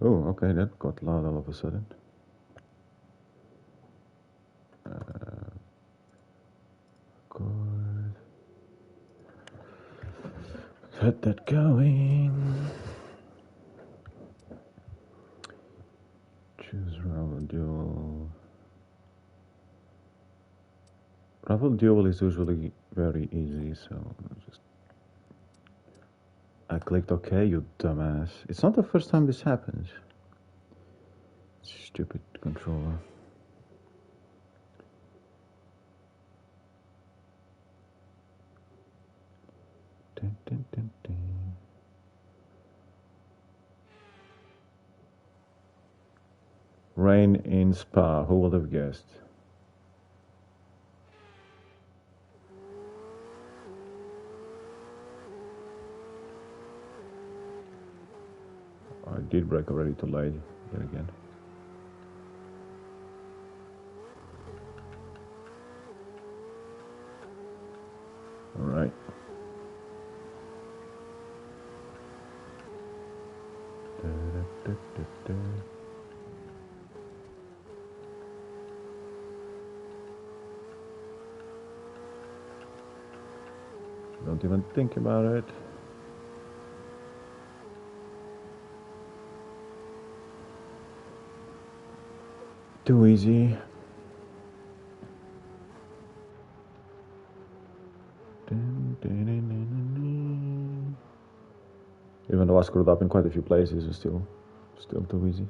Oh, okay, that got loud all of a sudden. Good. Get that going. Choose Rival Duel. Rival Duel is usually very easy, so just... I clicked OK, you dumbass. It's not the first time this happens. Stupid controller. Dun, dun, dun, dun. Rain in Spa, who would have guessed? I did brake already too late, yet again. Alright. Don't even think about it. Too easy. Even though I screwed up in quite a few places, it's still too easy.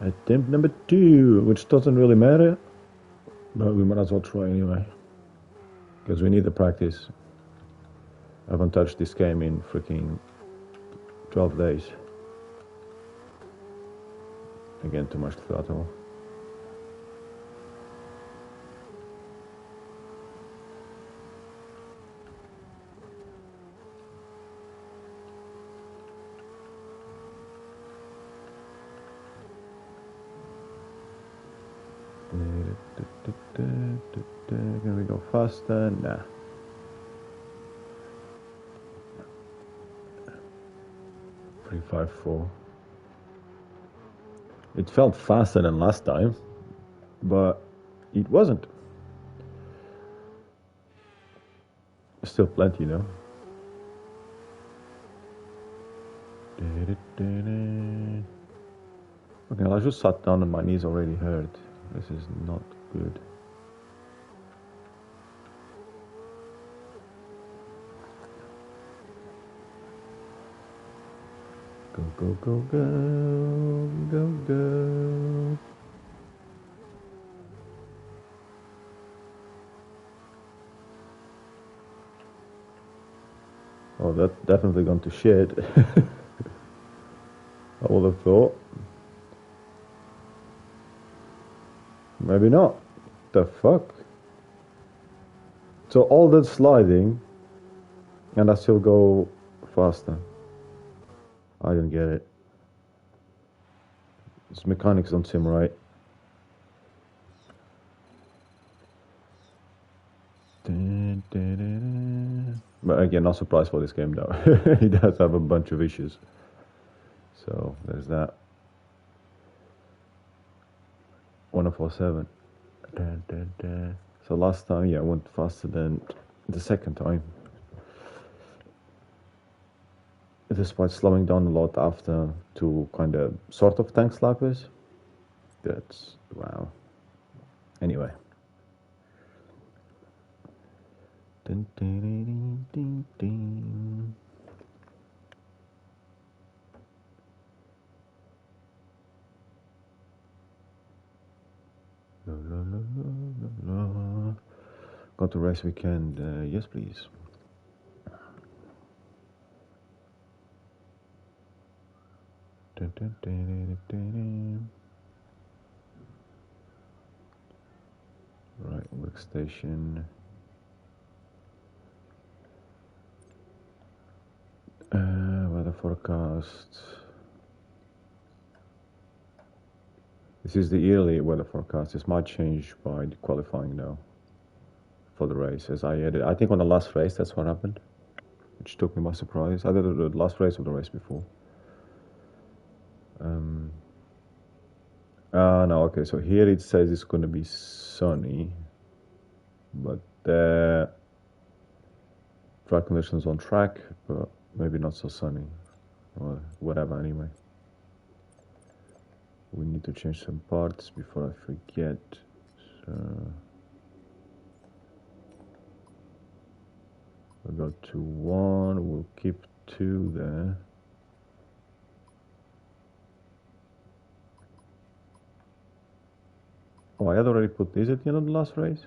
Attempt number 2, which doesn't really matter, but we might as well try anyway, because we need the practice. I haven't touched this game in freaking 12 days. Again, too much throttle. Can we go faster? Nah. Three, 5, 4. It felt faster than last time, but it wasn't. Still plenty, though. Okay, I just sat down and my knees already hurt. This is not good. Go, go, go, go, go, go. Oh, that's definitely gone to shit. I would have thought. Maybe not. The fuck? So all that sliding, and I still go faster. I don't get it. This mechanics don't seem right. But again, not surprised for this game though. He does have a bunch of issues. So there's that. 1047. So last time, yeah, I went faster than the second time. Despite slowing down a lot after two kind of sort of tank slappers. That's wow. Anyway. Dun, dun, dun, dun, dun. La, la, la, la, la. COTA race weekend, yes please. Dun, dun, dun, dun, dun, dun. Right, workstation. Weather forecast. This is the yearly weather forecast. This might change by the qualifying now for the race. As I think on the last race, that's what happened, which took me by surprise. Either the last race or the race before. No, okay, so here it says it's going to be sunny, but track conditions on track, but maybe not so sunny, or whatever, anyway. We need to change some parts before I forget. So we'll go to 1, we'll keep 2 there. Oh, I had already put this at the end of the last race?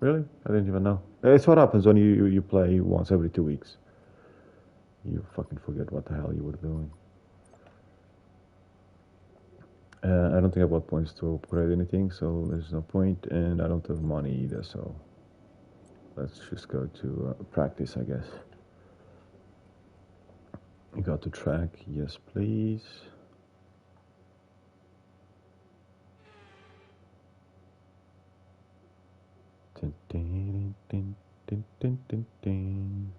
Really? I didn't even know. It's what happens when you play once every 2 weeks. You fucking forget what the hell you were doing. I don't think I've got points to upgrade anything, so there's no point, and I don't have money either, so let's just go to practice, I guess. You got to track, yes please. Dun, dun, dun, dun, dun, dun, dun.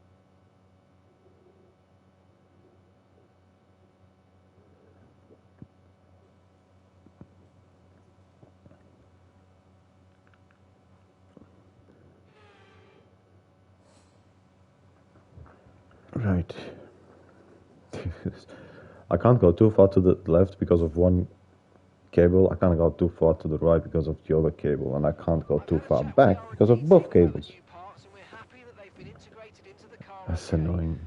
Right. I can't go too far to the left because of one cable. I can't go too far to the right because of the other cable, and I can't go too far back because of both cables. That's annoying.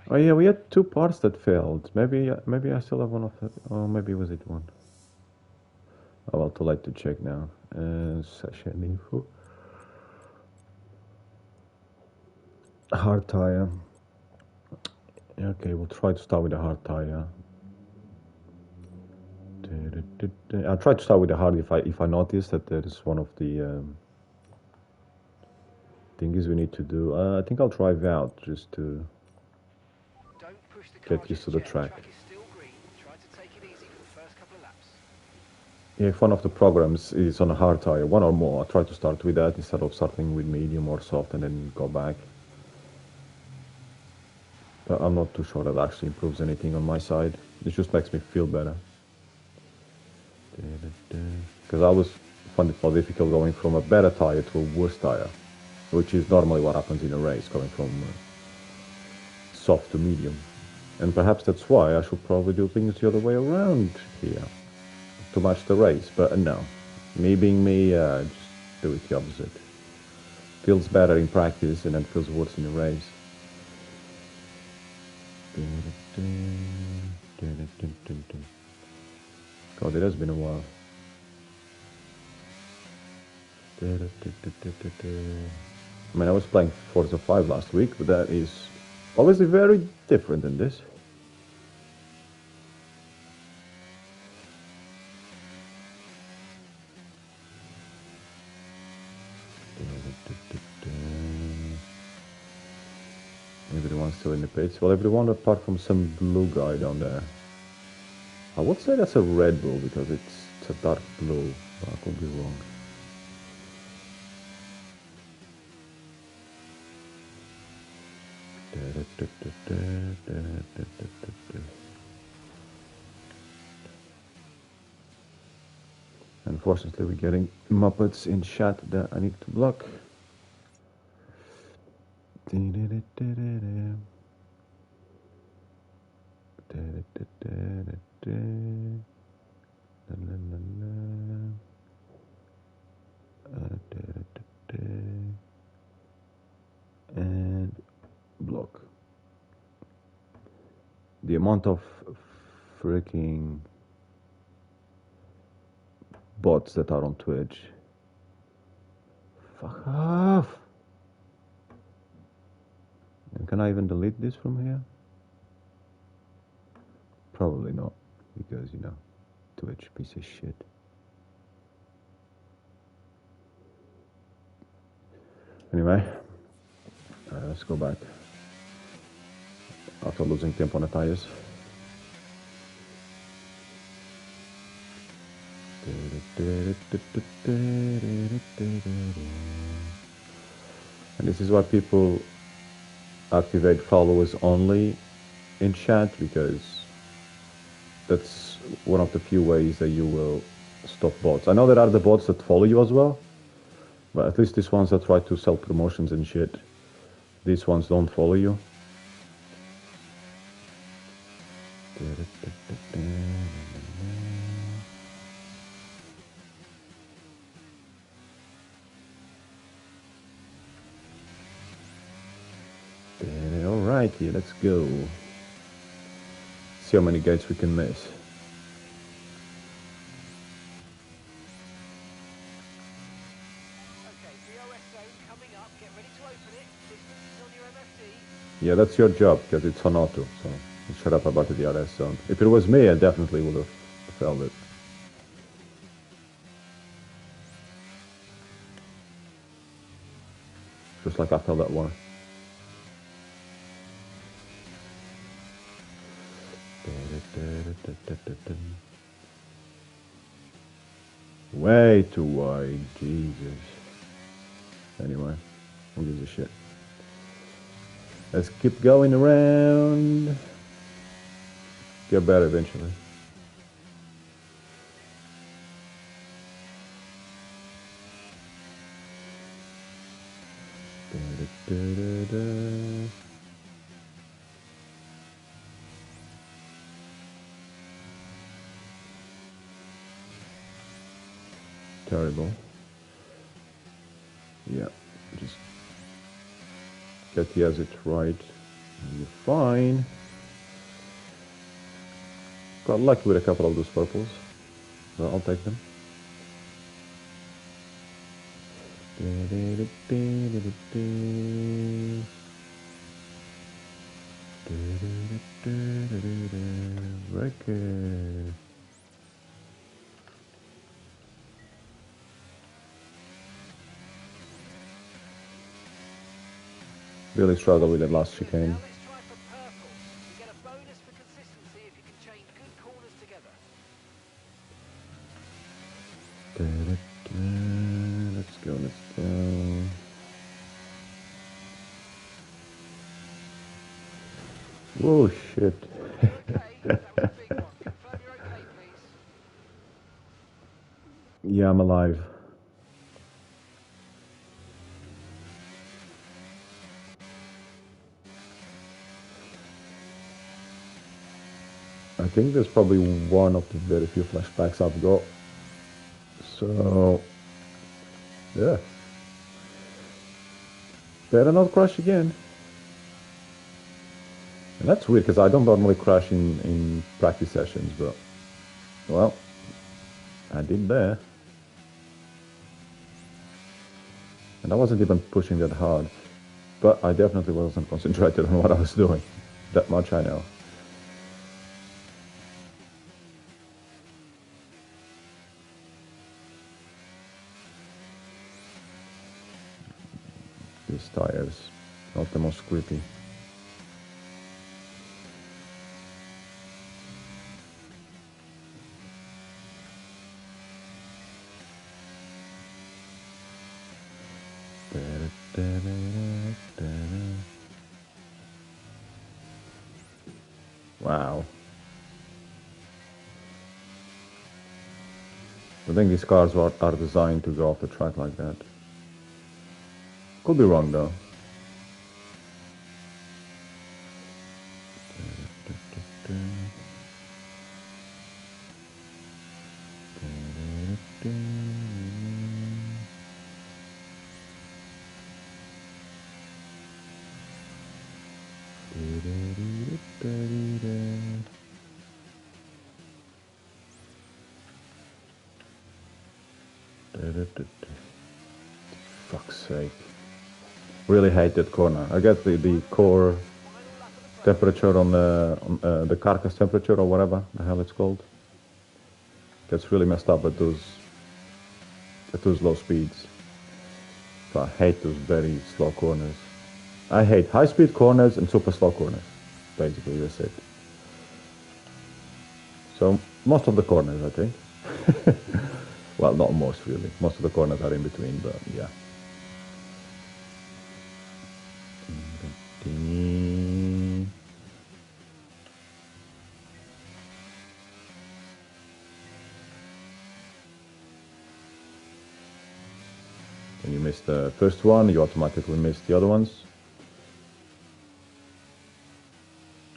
Oh yeah, we had 2 parts that failed. Maybe I still have one of that. Oh, maybe was it one? Oh well, too late to check now. Session info. Hard tire. Okay, we'll try to start with the hard tire. I'll try to start with the hard if I notice that there is one of the things we need to do. I think I'll drive out just to get used to the track. Yeah, if one of the programs is on a hard tire, one or more, I'll try to start with that instead of starting with medium or soft and then go back. But I'm not too sure that actually improves anything on my side. It just makes me feel better. Because I always find it more difficult going from a better tire to a worse tire, which is normally what happens in a race, going from soft to medium. And perhaps that's why I should probably do things the other way around here to match the race. But no, me being me, just do it the opposite. Feels better in practice and then feels worse in a race. God, it has been a while. I mean, I was playing Forza 5 last week, but that is obviously very different than this. Everyone's still in the pits. Well, everyone apart from some blue guy down there. I would say that's a Red Bull because it's a dark blue, but I could be wrong. Unfortunately, we're getting Muppets in chat that I need to block. And block. The amount of freaking bots that are on Twitch. Fuck off! And can I even delete this from here? Probably not, because, you know, Twitch, piece of shit. Anyway, let's go back. After losing tempo on the tires. And this is why people activate followers only in chat, because that's one of the few ways that you will stop bots. I know there are the bots that follow you as well, but at least these ones that try to sell promotions and shit, these ones don't follow you. Alrighty, let's go. See how many gates we can miss. Yeah, that's your job, because it's on auto, so shut up about the DRS zone. If it was me, I definitely would have felt it. Just like I felt that one. Way too wide, Jesus. Anyway, who gives a shit? Let's keep going around. Get better eventually. Terrible. Yeah, just get the exit right and you're fine. Got lucky with a couple of those purples, so I'll take them. Record. Really struggle with that last chicane. Let's go, let's go. Oh shit. Yeah, I'm alive. I think there's probably one of the very few flashbacks I've got. So, yeah. Better not crash again. And that's weird, because I don't normally crash in practice sessions, but, well, I did there. And I wasn't even pushing that hard. But I definitely wasn't concentrated on what I was doing. That much I know. These tires, not the most grippy. Wow. I think these cars are designed to go off the track like that. Could be wrong though. Fuck's sake. Really hate that corner. I get the core temperature on the carcass temperature or whatever the hell it's called. Gets really messed up at those low speeds. So I hate those very slow corners. I hate high speed corners and super slow corners. Basically, that's it. So most of the corners, I think. Well, not most really. Most of the corners are in between, but yeah. When you miss the first one, you automatically miss the other ones.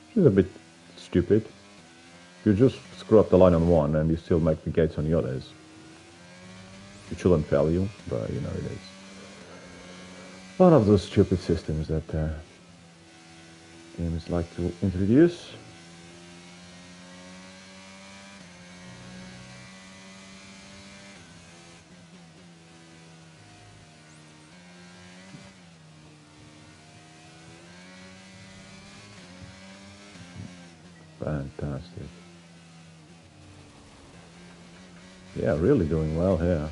Which is a bit stupid. You just screw up the line on one and you still make the gates on the others. It shouldn't fail you, but you know it is. One of those stupid systems that games like to introduce. Fantastic. Yeah, really doing well here.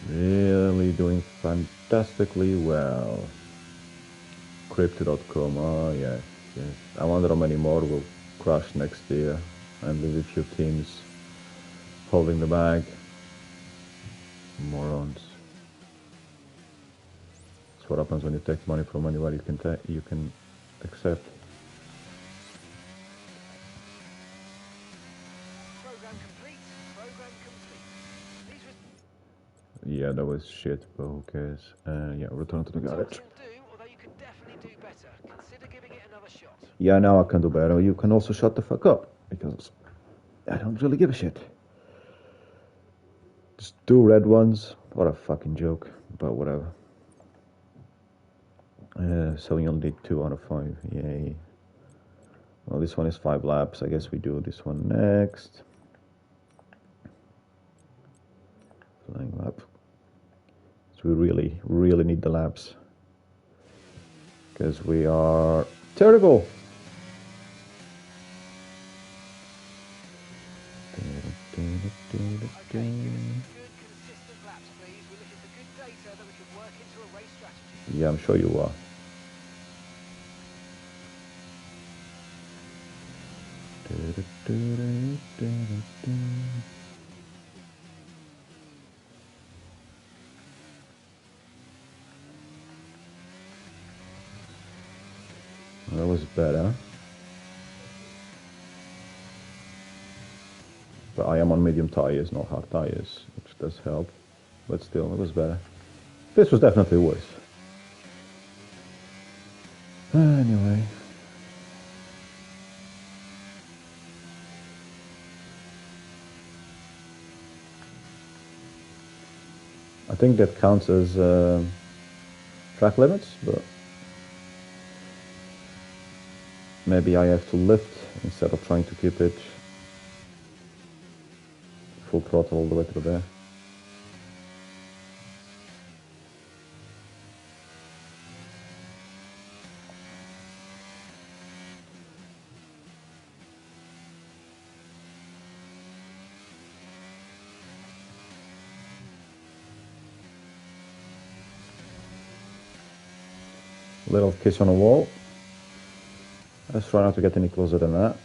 Really doing fantastically well. Crypto.com, oh yes, yes. I wonder how many more will crash next year and leave a few teams holding the bag. Morons. That's what happens when you take money from anywhere you can accept. Yeah, that was shit, but who cares? Yeah, return to the garage. Yeah, now I can do better. You can also shut the fuck up, because I don't really give a shit. Just 2 red ones. What a fucking joke, but whatever. So we only did 2 out of 5. Yay. Well, this one is 5 laps. I guess we do this one next. Flying lap. So we really need the laps. Because we are terrible. Yeah, I'm sure you are. That was better. But I am on medium tires, not hard tires, which does help. But still, it was better. This was definitely worse. Anyway. I think that counts as track limits, but maybe I have to lift instead of trying to keep it full throttle all the way to there. Little kiss on the wall. Let's try not to get any closer than that.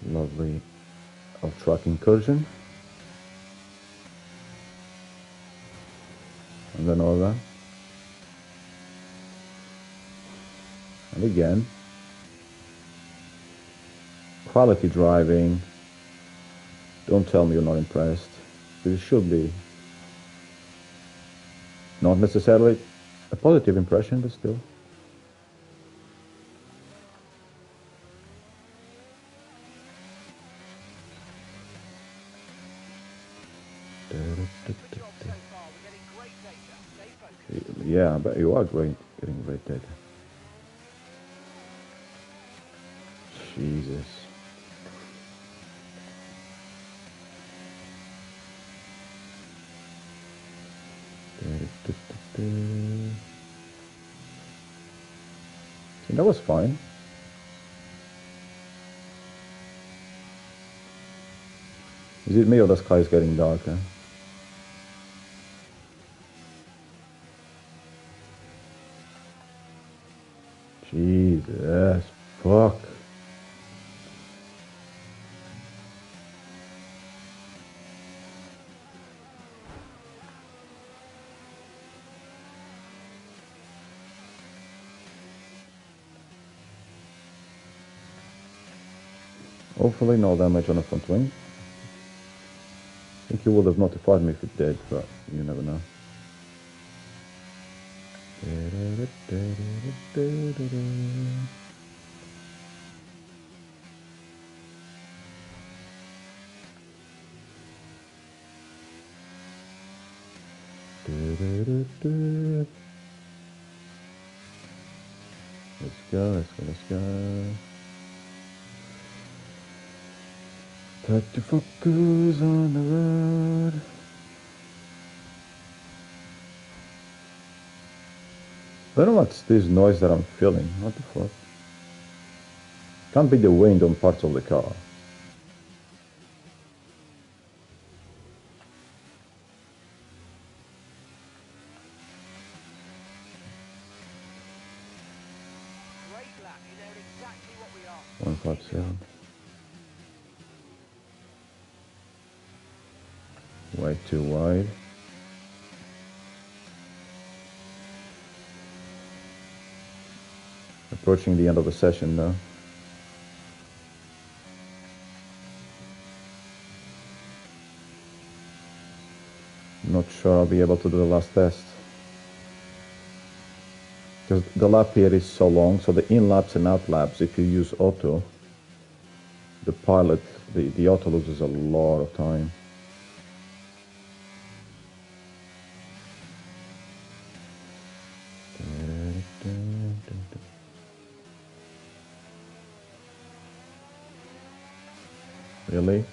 Lovely off-track incursion. And then over. And again. Quality driving. Don't tell me you're not impressed. You should be. Not necessarily a positive impression, but still. Yeah, but you are getting great data. Jesus. See, that was fine. Is it me or the sky is getting darker? Jesus, fuck. Hopefully no damage on the front wing. I think he would have notified me if it did, but you never know. Let's go. Time to focus on the road. I don't know what's this noise that I'm feeling. What the fuck? Can't be the wind on parts of the car. Great lap, you know exactly what we are. 157. Way too wide. Approaching the end of the session now. Not sure I'll be able to do the last test. Because the lap here is so long, so the in laps and out laps, if you use auto, the pilot, the auto loses a lot of time. Really?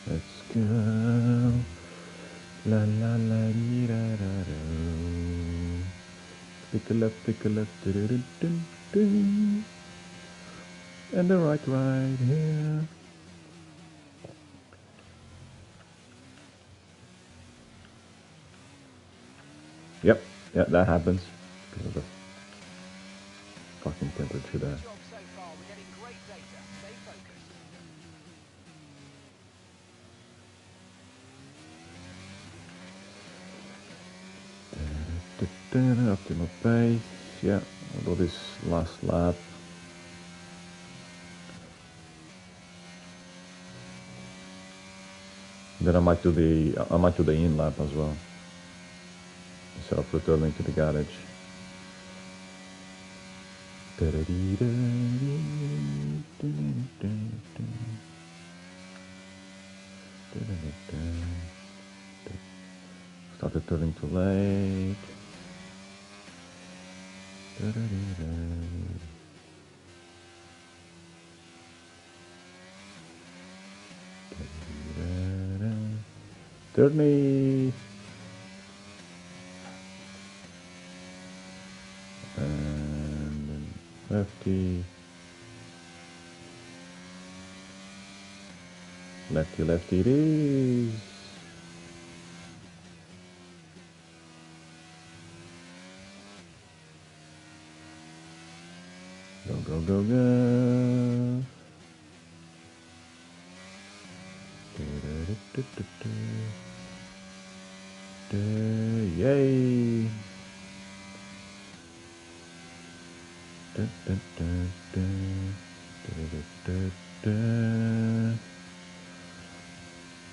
Let's go. La la la dee da da da. Pick a left, dun, dun, dun, dun. And the right here. Yep, yeah, that happens because of the fucking temperature there. Job so far, we're getting great data. Stay focused. Optimal pace, yeah, I'll do this last lap. Then I might do the in lap as well, instead of returning to the garage. Started turning too late. Turny. And then lefty. Lefty it is. Go. Yay!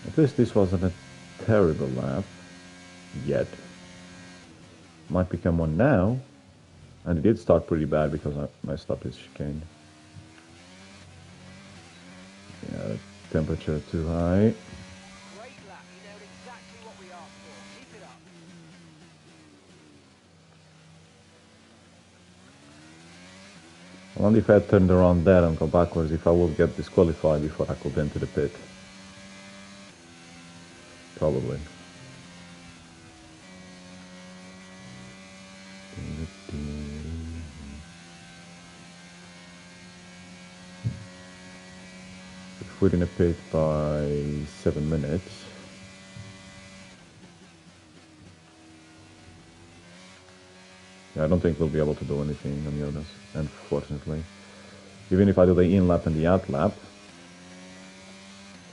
At least this wasn't a terrible lap yet. Might become one now, And it did start pretty bad because I messed up his chicane. Yeah, temperature too high. Great lap. You nailed exactly what we asked for. Keep it up. Only if I had turned around there and go backwards, if I would get disqualified before I could enter the pit. Probably. If we're in a pit by 7 minutes. Yeah, I don't think we'll be able to do anything on the others, unfortunately. Even if I do the in lap and the out lap,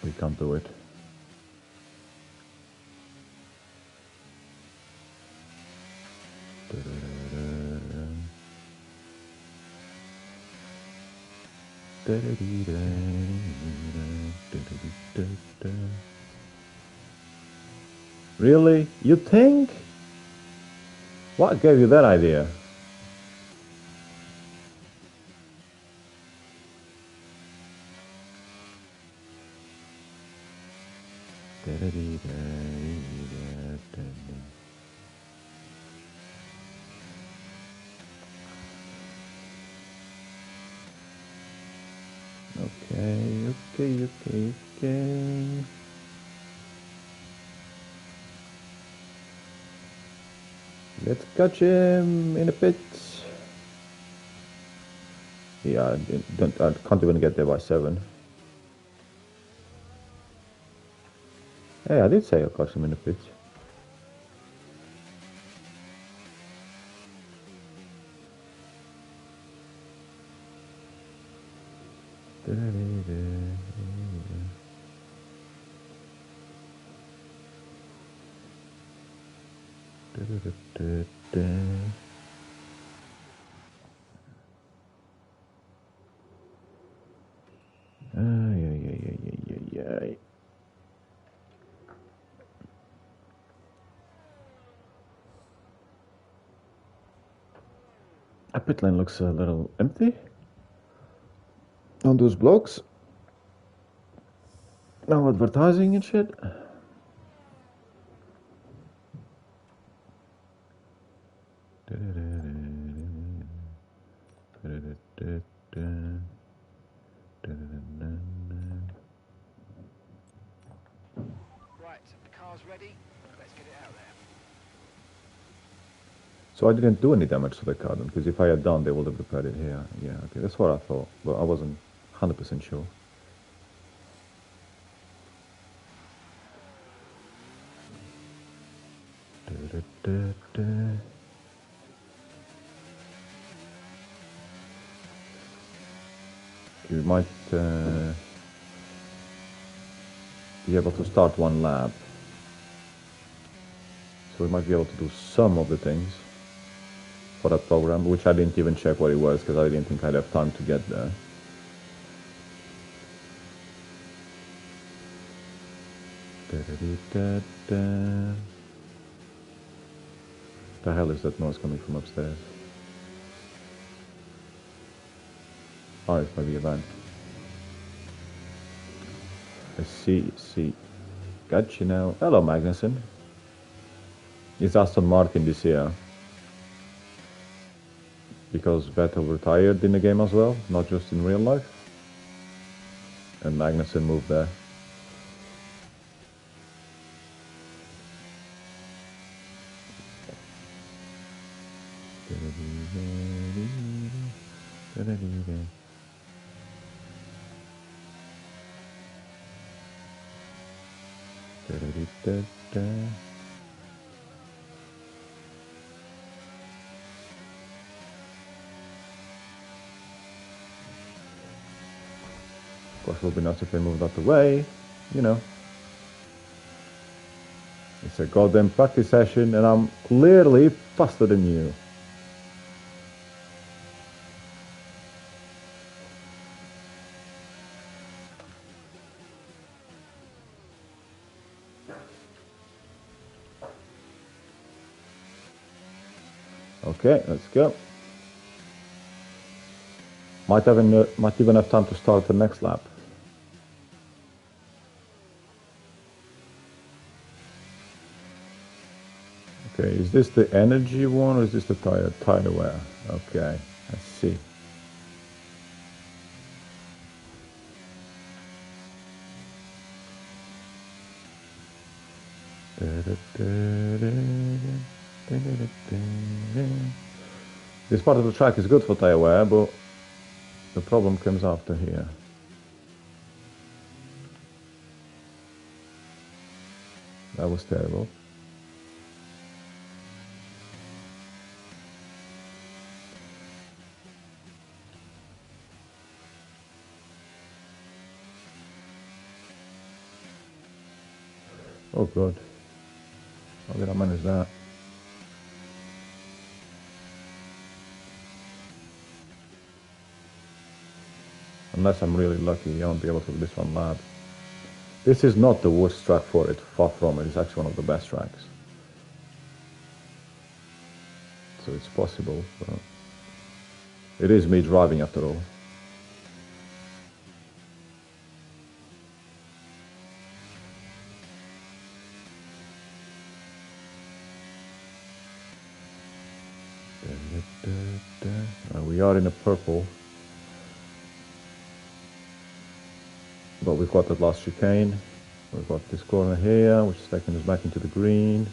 we can't do it. Really? You think? What gave you that idea? Okay. Let's catch him in a pit. Yeah, I can't even get there by 7. Hey, I did say I'll catch him in a pit. Ay. A pit lane looks a little empty on those blocks. No advertising and shit. Right, the car's ready. Let's get it out there. So I didn't do any damage to the car then, because if I had done, they would have repaired it here. Yeah, okay, that's what I thought, but I wasn't 100% sure. You might be able to start one lap. So we might be able to do some of the things for that program, which I didn't even check what it was because I didn't think I'd have time to get there. The hell is that noise coming from upstairs? Oh, it's maybe a van. I see. Gotcha now. Hello, Magnussen. It's Aston Martin this year. Because Vettel retired in the game as well, not just in real life. And Magnussen moved there. Of course, it would be nice if they moved out the way, you know. It's a goddamn practice session and I'm clearly faster than you. Okay, let's go. Might even have time to start the next lap. Okay, is this the energy one or is this the tire wear? Okay, let's see. This part of the track is good for tire wear, but the problem comes after here. That was terrible. Oh god. How did I manage that? Unless I'm really lucky, I won't be able to do this one lap. This is not the worst track for it, far from it. It's actually one of the best tracks. So it's possible, but it is me driving after all. We are in a purple, but we've got that last chicane. We've got this corner here, which is taking us back into the green.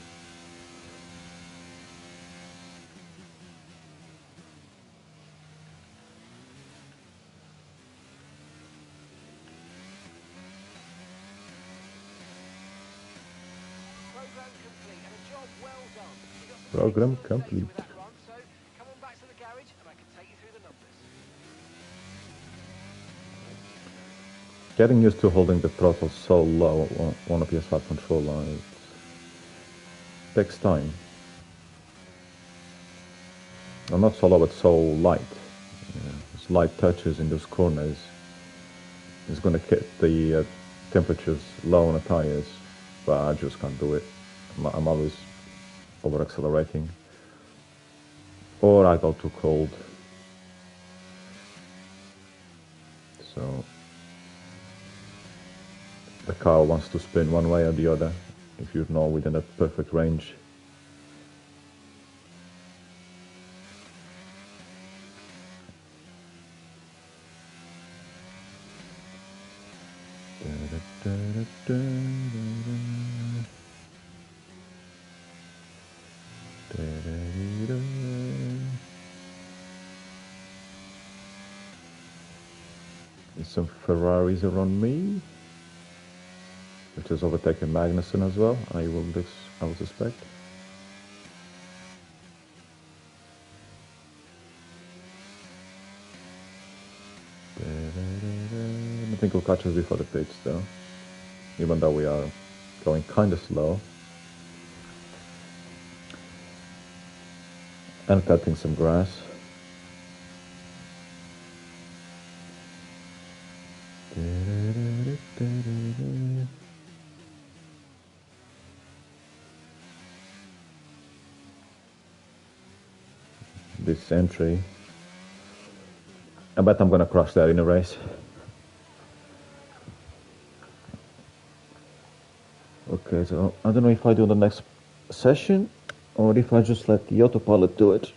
Program complete. Getting used to holding the throttle so low on a PS5 controller, it takes time. Well, not so low, but so light. Slight touches in those corners is going to keep the temperatures low on the tires, but I just can't do it. I'm always over accelerating, or I go too cold. So the car wants to spin one way or the other if you're not within a perfect range. There's some Ferraris around me, which has overtaken Magnussen as well, I will suspect. I think we'll catch us before the pits though, even though we are going kind of slow. And cutting some grass. This entry, I bet I'm gonna crush that in a race. Okay, so I don't know if I do the next session or if I just let the autopilot do it.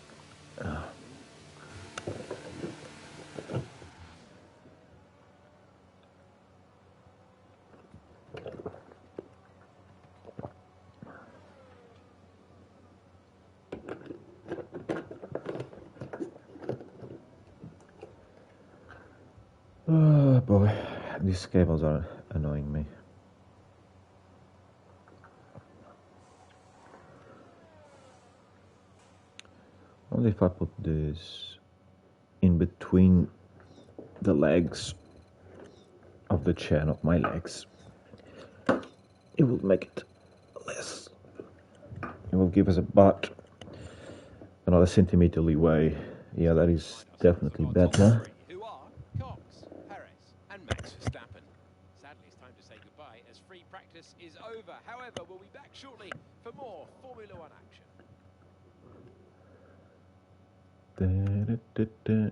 Oh boy, these cables are annoying me. Only if I put this in between the legs of the chair, not my legs, it will make it less. It will give us about another centimeter leeway. Yeah, that is definitely better. Who are Cox, Perez, and Max Verstappen. Sadly, it's time to say goodbye as free practice is over. However, we'll be back shortly for more Formula One action.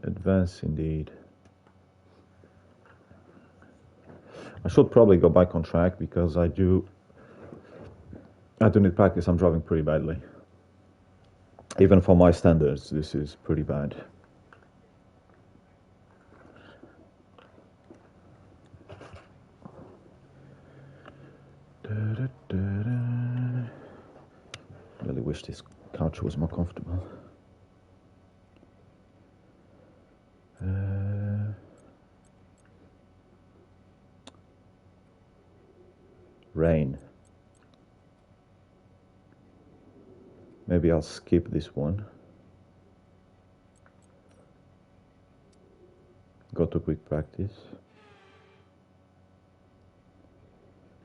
Advance indeed. I should probably go back on track because I do need practice. I'm driving pretty badly. Even for my standards, this is pretty bad. Really wish this couch was more comfortable. Rain. Maybe I'll skip this one. Go to quick practice.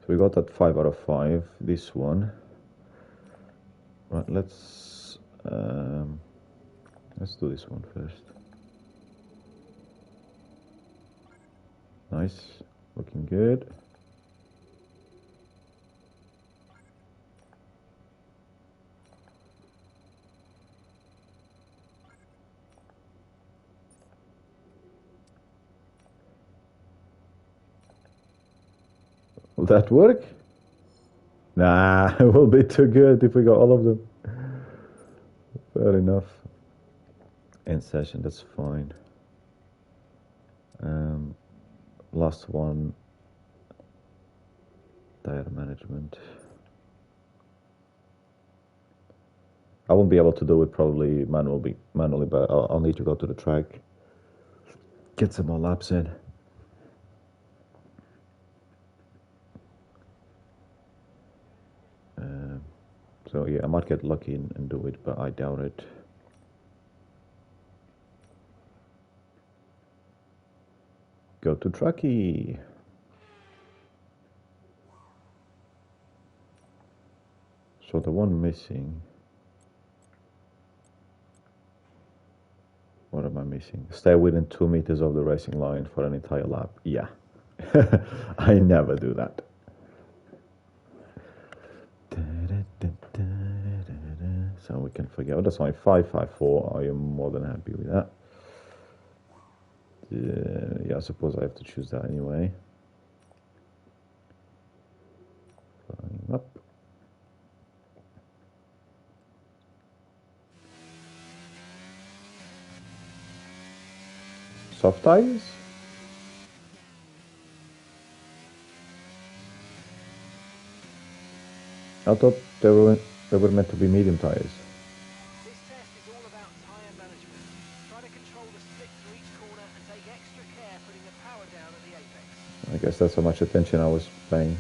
So we got that 5 out of 5. This one. Right, let's do this one first. Nice, looking good. Will that work? Nah, it will be too good if we got all of them. Fair enough. End session, that's fine. Last one. Tire management. I won't be able to do it probably manually, but I'll need to go to the track, get some more laps in. So yeah, I might get lucky and do it, but I doubt it. Go to tracky. So the one missing. What am I missing? Stay within 2 meters of the racing line for an entire lap. Yeah. I never do that. So we can forget. Oh, that's only 554. I am more than happy with that. Yeah, I suppose I have to choose that anyway. Flying up. Soft tires? I thought they were meant to be medium tires. This test is all about tyre management. Try to control the slip through each corner and take extra care putting the power down at the apex. I guess that's how much attention I was paying.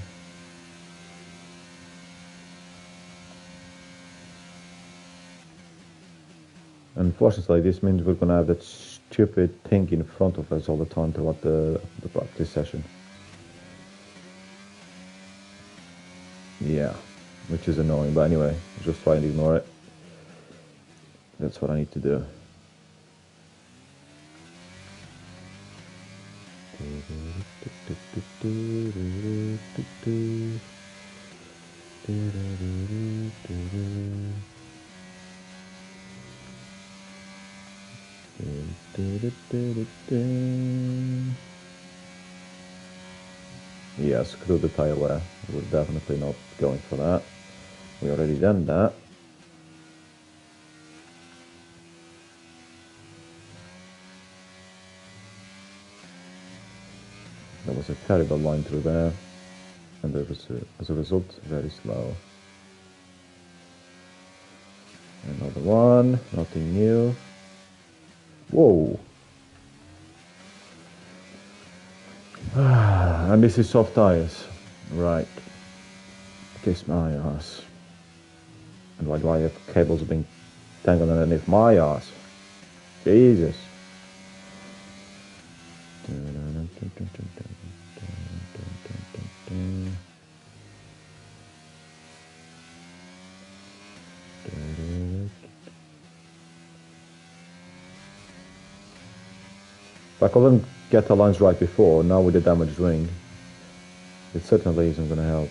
Unfortunately, this means we're gonna have that stupid thing in front of us all the time throughout the practice session. Yeah, which is annoying, but anyway, just try and ignore it. That's what I need to do. Yeah, screw the tire wear. We're definitely not going for that. We already done that. There was a terrible line through there, and there was, as a result, very slow. Another one, nothing new. Whoa! And this is soft tires. Right. Kiss my ass. And why do I have cables being tangled underneath my ass? Jesus. If I couldn't get the lines right before, now with the damaged ring, it certainly isn't going to help.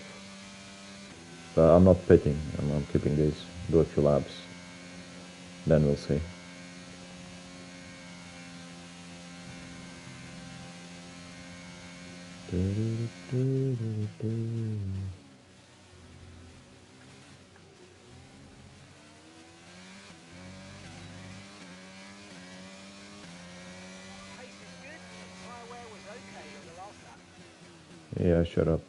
But I'm not pitting, I'm keeping this, do a few laps, then we'll see. Yeah, shut up.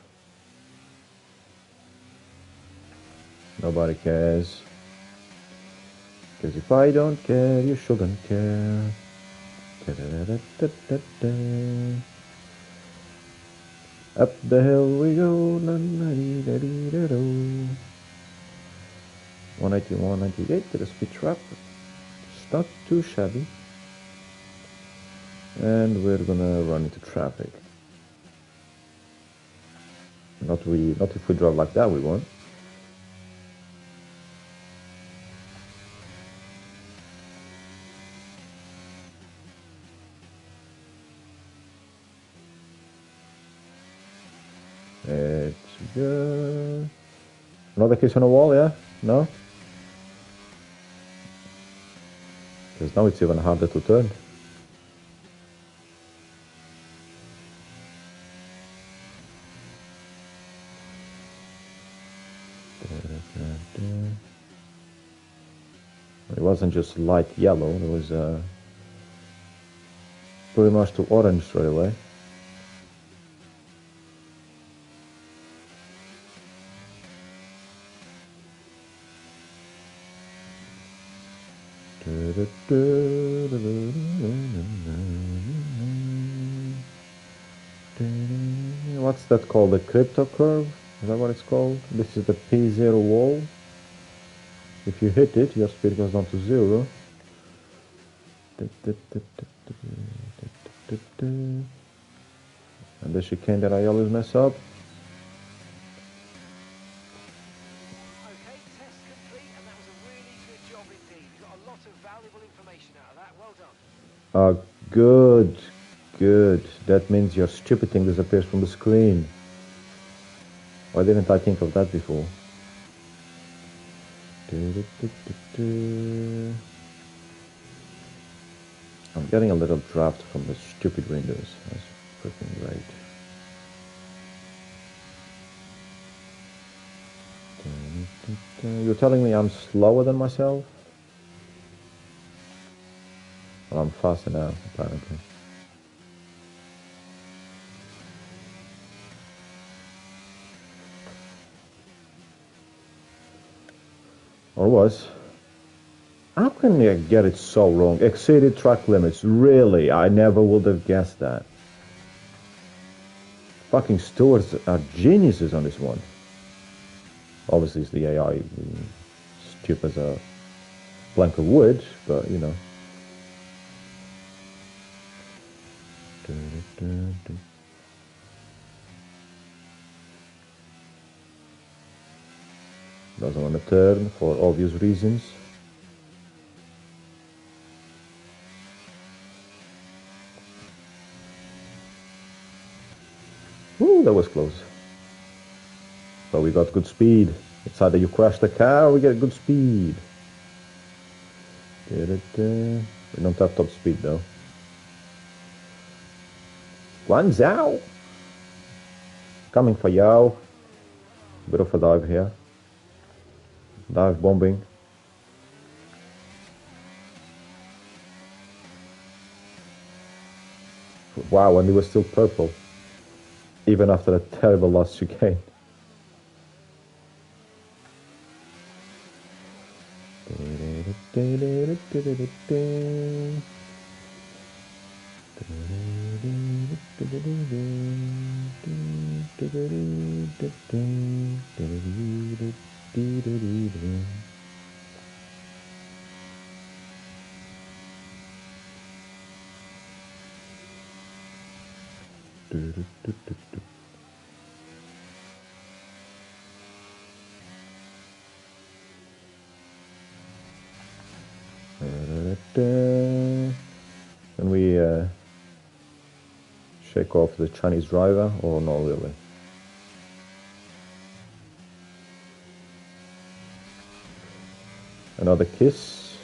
Nobody cares. Because if I don't care, you shouldn't care. Up the hill we go. 180, 198 to the speed trap. It's not too shabby. And we're gonna run into traffic. Not if we drive like that, we won't. It's good. Another kiss on the wall, yeah? No? Because now it's even harder to turn. It wasn't just light yellow, it was pretty much to orange straight away. What's that called? The crypto curve? Is that what it's called? This is the P0 wall. If you hit it, your speed goes down to 0. And the chicane that I always mess up. Okay, test complete, and that was a really good job indeed. You got a lot of valuable information out of that. Well done. Good. Good. That means your stupid thing disappears from the screen. Why didn't I think of that before? I'm getting a little draft from the stupid windows. That's freaking great. You're telling me I'm slower than myself? Well, I'm faster now, apparently. Or was. How can you get it so wrong? Exceeded track limits. Really? I never would have guessed that. Fucking stewards are geniuses on this one. Obviously, it's the AI. Stupid as a plank of wood, but you know. Doesn't want to turn for obvious reasons. Ooh, that was close. But we got good speed. It's either you crash the car or we get good speed. We don't have top speed though. Guangzhou! Coming for you. Bit of a dive here. Dive bombing. Wow, and it was still purple. Even after a terrible last chicane. Can we shake off the Chinese driver or not really? Another kiss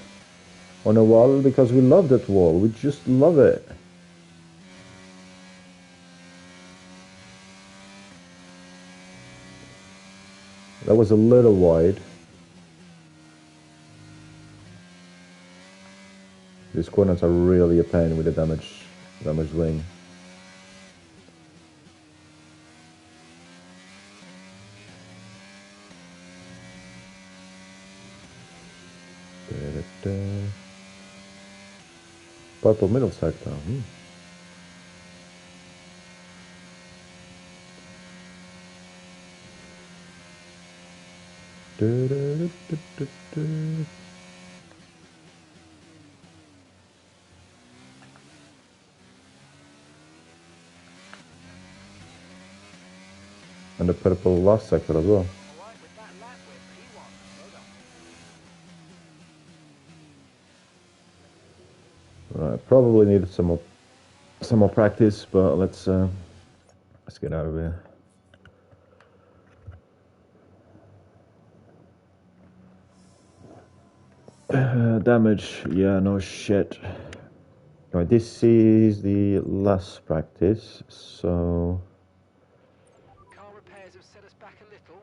on a wall because we love that wall. We just love it. That was a little wide. These corners are really a pain with the damaged wing. Purple middle sector. And the purple last sector as well. Right, probably needed some more practice, but let's get out of here. Damage, yeah, no shit. Right, this is the last practice, so Car repairs have set us back a little.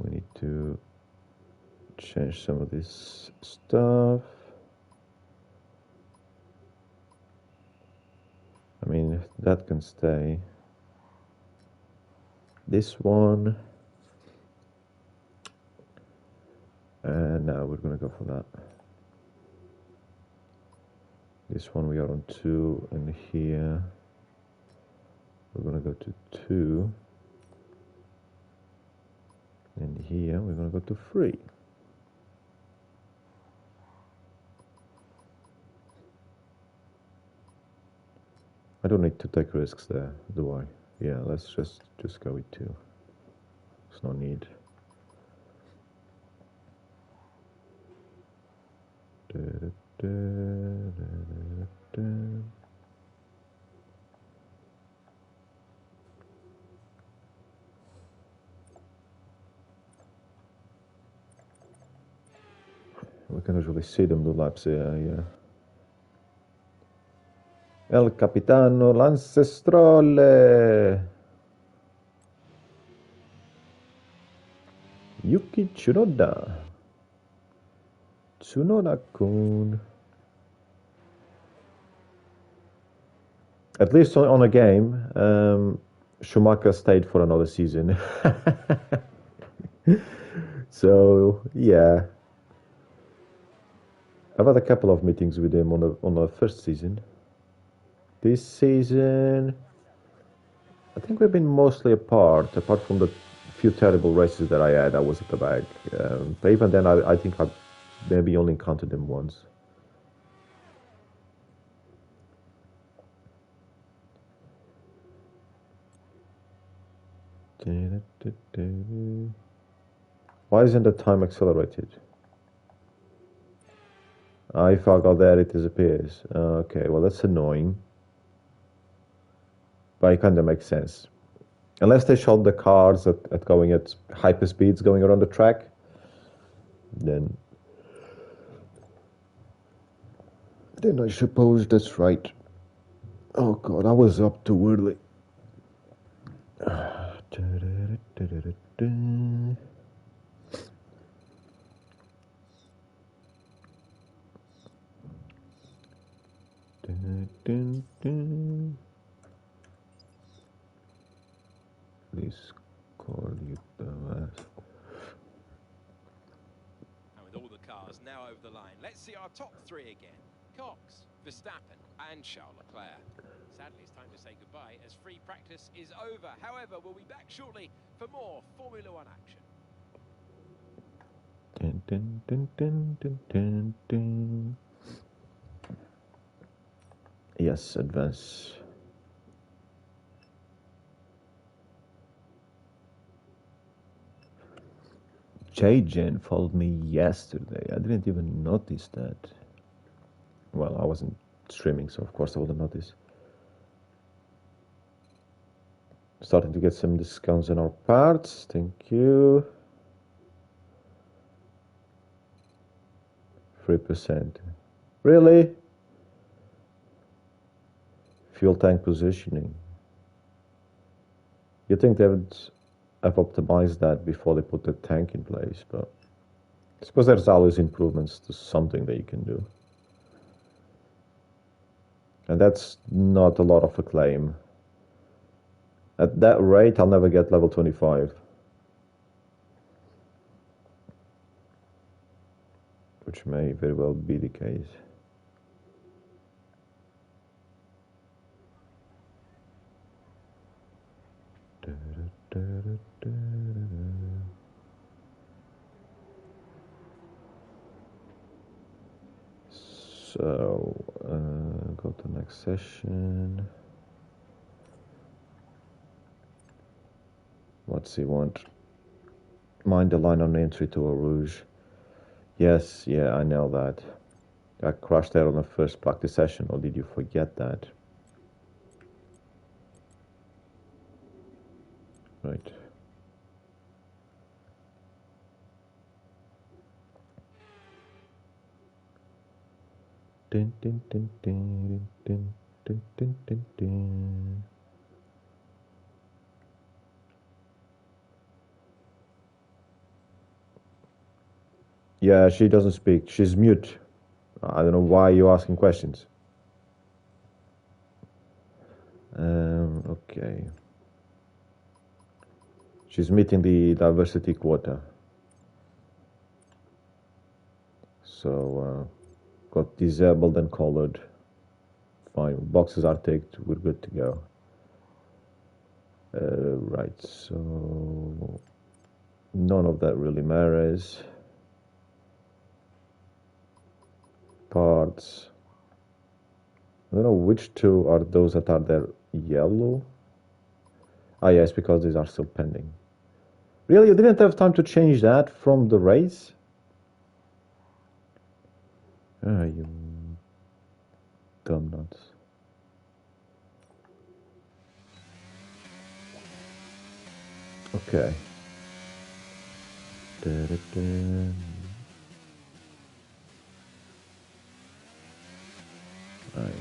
we need to change some of this stuff. I mean, that can stay. This one. And now we're gonna go for that. This one we are on 2, and here we're gonna go to 2. And here we're gonna go to 3. I don't need to take risks there, do I? Yeah, let's just go with 2. There's no need. We can usually see them do laps here, yeah. El Capitano l'Ancestrale! Yuki Tsunoda-kun. At least on a game, Schumacher stayed for another season. So, yeah. I've had a couple of meetings with him on the first season. This season, I think we've been mostly apart from the few terrible races that I had. I was at the back. But even then, I think I've maybe only encountered him once. Why isn't the time accelerated? If I go there, it disappears. Okay, well, that's annoying. But it kind of makes sense. Unless they showed the cars at going at hyper speeds going around the track, then I suppose that's right. Oh god, I was up too early. Please call you the last. And with all the cars now over the line, let's see our top 3 again. Cox, Verstappen and Charles Leclerc. Sadly, it's time to say goodbye as free practice is over. However, we'll be back shortly for more Formula 1 action. Dun, dun, dun, dun, dun, dun, dun. Yes, advance. J-Gen followed me yesterday. I didn't even notice that. Well, I wasn't streaming, so of course I wouldn't notice. Starting to get some discounts on our parts. Thank you. 3%. Really? Fuel tank positioning. You think they would have optimized that before they put the tank in place, but I suppose there's always improvements to something that you can do. And that's not a lot of acclaim. At that rate, I'll never get level 25. Which may very well be the case. So, go to the next session. What's he want? Mind the line on entry to a Rouge. Yes, yeah, I know that. I crashed there on the first practice session, or did you forget that? Right. Din, din, din, din, din, din, din, din, din. Yeah, she doesn't speak. She's mute. I don't know why you're asking questions. Okay. She's meeting the diversity quota. So, got disabled and colored. Fine. Boxes are ticked. We're good to go. Right. So, none of that really matters. Parts. I don't know which two are those that are there yellow. Ah, yes, because these are still pending. Really, you didn't have time to change that from the race? Ah, you dumb nuts. Okay. Da-da-da.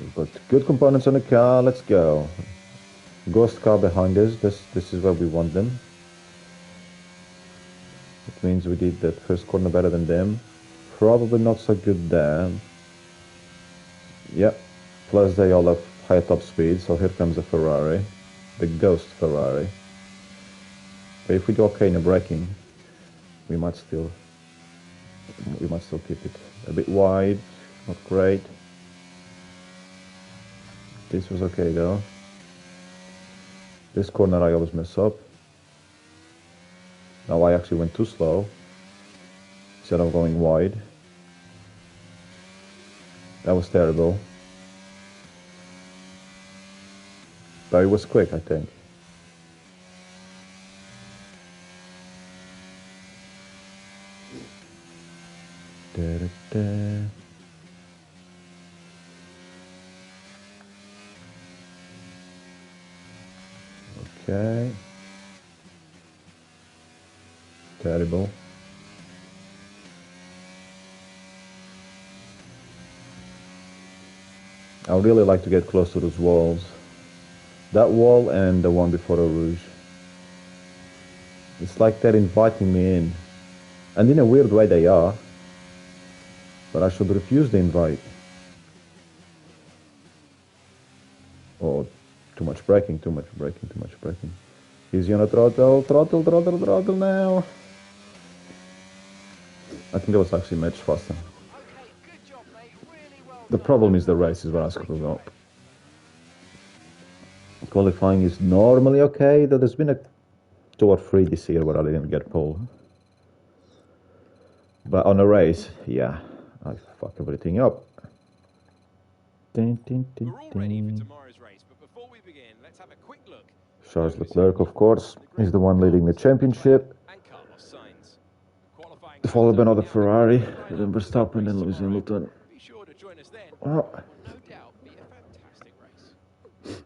We've got good components on the car. Let's go. Ghost car behind us. This is where we want them. It means we did that first corner better than them. Probably not so good there. Yep. Plus they all have higher top speed. So here comes a Ferrari, the Ghost Ferrari. But if we do okay in the braking, we might still keep it a bit wide. Not great. This was okay though. This corner I always mess up. Now I actually went too slow instead of going wide. That was terrible. But it was quick, I think. Da-da-da. Okay. Terrible. I would really like to get close to those walls. That wall and the one before the Rouge. It's like they're inviting me in. And in a weird way they are. But I should refuse the invite. Oh, too much braking, too much braking, too much braking. Easy on the throttle, throttle, throttle, throttle now. I think that was actually much faster. The problem is the race is where I screwed up. Qualifying is normally okay, though there's been 2 or 3 this year where I didn't get pole. But on a race, yeah, I fuck everything up. We're all ready for tomorrow's race, but before we begin, let's have a quick look. Charles Leclerc, of course, is the one leading the championship. Followed by another Ferrari, then Verstappen and Lewis Hamilton. Be sure to join us then. Well, No doubt be a fantastic race.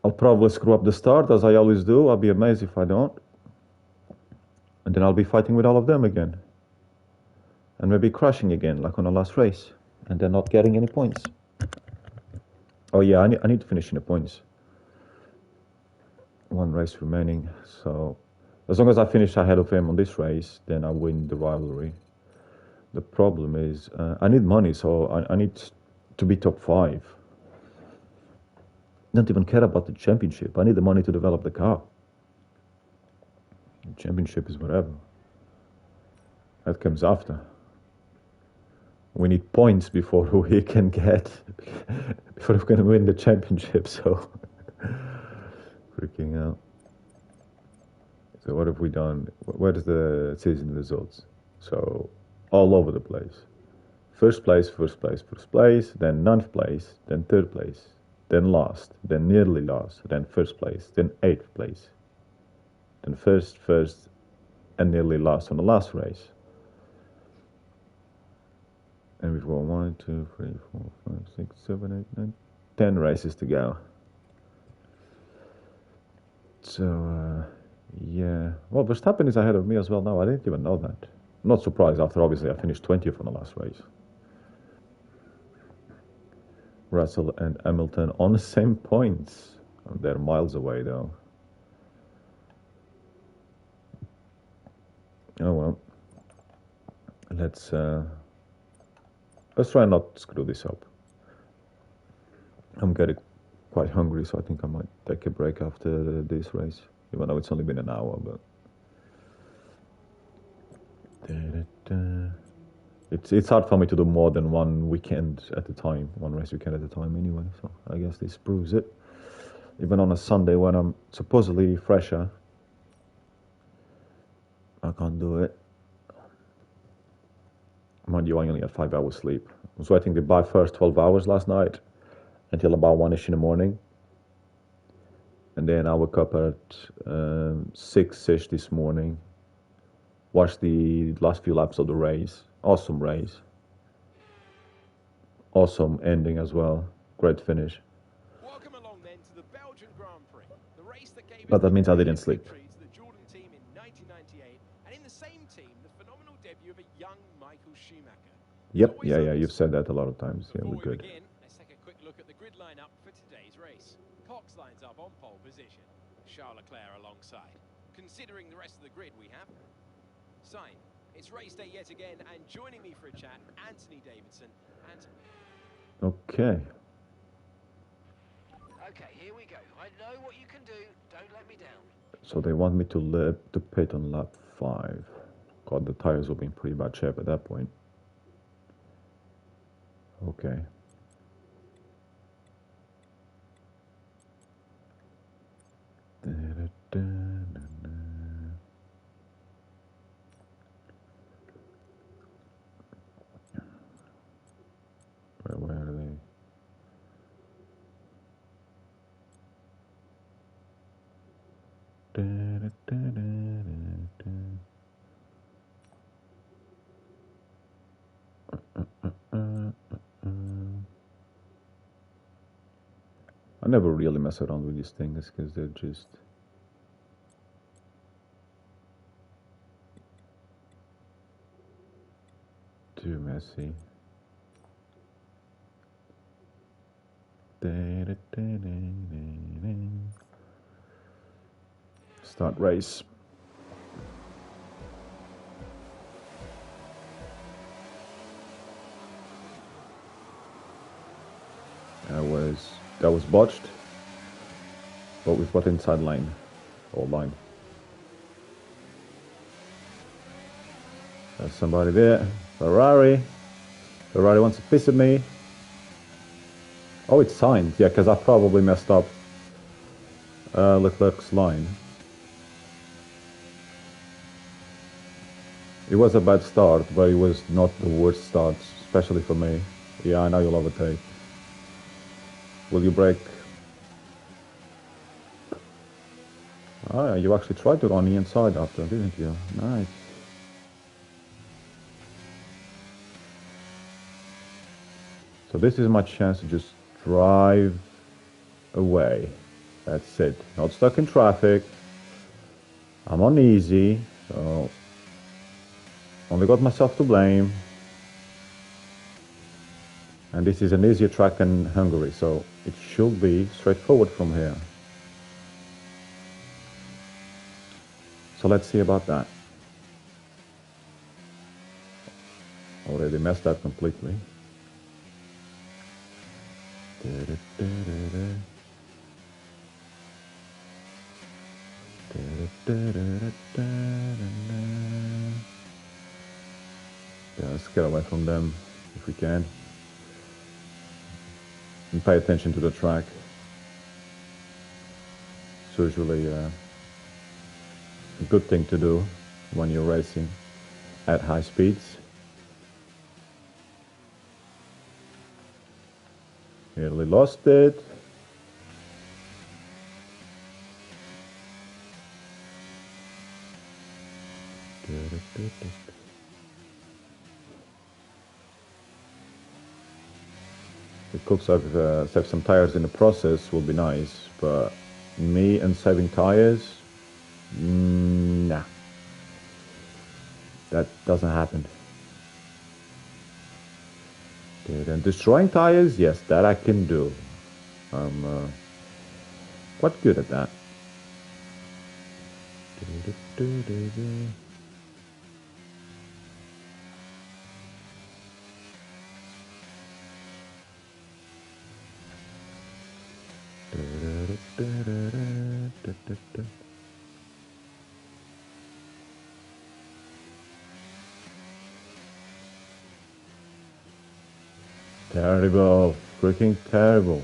I'll probably screw up the start, as I always do. I'll be amazed if I don't. And then I'll be fighting with all of them again. And maybe crashing again, like on the last race. And then not getting any points. Oh yeah, I need to finish in the points. 1 race remaining, so As long as I finish ahead of him on this race, then I win the rivalry. The problem is I need money, so I need to be top 5. Don't even care about the championship. I need the money to develop the car. The championship is whatever. That comes after. We need points before we can get, before we can win the championship, so freaking out. So what have we done? Where's the season results? So all over the place. First place, then 9th place, then 3rd place, then last, then nearly last, then 1st place, then 8th place, then first, and nearly last on the last race. And we've got 1, 2, 3, 4, 5, 6, 7, 8, 9, 10 races to go. So, yeah. Well, Verstappen is ahead of me as well now. I didn't even know that. I'm not surprised after, obviously, I finished 20th on the last race. Russell and Hamilton on the same points. They're miles away, though. Oh, well. Let's try and not screw this up. I'm getting quite hungry, so I think I might take a break after this race, even though it's only been an hour, but it's hard for me to do more than one weekend at a time, one race weekend at a time anyway, so I guess this proves it. Even on a Sunday when I'm supposedly fresher, I can't do it. Mind you, I only had 5 hours sleep. I was waiting the first 12 hours last night until about 1ish in the morning. And then I woke up at 6ish this morning. Watched the last few laps of the race. Awesome race. Awesome ending as well. Great finish. Welcome along then to the Belgian Grand Prix. The race that gave But that means I didn't sleep. victory to the Jordan team in 1998, and in the same team, the phenomenal debut of a young Michael Schumacher. Yep, yeah, you've said that a lot of times. Yeah, we're Before we good. begin, let's take a quick look at the grid lineup for today's race. Cox lines up on pole position. Charles Leclerc alongside. Considering the rest of the grid we have, Sainz. It's race day yet again, and joining me for a chat, Anthony Davidson and... Okay. Okay, here we go. I know what you can do. Don't let me down. So they want me to pit on lap 5. God, the tires will be in pretty bad shape at that point. Okay. Where are they? I never really mess around with these things because they're just too messy. Start race. That was botched, but we've got inside line or line. There's somebody there. Ferrari wants a piece of me. Oh, it's Sainz. Yeah, because I probably messed up Leclerc's line. It was a bad start, but it was not the worst start, especially for me. Yeah, I know you'll overtake. Will you brake? Ah, you actually tried to go on the inside after, didn't you? Nice. So this is my chance to just drive away. That's it. Not stuck in traffic. I'm on easy, so only got myself to blame. And this is an easier track than Hungary, so it should be straightforward from here. So let's see about that. Already messed up completely. Yeah, let's get away from them if we can. And pay attention to the track. It's usually a good thing to do when you're racing at high speeds. Nearly lost it. It could save some tires in the process will be nice, but me and saving tires, nah, that doesn't happen. And destroying tires, yes, that I can do. I'm quite good at that. Terrible, freaking terrible.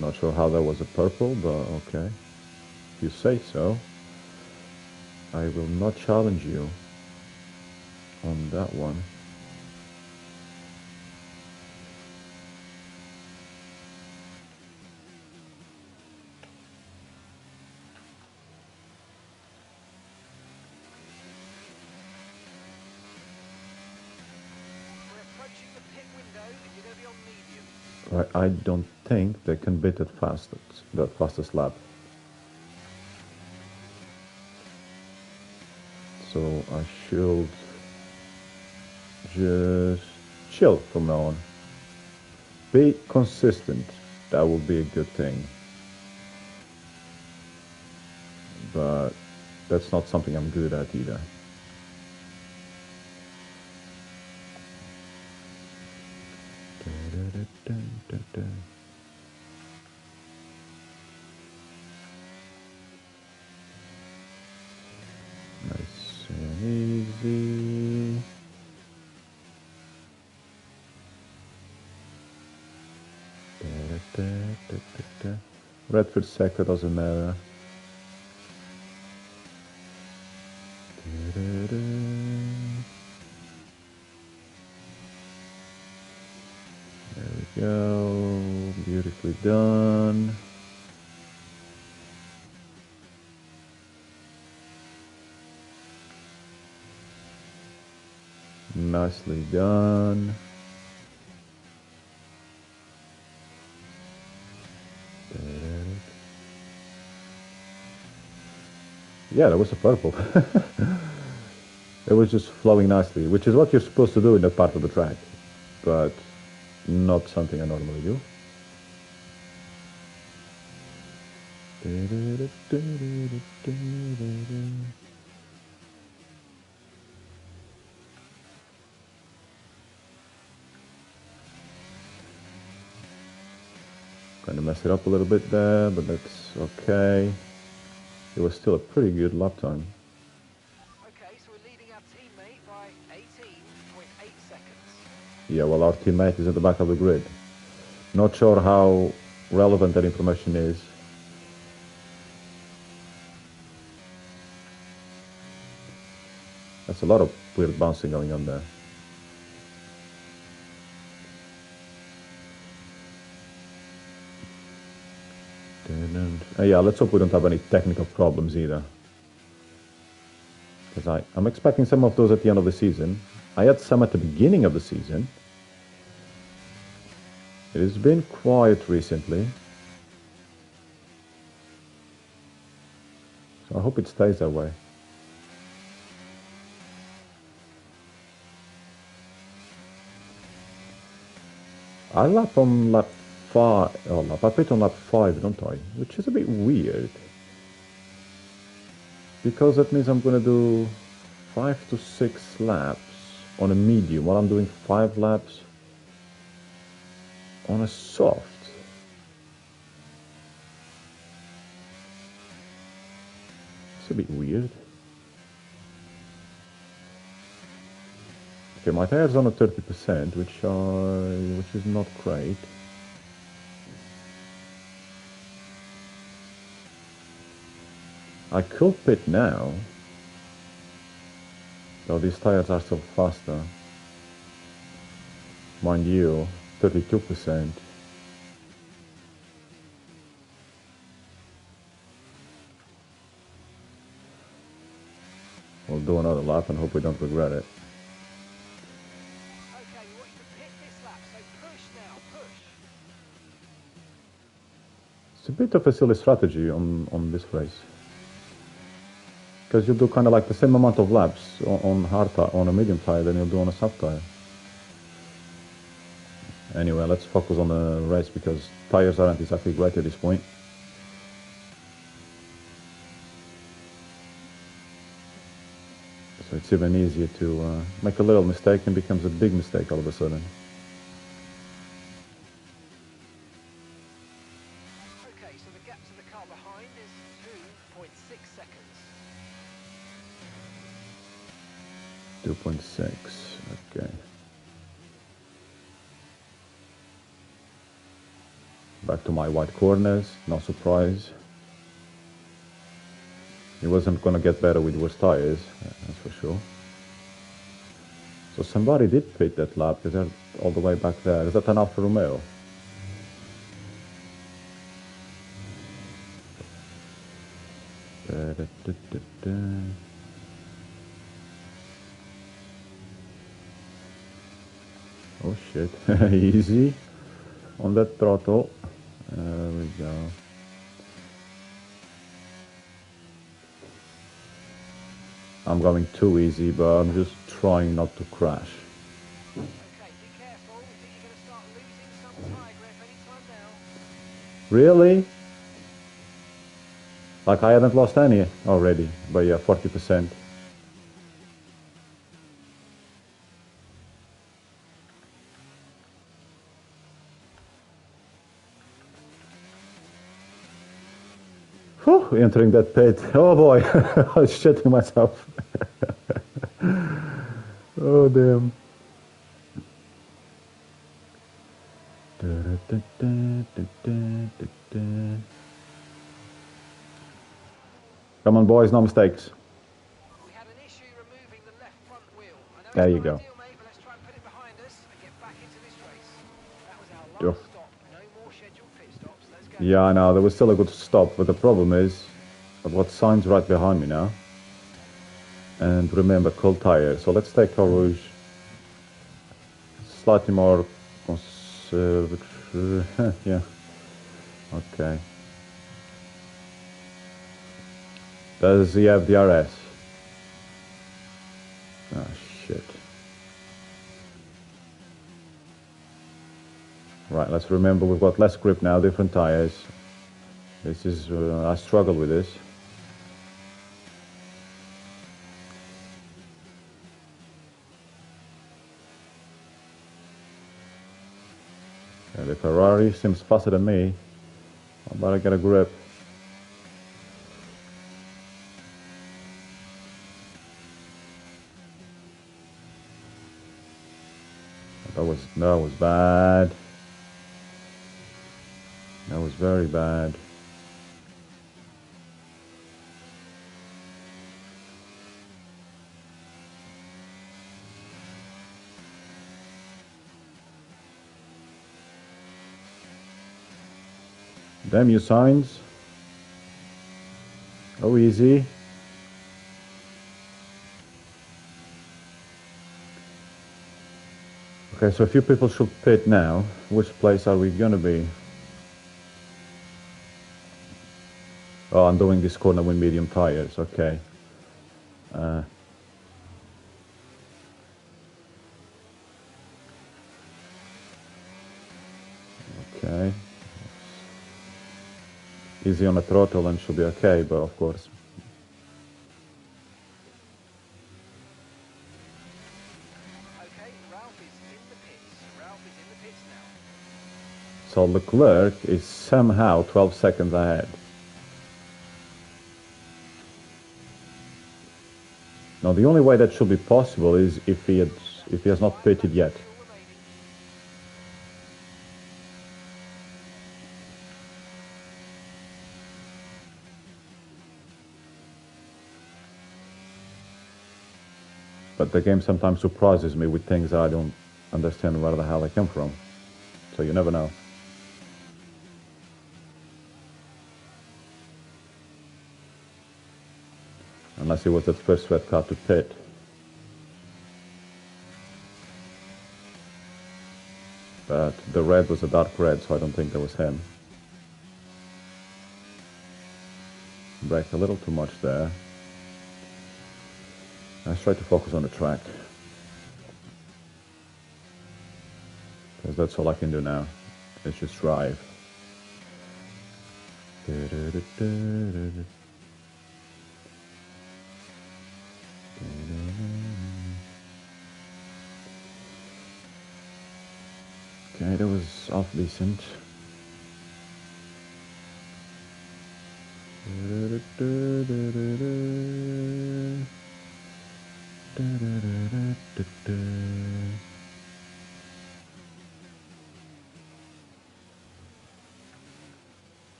Not sure how that was a purple, but okay. If you say so. I will not challenge you on that one. We're approaching the pit window, and you're going to be on medium. Right, I don't think they can beat it that fastest lap. So I should just chill from now on. Be consistent. That would be a good thing. But that's not something I'm good at either. Nice and easy. Redford sector doesn't matter. There we go. Beautifully done. Nicely done. Yeah, that was a purple. It was just flowing nicely, which is what you're supposed to do in that part of the track, but not something I normally do. Kind of mess it up a little bit there, but that's okay. It was still a pretty good lap time. Okay, so we're leading our teammate by 18.8 seconds. Yeah, well, our teammate is at the back of the grid. Not sure how relevant that information is. That's a lot of weird bouncing going on there. Yeah, let's hope we don't have any technical problems either. Because I'm expecting some of those at the end of the season. I had some at the beginning of the season. It has been quiet recently. So I hope it stays that way. I lap on lap 5, I pit on lap 5, don't I? Which is a bit weird. Because that means I'm gonna do 5 to 6 laps on a medium, while I'm doing 5 laps on a soft. It's a bit weird. Okay, my tire's on at 30%, which is not great. I could pit now, though these tires are still faster. Mind you, 32%. We'll do another lap and hope we don't regret it. Okay, we want you to pit this lap, so push now, push. It's a bit of a silly strategy on this race. Because you'll do kind of like the same amount of laps on on a medium tire than you'll do on a soft tire. Anyway, let's focus on the race because tires aren't exactly great at this point. So it's even easier to make a little mistake and becomes a big mistake all of a sudden. Okay, so the gap to the car behind is 2.6 seconds. 2.6, okay. Back to my white corners, no surprise. It wasn't gonna get better with worse tires, that's for sure. So somebody did pit that lap because they're all the way back there. Is that an Alfa Romeo? Oh shit, easy on that throttle. There we go. I'm going too easy, but I'm just trying not to crash. Okay, be careful. We think you're going to start losing some tyre grip anytime now. Really? Like I haven't lost any already, but yeah, 40%. Whew, entering that pit. Oh boy, I was shitting myself. Oh damn. Come on boys, no mistakes. We had an issue removing the left front wheel. I know There it's you not go. ideal, mate, but let's try and put it behind us and get back into this race. That was our Sure. last stop. No more scheduled pit stops. Let's go. Yeah, I know, there was still a good stop, but the problem is I've got signs right behind me now. And remember, cold tire. So let's take our Rouge. Slightly more conservative. Yeah. Okay. Does he have DRS? Ah, shit. Right, let's remember we've got less grip now, different tires. This is, I struggle with this. Okay, the Ferrari seems faster than me. I better get a grip. That was bad. That was very bad. Damn you signs. Oh, easy. Okay, so a few people should pit now. Which place are we gonna be? Oh, I'm doing this corner with medium tires, okay. Okay. Easy on the throttle and should be okay, but of course. Okay, Ralph is in the pits. Ralph is in the pits now. So Leclerc is somehow 12 seconds ahead. Now the only way that should be possible is if he has not pitted yet. Fuel remaining. But the game sometimes surprises me with things I don't understand where the hell they come from. So you never know. Unless it was that first red car to pit. But the red was a dark red, so I don't think that was him. Braked a little too much there. Let's try to focus on the track. Because that's all I can do now. Is just drive. Okay, that was half decent.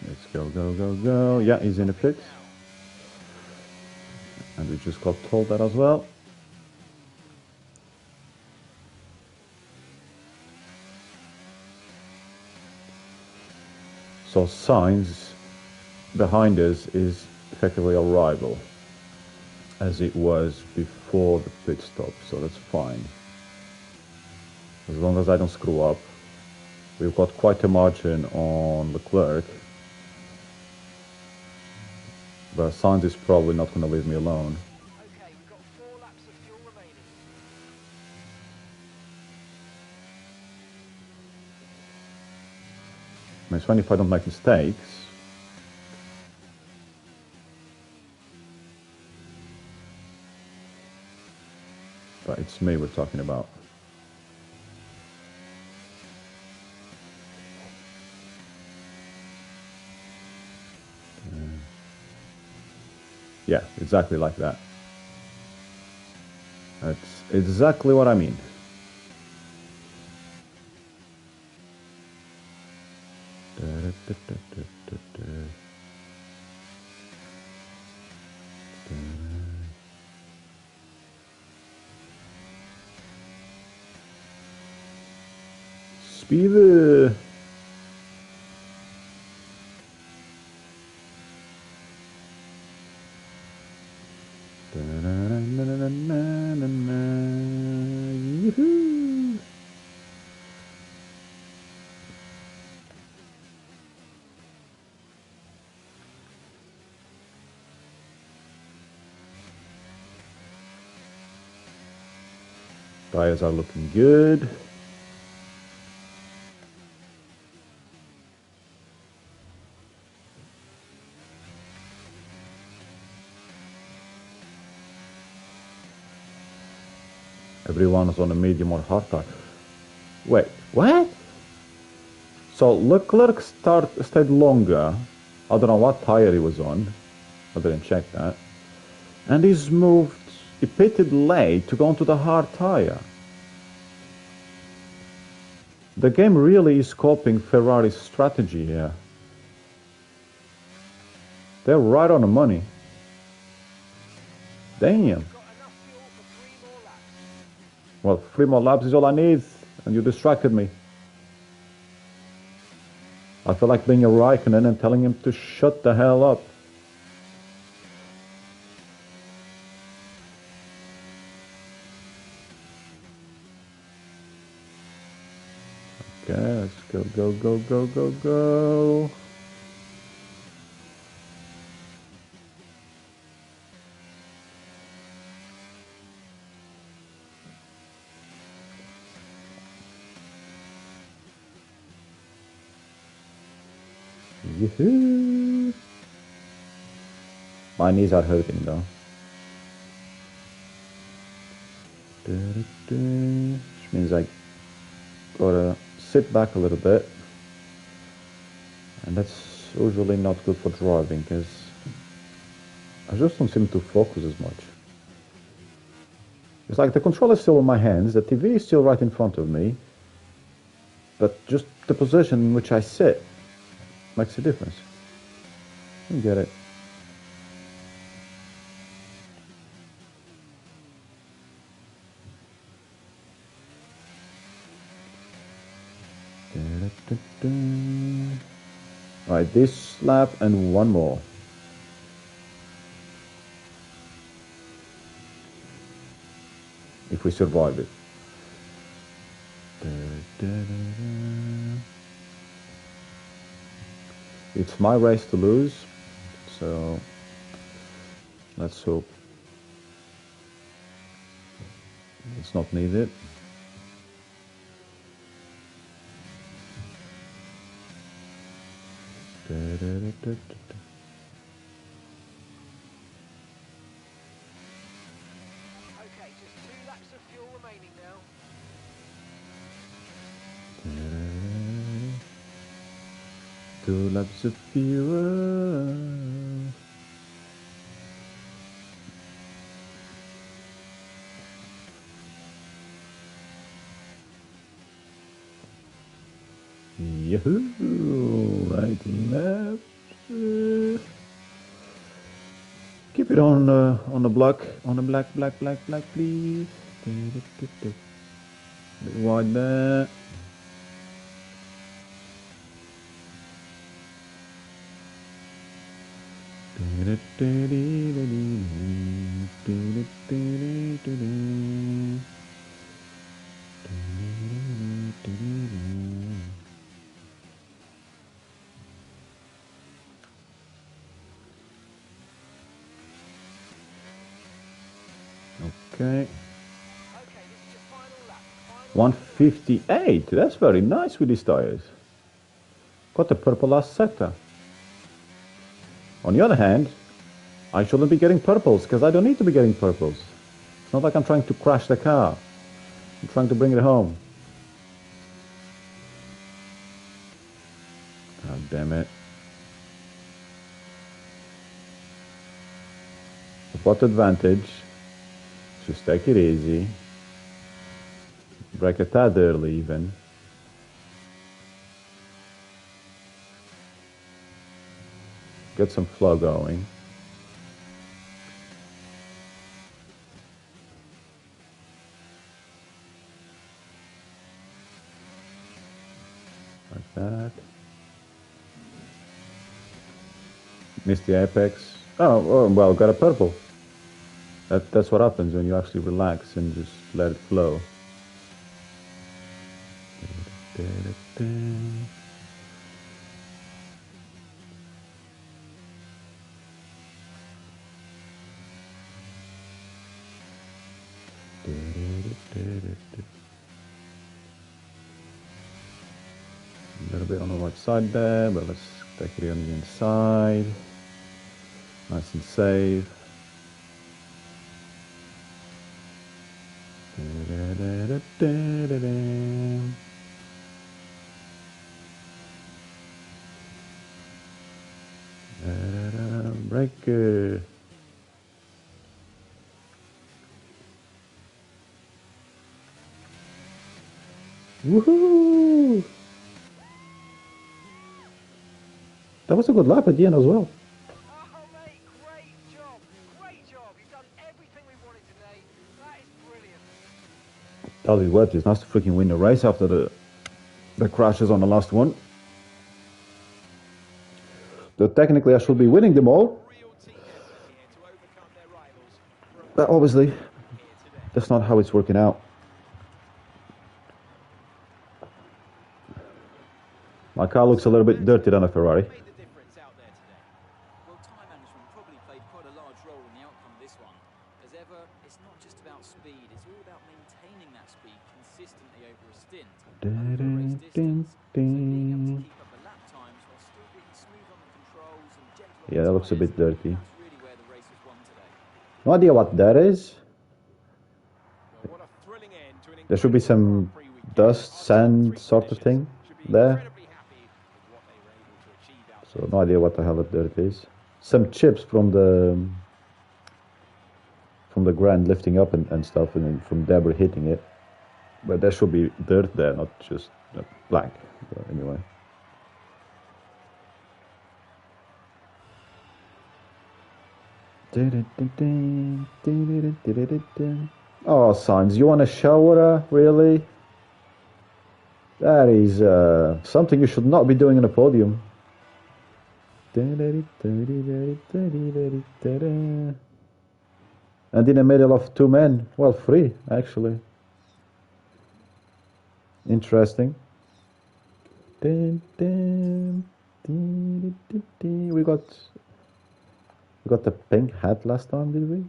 Let's go, go, go, go. Yeah, he's in the pit. And we just got told that as well. So Sainz behind us is effectively a rival, as it was before the pit stop, so that's fine. As long as I don't screw up. We've got quite a margin on Leclerc, but Sainz is probably not going to leave me alone. Okay, we've got 4 laps of fuel remaining. I mean, it's fine if I don't make mistakes. But it's me we're talking about. Yeah, exactly like that. That's exactly what I mean. Speed. Yoo-hoo. Tires are looking good. Everyone is on a medium or hard tire. Wait, what? So Leclerc stayed longer. I don't know what tire he was on. I didn't check that. And he pitted late to go onto the hard tire. The game really is copying Ferrari's strategy here. They're right on the money. Damn. Got enough fuel for 3 more laps. Well, 3 more laps is all I need, and you distracted me. I feel like being a Raikkonen and telling him to shut the hell up. Let's go, go, go, go, go, go. Yoo-hoo. My knees are hurting though. Which means I gotta sit back a little bit. And that's usually not good for driving because I just don't seem to focus as much. It's like the controller is still in my hands, the TV is still right in front of me, but just the position in which I sit makes a difference. You get it. Alright, this lap and one more. If we survive it. It's my race to lose, so let's hope it's not needed. Okay, just 2 laps of fuel remaining now. Two laps of fuel. Yahoo! Right, left. Keep it on the block, on the black, please. Bit wide there. Okay. Okay, this is your final lap. 158. That's very nice with these tires. Got the purple last sector. On the other hand, I shouldn't be getting purples because I don't need to be getting purples. It's not like I'm trying to crash the car. I'm trying to bring it home. God damn it. What advantage? Just take it easy. Brake a tad early even. Get some flow going. Like that. Missed the apex. Oh, well, got a purple. That's what happens when you actually relax and just let it flow. A little bit on the right side there, but let's take it on the inside. Nice and safe. Breaker. Woohoo! That was a good lap at the end as well. Oh, mate, great job. Great job. You've done everything we wanted today. That is brilliant. Tell you what, it's nice to freaking win the race after the crashes on the last one. So technically I should be winning them all. But obviously, that's not how it's working out. My car looks a little bit dirty than a Ferrari. Made the difference out there today. Well, tyre management probably played quite a large role in the outcome of this one. As ever, it's not just about speed, it's all about maintaining that speed consistently over a stint, over a race distance. So being able to keep up the lap times while still being smooth on the controls and gentle on Yeah, the that looks a bit tyres, dirty. that's really where the race was won today. No idea what that is. Well, what a thrilling end to an There should be some incredible Grand Prix weekend. dust, Our top sand three sort of finishers thing should be there. incredibly happy with what they were able to achieve out So there. no idea what the hell that is. Some chips from the ground lifting up and stuff, and then from debris hitting it. But there should be dirt there, not just black. But anyway. Oh, Sainz, you want a shower? Really? That is something you should not be doing on a podium. And in the middle of two men. Well, three, actually. Interesting. We got the pink hat last time, did we?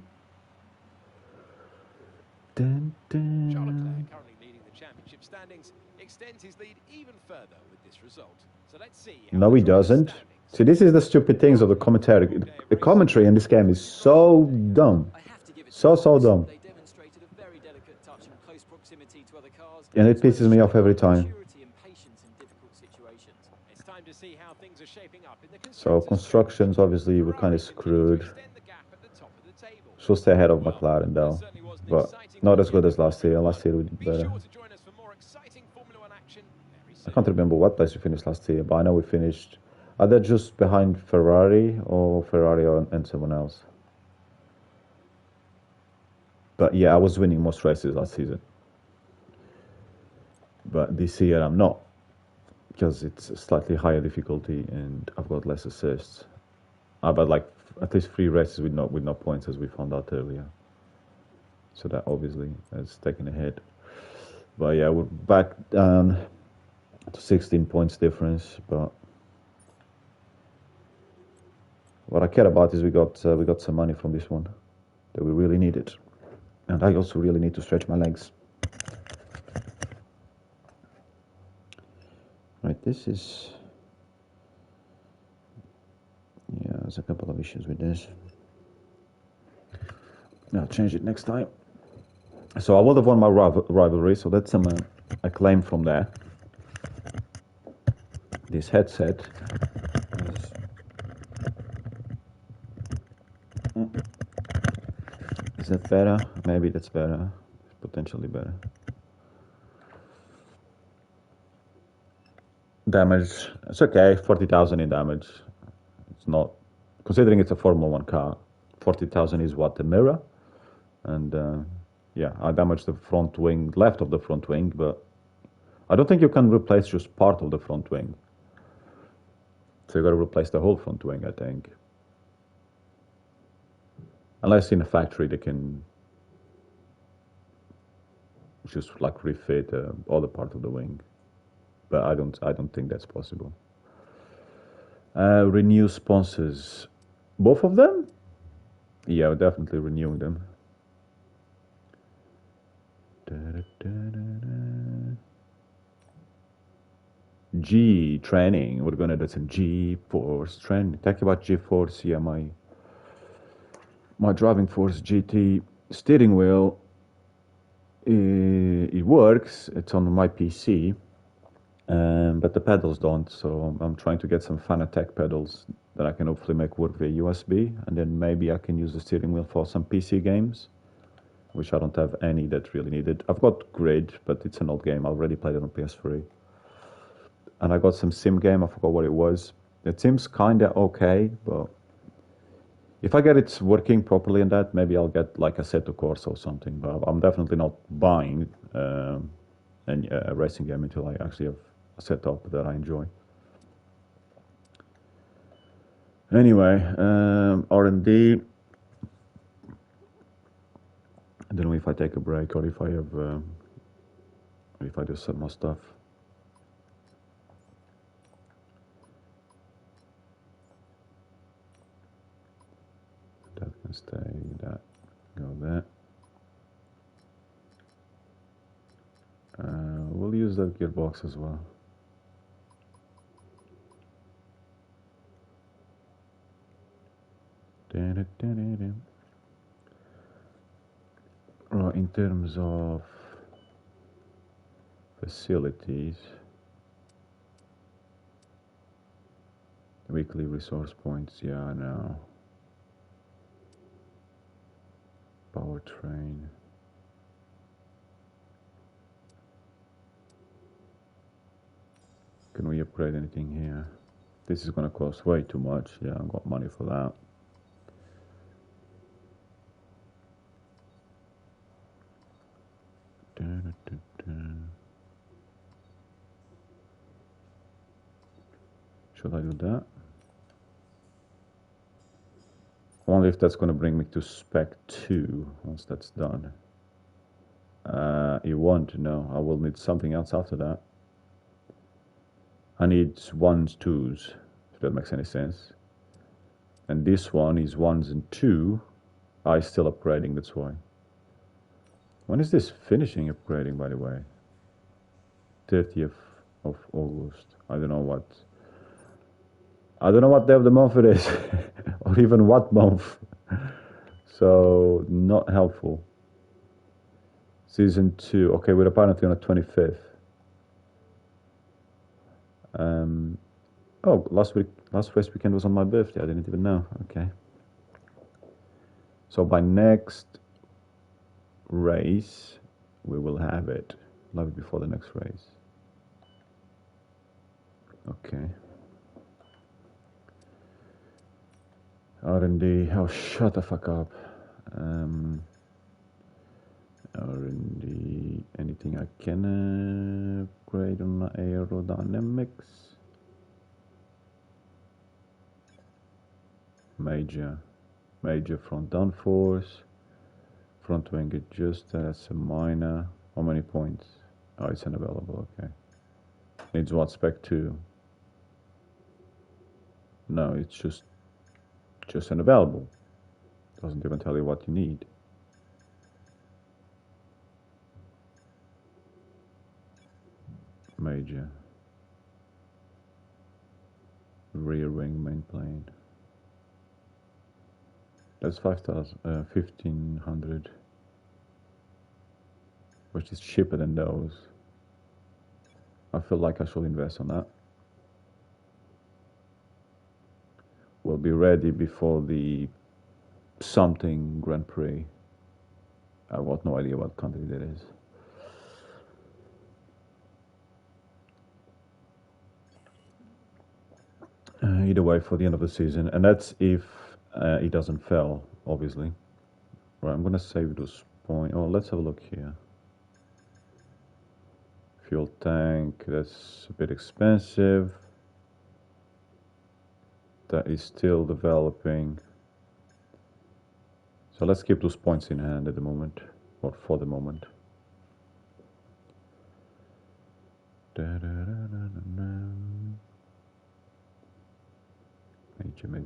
Charles Leclerc, currently leading the championship standings, extends his lead even further with this result. So let's see. No, he doesn't. See, this is the stupid things of the commentary. The commentary in this game is so dumb. I have to give it to So them. dumb. They demonstrated a very delicate touch and close proximity to other cars. And it pisses me off every time. Maturity and patience in difficult situations. It's time to see how things are shaping up in the So constructors' constructions, obviously, were kind of screwed. extend the gap at the top of the table. Should stay ahead of McLaren though, but not as good as last year. Last year we did Be better. sure to join us for more exciting Formula One action very I soon. can't remember what place we finished last year, but I know we finished either just behind Ferrari and someone else. But yeah, I was winning most races last season. But this year I'm not, because it's a slightly higher difficulty and I've got less assists. But like at least 3 races with no points, as we found out earlier. So that obviously has taken a hit. But yeah, we're back down to 16 points difference. But what I care about is we got some money from this one that we really needed, and I also really need to stretch my legs. Right, this is, yeah, there's a couple of issues with this. I'll change it next time. So I would have won my rivalry, so that's some a claim from there. This headset is that better? Maybe that's better. Potentially better. Damage, it's okay, 40,000 in damage. It's not, considering it's a Formula 1 car, 40,000 is what, the mirror? And yeah, I damaged the front wing, left of the front wing, but I don't think you can replace just part of the front wing. So you got to replace the whole front wing, I think. Unless in a factory they can just like refit other part of the wing, but I don't think that's possible. Renew sponsors, both of them. Yeah, we're definitely renewing them. G training. We're gonna do some G-Force training. Talk about G-Force. Yeah, my driving force GT steering wheel. It works. It's on my PC, but the pedals don't. So I'm trying to get some Fanatec pedals that I can hopefully make work via USB, and then maybe I can use the steering wheel for some PC games, which I don't have any that really needed. I've got Grid, but it's an old game. I already played it on PS3. And I got some sim game. I forgot what it was. It seems kinda okay, but if I get it working properly in that, maybe I'll get like a Assetto Corsa or something. But I'm definitely not buying a racing game until I actually have a setup that I enjoy. Anyway, R&D. I don't know if I take a break or if I have, if I do some more stuff. That can stay, that go there. We'll use that gearbox as well. Right, in terms of facilities, weekly resource points, yeah, I know. Powertrain. Can we upgrade anything here? This is gonna cost way too much. Yeah, I've got money for that. Should I do that? Only if that's gonna bring me to spec 2 once that's done. You won't, no. I will need something else after that. I need 1s, 2s, if that makes any sense. And this one is 1s and 2. I still upgrading, that's why. When is this finishing upgrading, by the way? 30th of August. I don't know what day of the month it is, or even what month. So not helpful. Season 2. Okay, we're apparently on the 25th. Oh, last race weekend was on my birthday. I didn't even know. Okay. So by next race, we will have it. Love it before the next race. Okay. R&D. Oh, shut the fuck up. R&D. Anything I can upgrade on my aerodynamics? Major front downforce, front wing adjuster, that's a minor. How many points? Oh, it's unavailable, okay. Needs what, spec 2? No, it's just unavailable. Doesn't even tell you what you need. Major. Rear wing main plane. That's 1500, which is cheaper than those. I feel like I should invest on that. We'll be ready before the something Grand Prix. I've got no idea what country that is. Either way, for the end of the season, and that's if it doesn't fail, obviously. Right, I'm gonna save those points. Oh, let's have a look here. Fuel tank, that's a bit expensive. That is still developing. So let's keep those points in hand at the moment, or for the moment.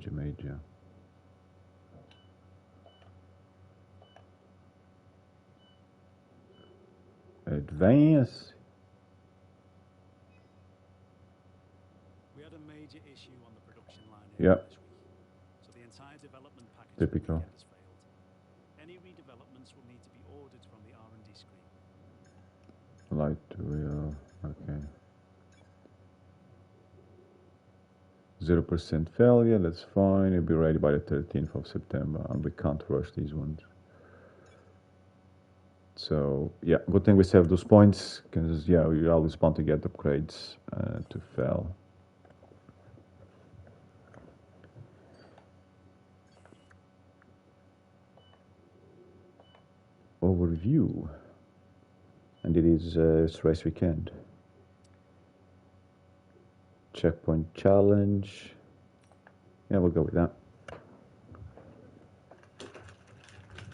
Major. Advance. We had a major issue on the production line Yeah. this week, so the entire development package Typical. has failed. Any redevelopments will need to be ordered from the R&D screen. Light wheel. Okay. 0% failure. That's fine. It'll be ready by the 13th of September, and we can't rush these ones. So yeah, good thing we saved those points, because yeah, we always want to get upgrades to fail. Overview, and it is race weekend. Checkpoint challenge. Yeah, we'll go with that.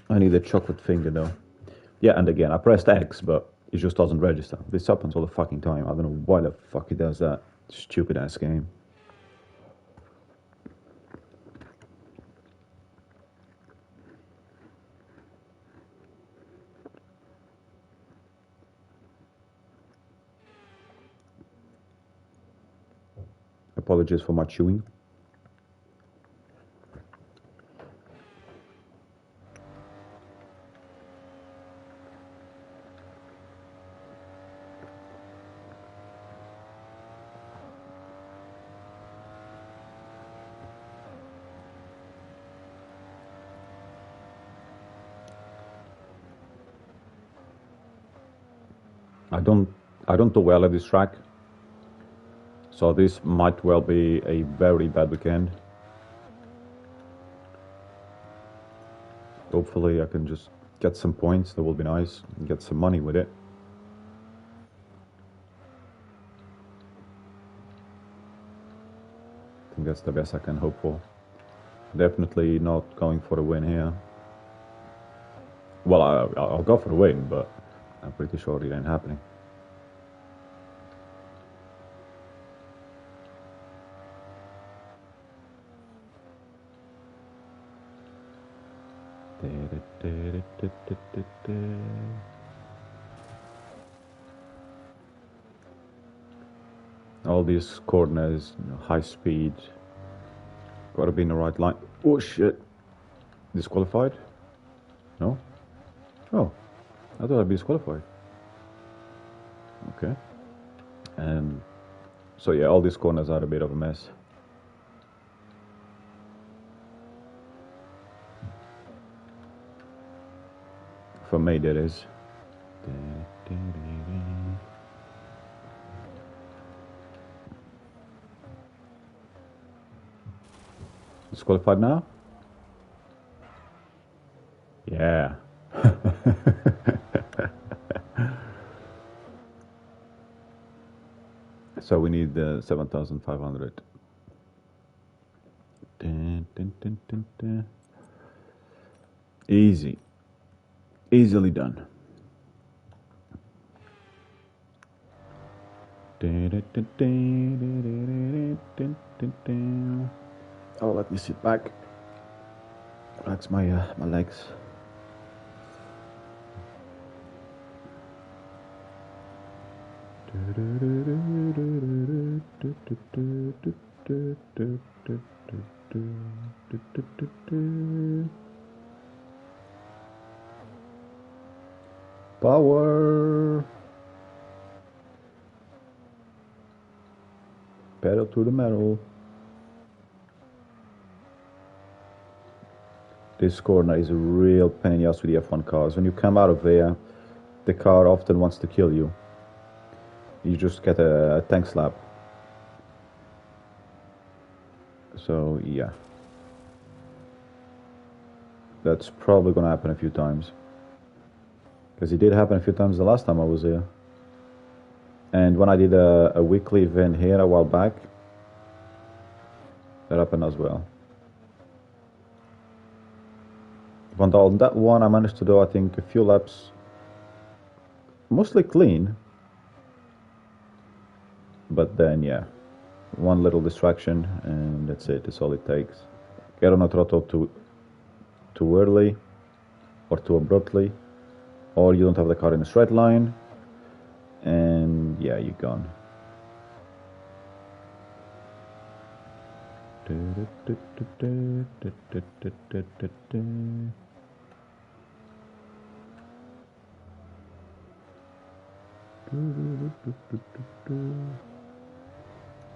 I need a chocolate finger though. Yeah, and again, I pressed X, but it just doesn't register. This happens all the fucking time. I don't know why the fuck it does that. Stupid ass game. Apologies for my chewing. I don't do well at this track, so this might well be a very bad weekend. Hopefully I can just get some points, that will be nice, and get some money with it. I think that's the best I can hope for. Definitely not going for a win here. Well, I'll go for a win, but I'm pretty sure it ain't happening. All these corners, high speed, gotta be in the right line. Oh shit! Disqualified? No? Oh, I thought I'd be disqualified. Okay. And so yeah, all these corners are a bit of a mess. For me, that is. Disqualified now? Yeah. So we need 7,500. Easy. Easily done. Oh, let me sit back. Relax my legs. Power. Pedal to the metal. This corner is a real pain in the ass with the F1 cars. When you come out of there, the car often wants to kill you. You just get a tank slap. So yeah, that's probably gonna happen a few times, because it did happen a few times the last time I was here. And when I did a weekly event here a while back, that happened as well. But on that one I managed to do, I think, a few laps mostly clean, but then yeah, one little distraction and that's it. That's all it takes. Get on a throttle too early or too abruptly, or you don't have the car in a straight line, and yeah, you're gone.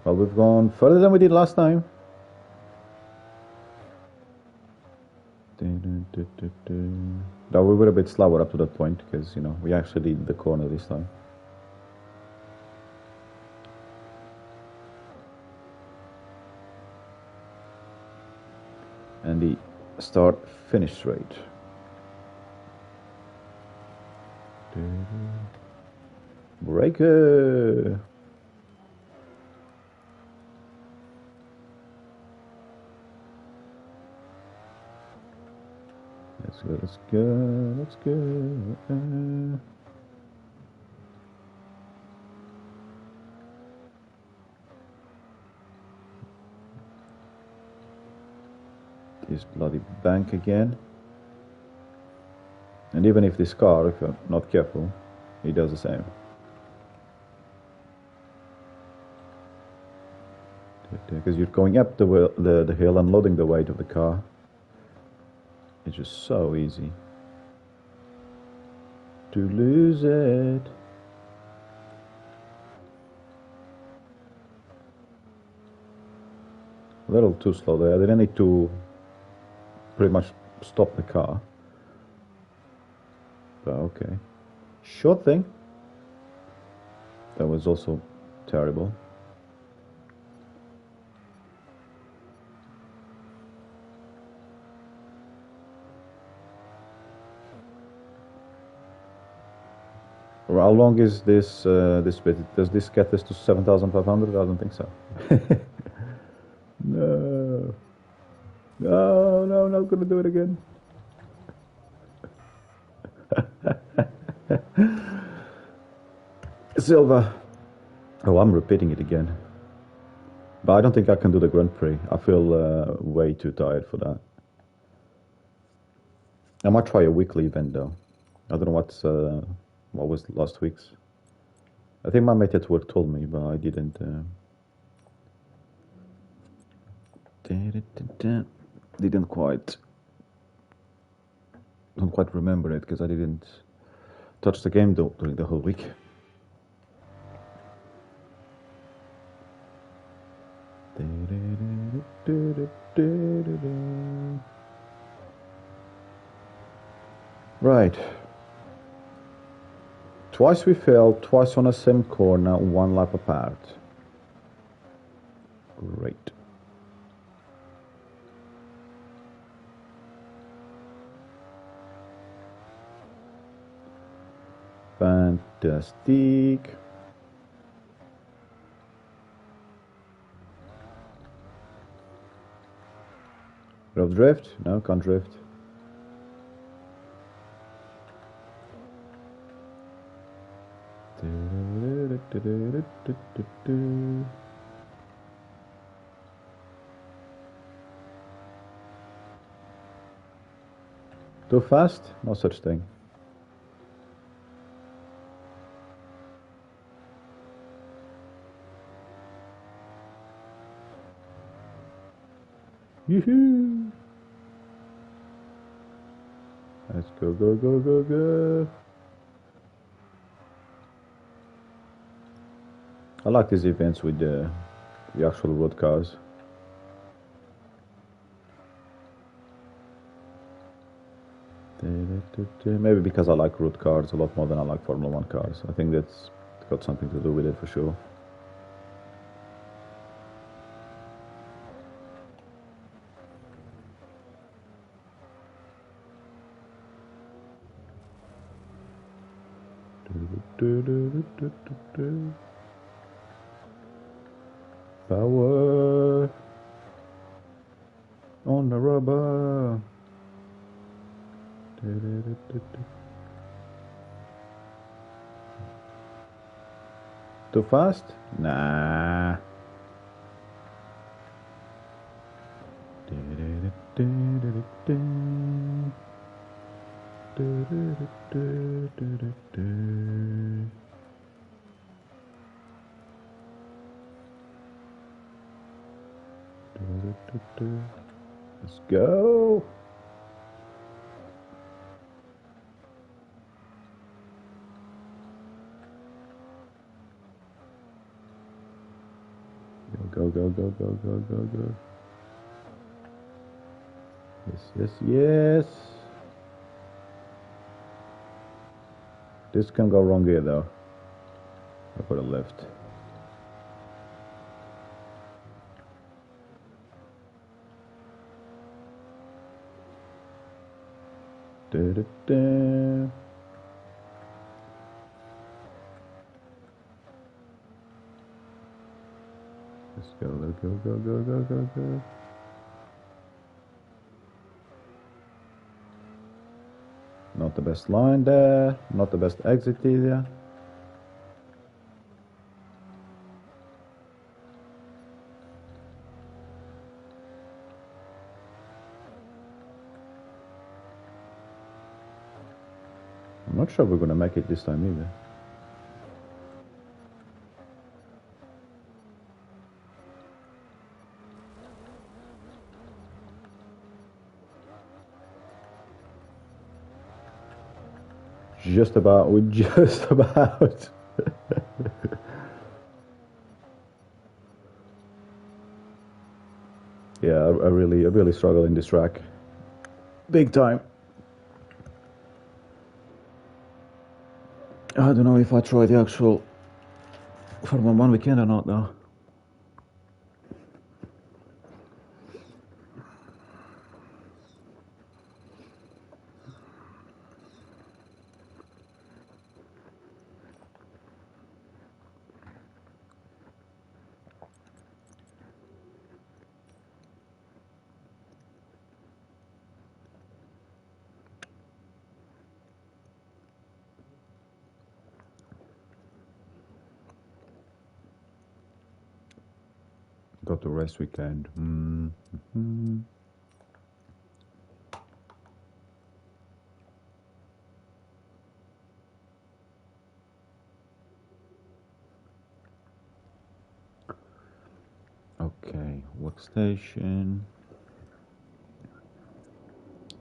Well, we've gone further than we did last time. Though we were a bit slower up to that point, because, you know, we actually did the corner this time. And the start-finish straight. Breaker! Let's go. This bloody bank again. And even if this car, if you're not careful, it does the same. Because you're going up the hill and loading the weight of the car. It's just so easy to lose it. A little too slow there. I didn't need to pretty much stop the car. But okay. Sure thing. That was also terrible. How long is this this bit? Does this get us to 7,500? I don't think so. No. No, no, not gonna do it again. Silver. Oh, I'm repeating it again. But I don't think I can do the Grand Prix. I feel way too tired for that. I might try a weekly event though. I don't know what was last week's. I think my mate at work told me, but I didn't. Didn't quite. Don't quite remember it because I didn't touch the game though during the whole week. Right. Twice we failed, twice on the same corner, one lap apart. Great. Fantastic. Rough drift? No, can't drift. Too fast? No such thing. Yoo-hoo! Let's go, go, go, go, go. I like these events with the actual road cars. Maybe because I like road cars a lot more than I like Formula 1 cars. I think that's got something to do with it for sure. Power on the rubber. Too fast? Nah. Let's go. Go, go, go, go, go, go, go. Yes, yes, yes. This can go wrong here though. I put a left. Da, da, da. Let's go, go, go, go, go, go, go. Not the best line there, not the best exit either. I'm not sure we're gonna make it this time either. just about. We just about. Yeah, I really struggle in this track. Big time. I don't know if I try the actual Formula 1 weekend or not though. Got the race weekend. Mm-hmm. Okay, workstation.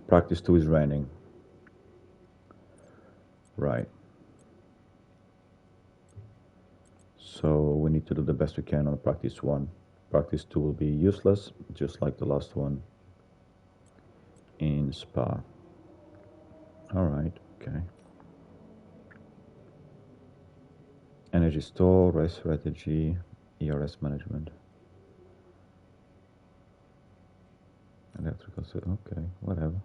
Practice 2 is raining. Right. So we need to do the best we can on practice 1. Practice 2 will be useless, just like the last one in Spa. Alright, okay. Energy store, race strategy, ERS management. Electrical, okay, whatever.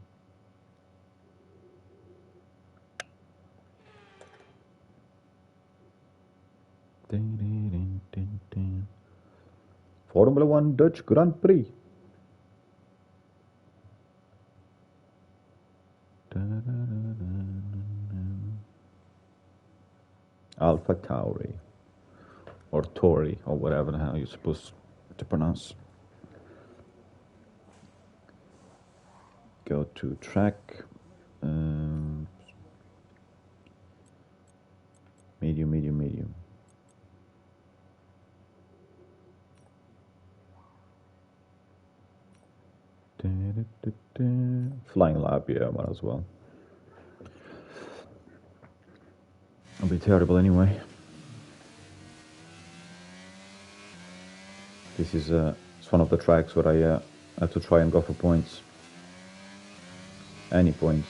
Formula 1 Dutch Grand Prix. Alpha Tauri. Or Tori, or whatever the hell you're supposed to pronounce. Go to track. Medium. Flying lap, yeah, might as well. It'll be terrible anyway. This is it's one of the tracks where I have to try and go for points. Any points.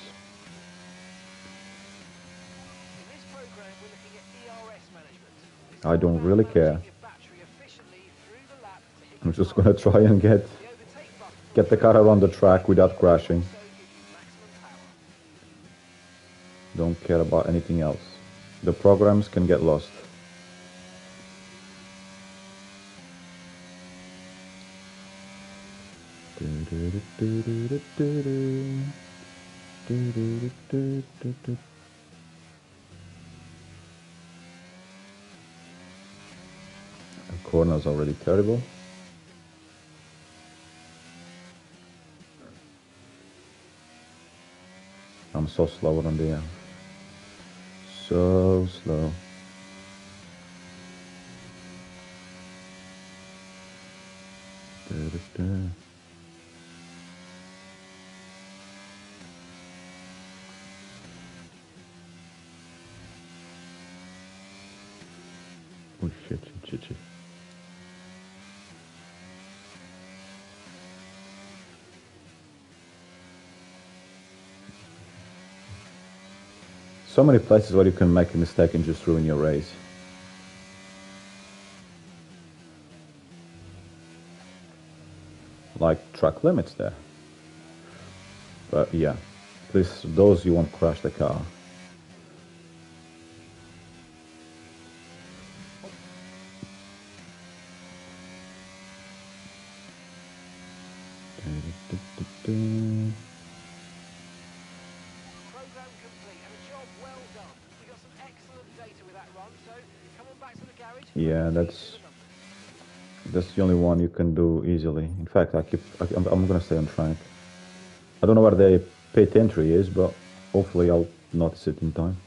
I don't really care. I'm just gonna try and get the car around the track without crashing. Don't care about anything else. The programs can get lost. The corner's already terrible. I'm so slow on the air. So slow. Oh shit. So many places where you can make a mistake and just ruin your race. Like track limits there. But yeah, please, those you won't crash the car. Yeah, that's the only one you can do easily. In fact, I'm gonna stay on track. I don't know where the pit entry is, but hopefully I'll notice it in time.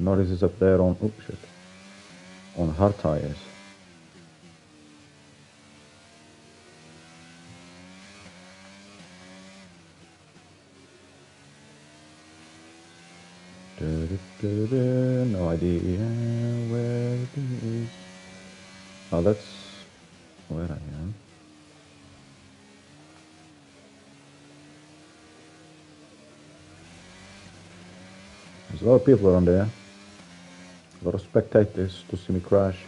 Norris is up there on, oops, shit, on hard tires. No idea where it is. Oh, that's where I am. There's a lot of people around there. A lot of spectators to see me crash.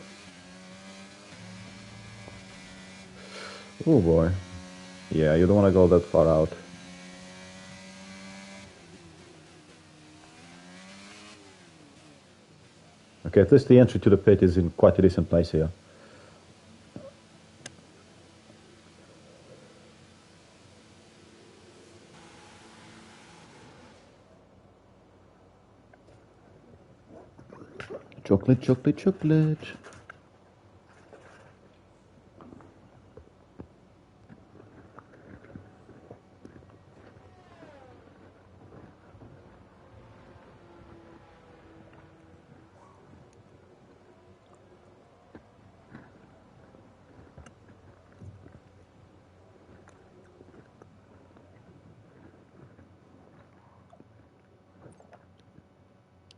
Oh boy. Yeah, you don't want to go that far out. Okay, at least the entry to the pit is in quite a decent place here. Chocolate, chocolate, chocolate.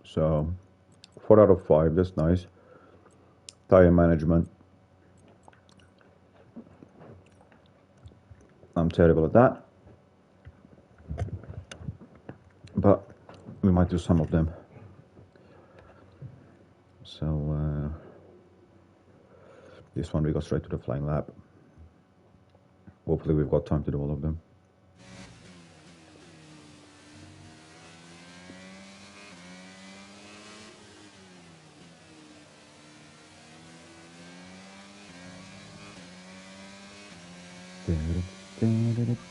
So, 4 out of 5, that's nice. Tire management. I'm terrible at that. But we might do some of them. So, this one we go straight to the flying lap. Hopefully we've got time to do all of them.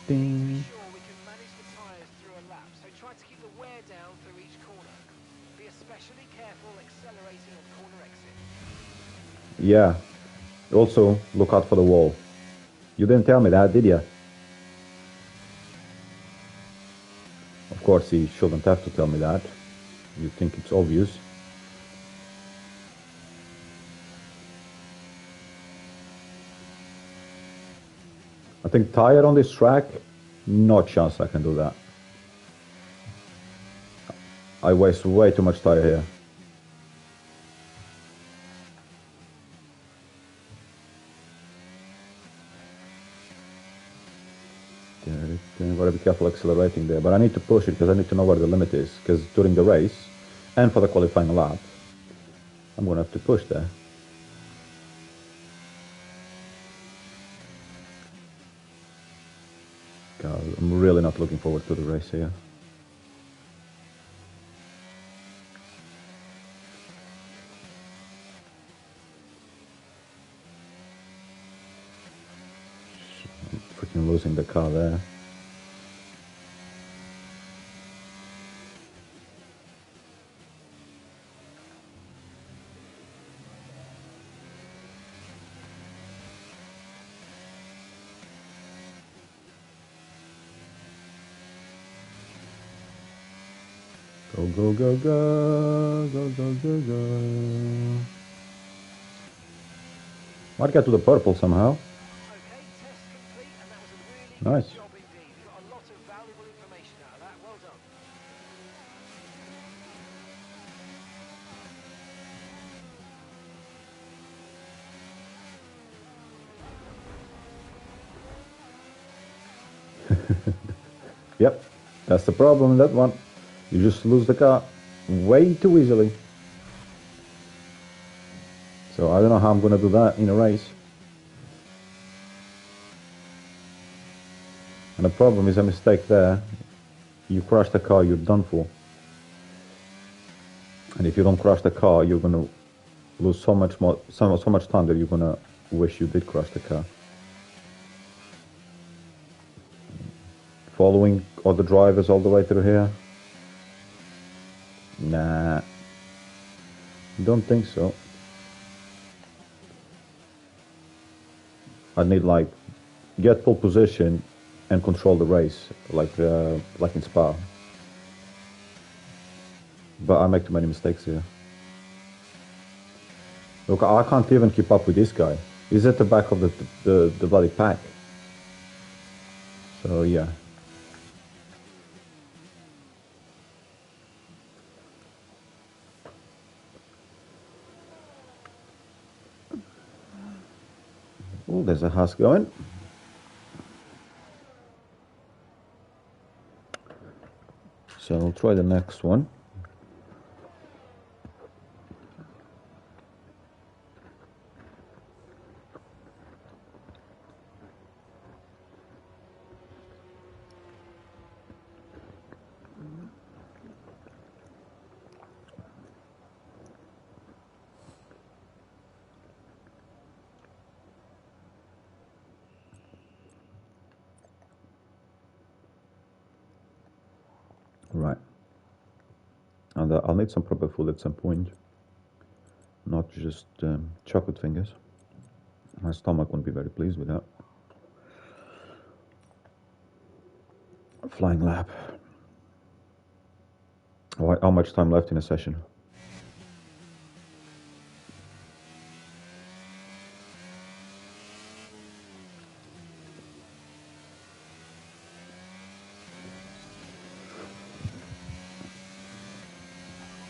Sure, we can manage the tyres through a lap, so try to keep the wear down through each corner. Be especially careful accelerating on corner exit. Yeah. Also, look out for the wall. You didn't tell me that, did you? Of course, he shouldn't have to tell me that. You think it's obvious. I think tire on this track, no chance I can do that. I waste way too much tire here. Gotta be careful accelerating there, but I need to push it because I need to know where the limit is, because during the race and for the qualifying lap I'm gonna have to push there. God, I'm really not looking forward to the race here. I'm freaking losing the car there. Go, go, go, go, go, go, go, go. Might get to the purple somehow. Okay, test complete, and that was a really Nice. good job indeed. You got a lot of valuable information out of that. Well done. Yep, that's the problem in that one. You just lose the car way too easily. So I don't know how I'm gonna do that in a race. And the problem is a mistake there. You crash the car, you're done for. And if you don't crash the car, you're gonna lose so much more, so much time that you're gonna wish you did crash the car. Following other drivers all the way through here? Nah, don't think so. I need like get pole position and control the race, like in Spa. But I make too many mistakes here. Look, I can't even keep up with this guy. He's at the back of the bloody pack. So yeah. Oh, there's a Haas going. So I'll try the next one. Right. And I'll need some proper food at some point. Not just chocolate fingers. My stomach won't be very pleased with that. Flying lap. How much time left in a session?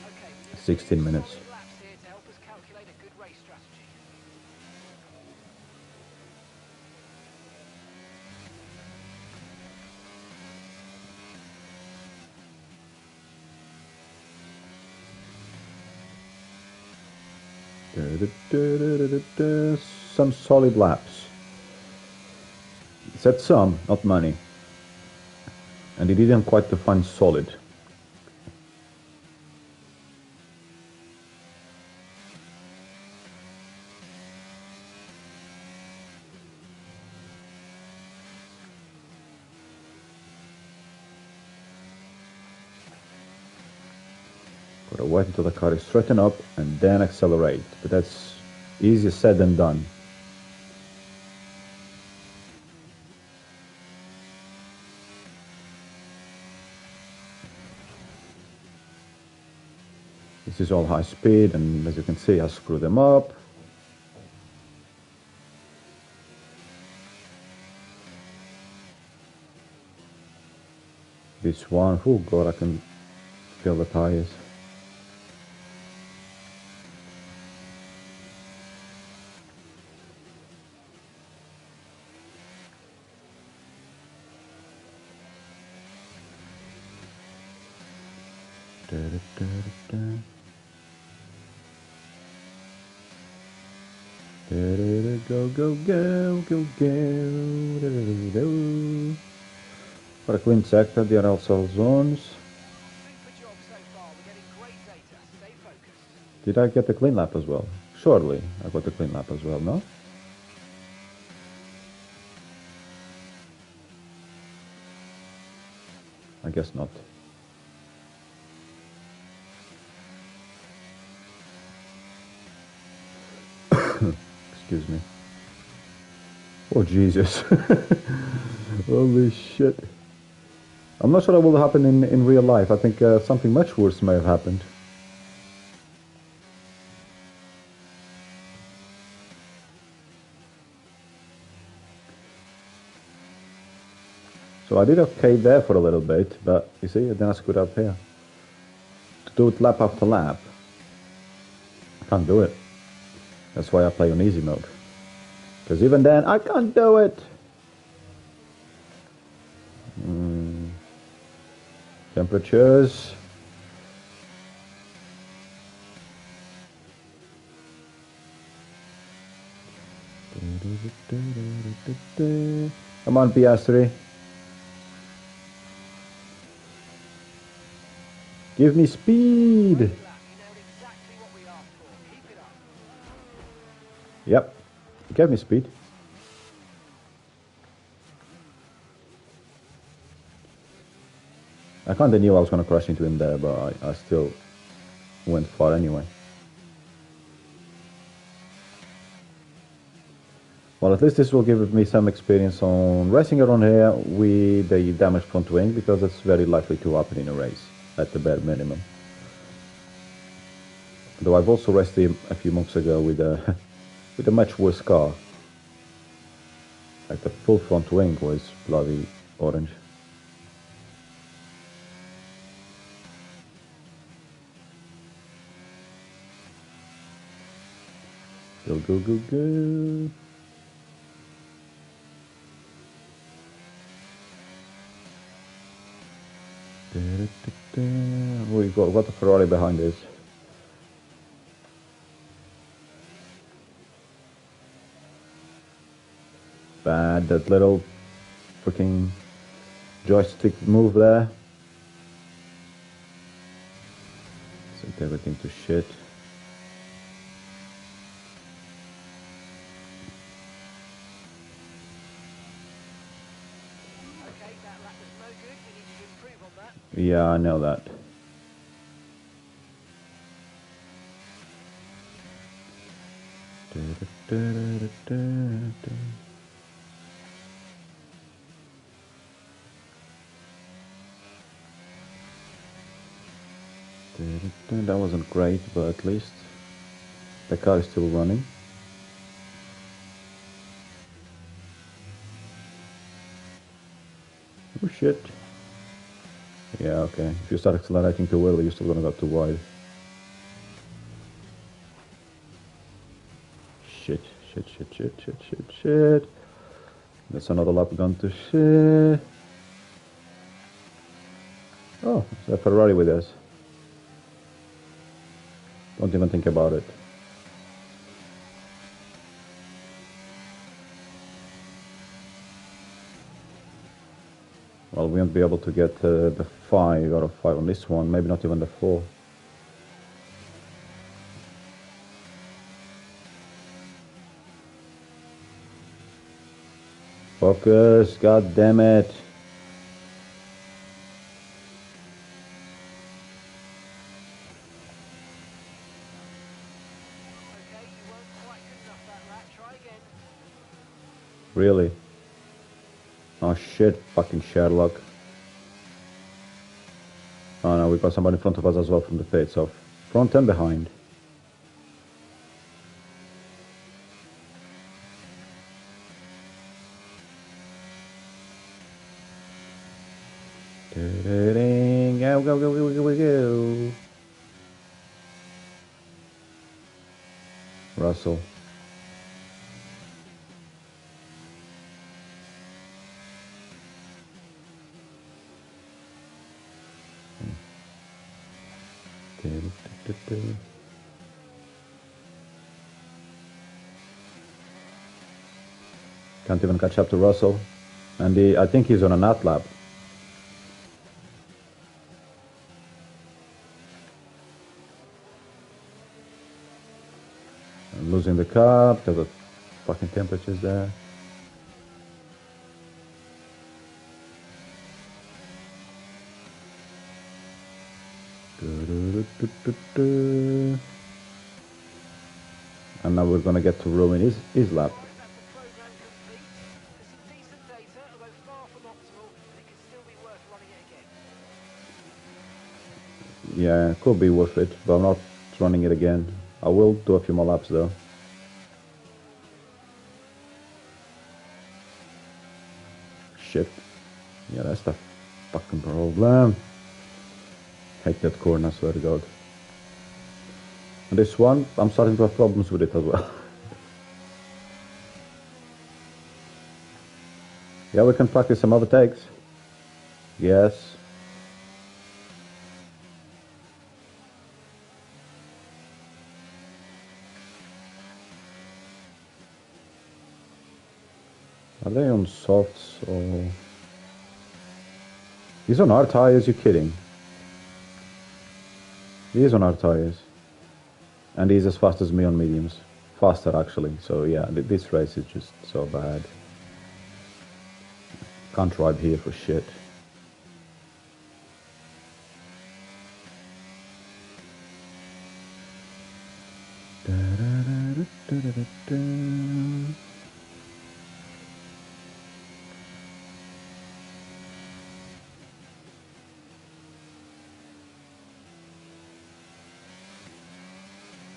Okay, 16 minutes. solid laps here to help us calculate a good race strategy. Some solid laps. It said some, not many. And it didn't quite define solid. Gotta wait until the car is straightened up and then accelerate. But that's easier said than done. This is all high speed, and as you can see, I screw them up. This one, oh god, I can feel the tires. Go, go, go, go, go. For a clean sector, there are also zones. Super job so far. We're getting great data. Stay focused. Did I get the clean lap as well? Surely I got the clean lap as well, no? I guess not. Excuse me. Oh Jesus. Holy shit. I'm not sure what will happen in real life. I think something much worse may have happened. So I did okay there for a little bit, but you see, then I screwed up here. To do it lap after lap, I can't do it. That's why I play on easy mode. Because even then, I can't do it. Temperatures. Come on, Piastri. Give me speed. You nailed exactly what we asked for. Keep it up. Yep, give me speed. I kinda knew I was gonna crash into him there, but I still went far anyway. Well, at least this will give me some experience on racing around here with the damaged front wing, because it's very likely to happen in a race, at the bare minimum. Though I've also raced him a few months ago with a with a much worse car. Like the full front wing was bloody orange. Go, go, go, go. Oh, we got the Ferrari behind us. Bad, that little freaking joystick move there. Sent everything to shit. Okay, that lap was no good. We need to improve on that. Yeah, I know that. That wasn't great, but at least the car is still running. Oh shit. Yeah, okay. If you start accelerating too early, you're still gonna go too wide. Shit, shit, shit, shit, shit, shit, shit. That's another lap gone to shit. Oh, it's a Ferrari with us. Don't even think about it. Well, we won't be able to get the 5 out of 5 on this one, maybe not even the 4. Focus, god damn it. Okay, you weren't quite good enough that lap. Try again. Really? Oh shit, fucking Sherlock. Oh no, we got somebody in front of us as well from the pit, so front and behind. Go, go, go, go, go, go. Russell. Can't even catch up to Russell. And I think he's on a nut lap. I'm losing the car because of fucking temperatures there. And now we're gonna get to ruin his lap. Right, that's the program complete. There's some decent data, although far from optimal, but it could still be worth running it again. Yeah, could be worth it, but I'm not running it again. I will do a few more laps though. Shit. Yeah, that's the fucking problem. Hate that corner, I swear to God. And this one, I'm starting to have problems with it as well. Yeah, we can practice some other takes. Yes. Are they on softs or... He's on hard tires, you kidding? He is on hard tires. And he's as fast as me on mediums. Faster actually, so yeah, this race is just so bad. Can't ride here for shit.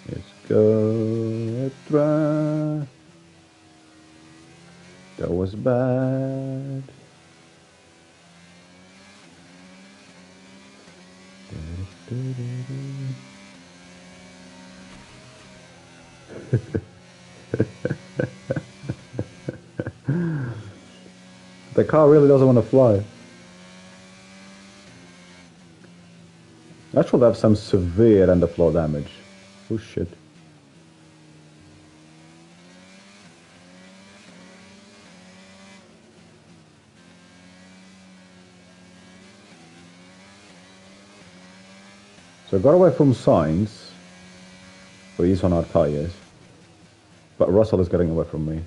Let's go. Etra. That was bad. The car really doesn't want to fly. I should have some severe underflow damage. Oh shit. So I got away from Sainz, but he's on our tyres. But Russell is getting away from me. A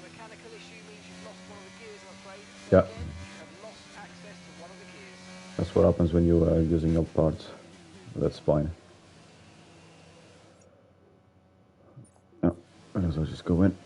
mechanical issue means you've lost one of the gears, I'm afraid. Yeah. Again, you have lost access to one of the gears. That's what happens when you are using your parts. That's fine. Yeah, I guess I'll just go in.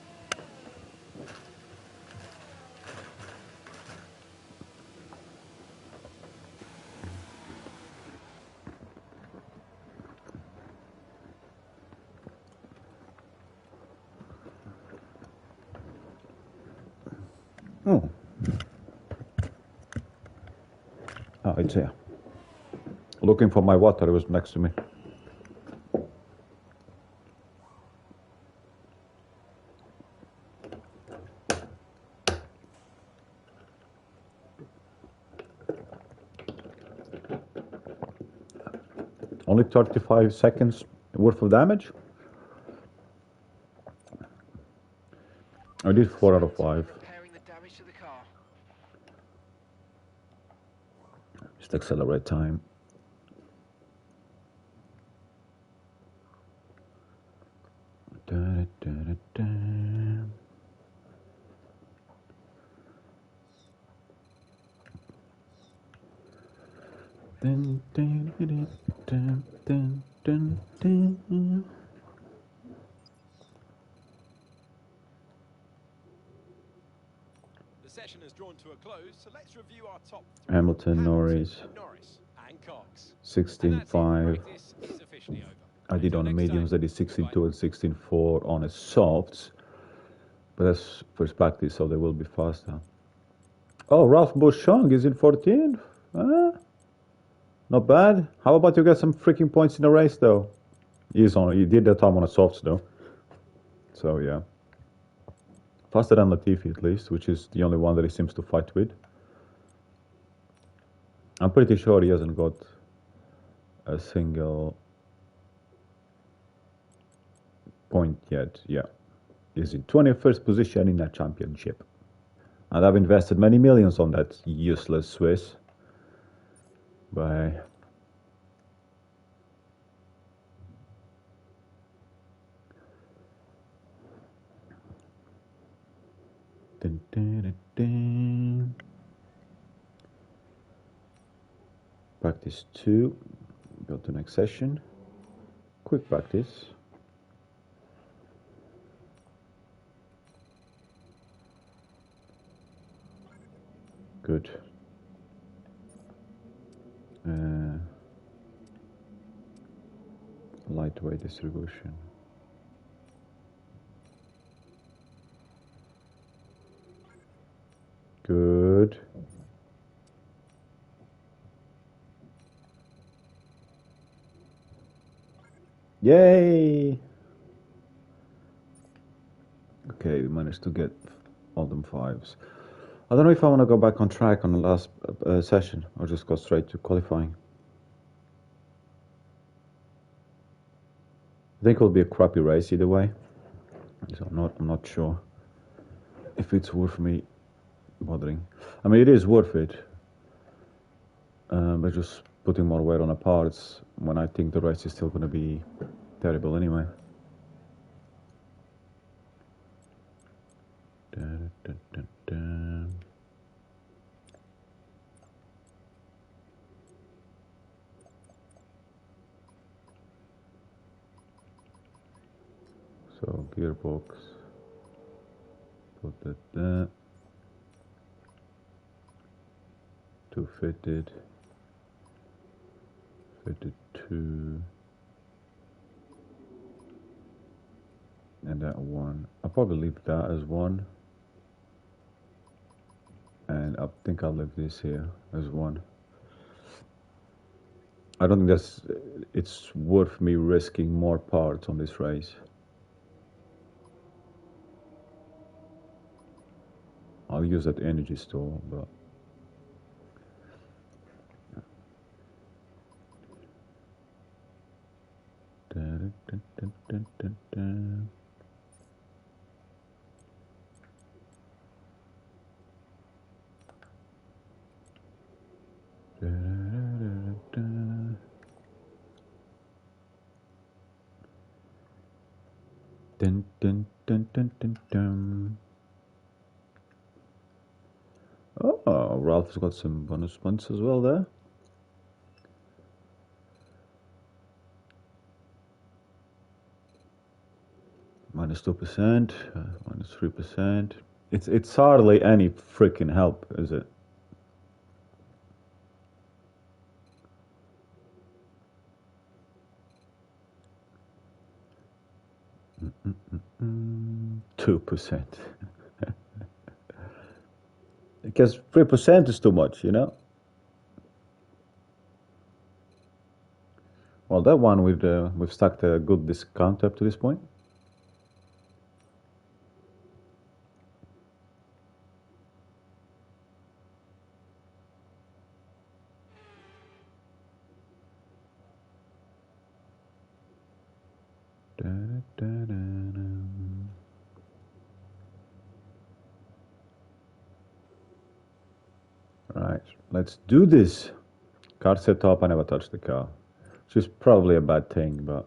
Oh. Oh, it's here. Looking for my water, it was next to me. Only 35 seconds worth of damage? I did 4 out of 5. Repairing the damage to the car. Just accelerate time. Da, da, da, da. Dun, dun, dun, dun, dun, dun, dun. The session has drawn to a close, so let's review our top three. Hamilton, Norris, Norris, and Cox. 16.5. Practice is officially over. I did on the mediums, I did 16.2 and 16.4 on the softs. But that's first practice, so they will be faster. Oh, Ralph Bouchon is in 14th. Not bad. How about you get some freaking points in the race, though? He did that time on the softs, though. So, yeah. Faster than Latifi, at least, which is the only one that he seems to fight with. I'm pretty sure he hasn't got a single point yet. Yeah. He's in 21st position in that championship. And I've invested many millions on that useless Swiss. Bye. Dun, dun, dun, dun. Practice 2. Go to next session. Quick practice. Good. Lightweight distribution. Good. Yay! Okay, we managed to get all them 5s. I don't know if I want to go back on track on the last session or just go straight to qualifying. I think it will be a crappy race either way. So I'm not sure if it's worth me bothering. I mean, it is worth it, but just putting more weight on the parts when I think the race is still going to be terrible anyway. Da, da, da, da. So gearbox. put that there. 2 fitted. Fitted 2. And that 1. I'll probably leave that as 1. And I think I'll leave this here as 1. I don't think it's worth me risking more parts on this race. I'll use that energy store, but dun, dun, dun, dun, dun, dun. Oh, Ralph's got some bonus points as well there. Minus 2%, minus 3%. It's hardly any freaking help, is it? Mm-mm-mm-mm. 2%. Because 3% is too much, you know? Well, that one we've stacked a good discount up to this point. Right, let's do this. Car set up, I never touched the car. Which is probably a bad thing, but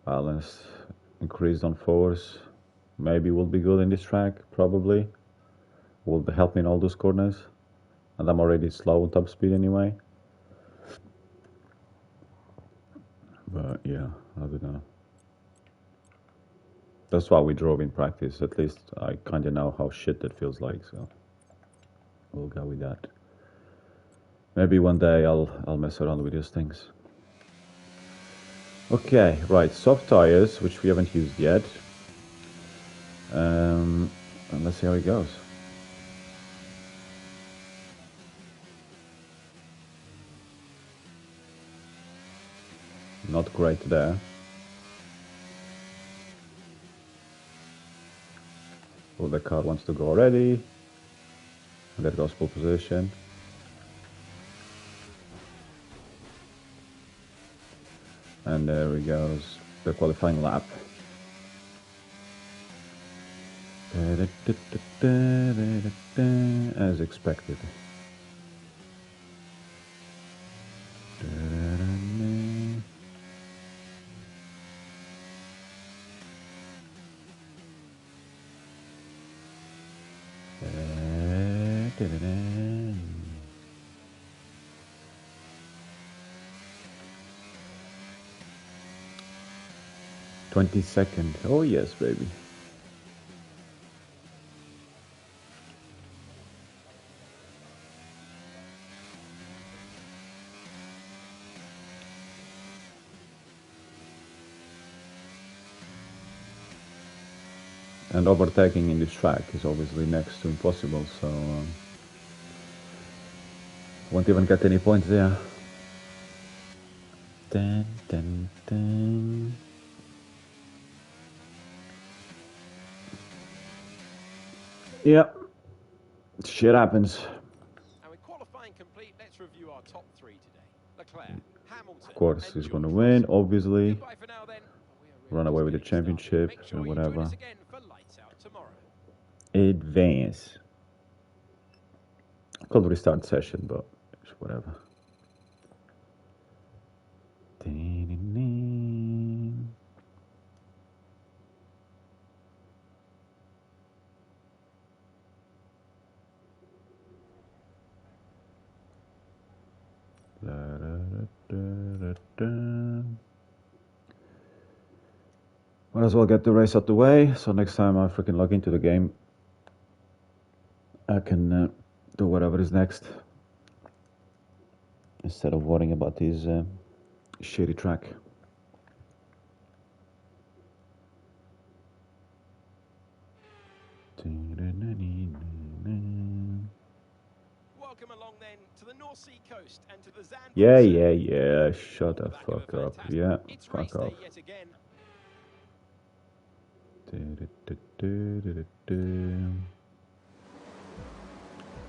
balance increased on force. Maybe will be good in this track, probably. Will help me in all those corners. And I'm already slow on top speed anyway. But yeah, I don't know. That's why we drove in practice. At least I kinda know how shit that feels like, so we'll go with that. Maybe one day I'll mess around with these things. Okay, right, soft tires, which we haven't used yet. And let's see how it goes. Not great there. Well, the car wants to go already. There goes pole position. And there he goes, the qualifying lap. As expected. "20-second. Oh yes, baby. And overtaking in this track is obviously next to impossible, so won't even get any points there. Dun, dun, dun. Yeah, shit happens. And with qualifying complete, let's review our top 3 today. Leclerc, Hamilton. Of course, he's going to win, obviously. Goodbye for now, then. Run away with the championship Make sure or you join whatever. us again for Lights Out tomorrow. Advance. I could restart session, but it's whatever. What as well get the race out the way, so next time I freaking log into the game, I can do whatever is next, instead of worrying about this shitty track. Welcome along then to the North Sea coast and to the Zandvoort Yeah, shut the Back of fuck a up. fantastic- Yeah, It's fuck race off. day yet again.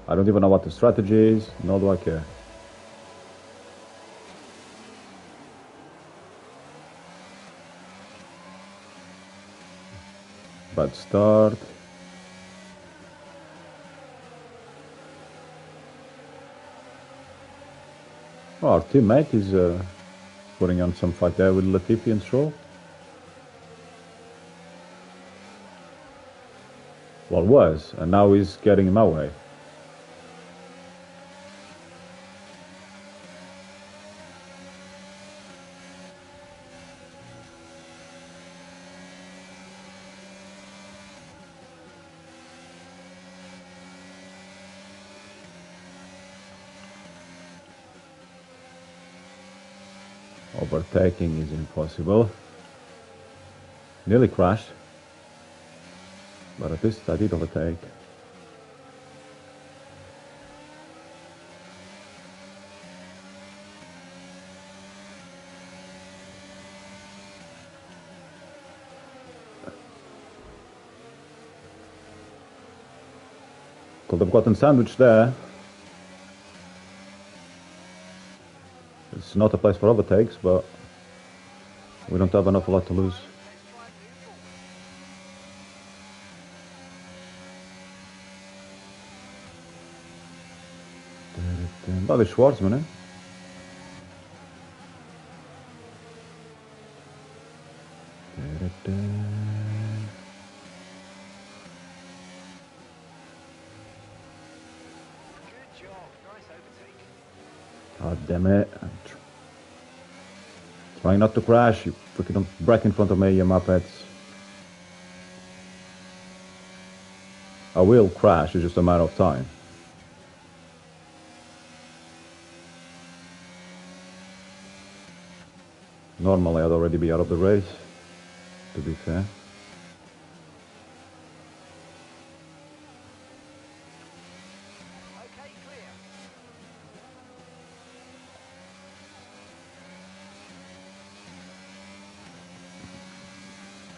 I don't even know what the strategy is, nor do I care. Bad start. Oh, our teammate is putting on some fight there with Latifi and Stroll. Well, was, and now he's getting in my way. Overtaking is impossible. Nearly crashed, but at least I did overtake. Could have gotten sandwiched there. It's not a place for overtakes, but we don't have an awful lot to lose. Bobby Schwartzman, eh? Good job. Nice overtake. God damn it. I'm trying not to crash. You freaking don't brake in front of me, you muppets. I will crash, it's just a matter of time. Normally I'd already be out of the race, to be fair. Okay, clear.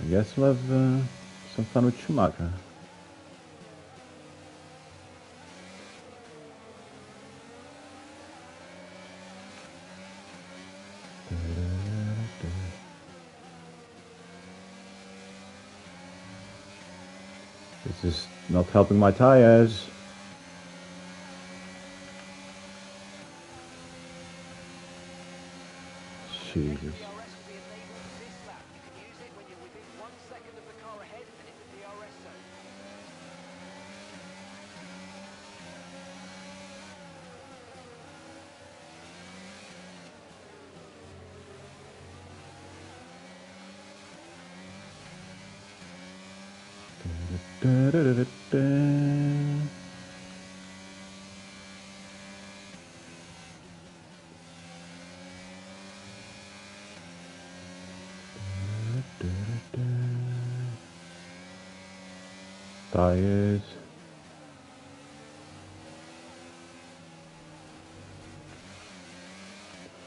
I guess we'll have some fun with Schumacher. This is not helping my tires. Jesus. DRS will be enabled this lap. You can use it when you're within 1 second of the car ahead and in the DRS zone. Tires.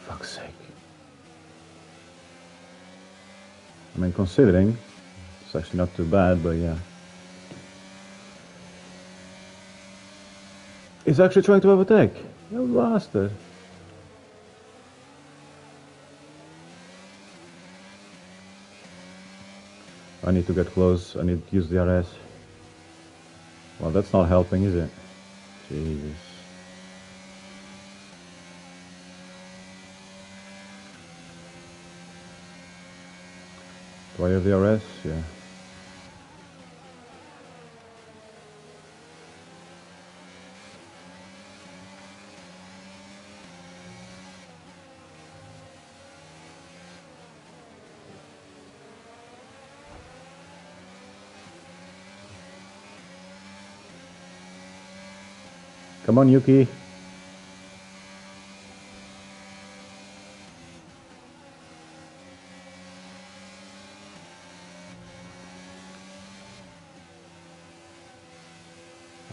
Fuck's sake. I mean, considering, it's actually not too bad, but yeah. He's actually trying to overtake. You bastard. I need to get close. I need to use the RS. Well, that's not helping, is it? Jesus. Do I have the RS? Yeah. Come on, Yuki.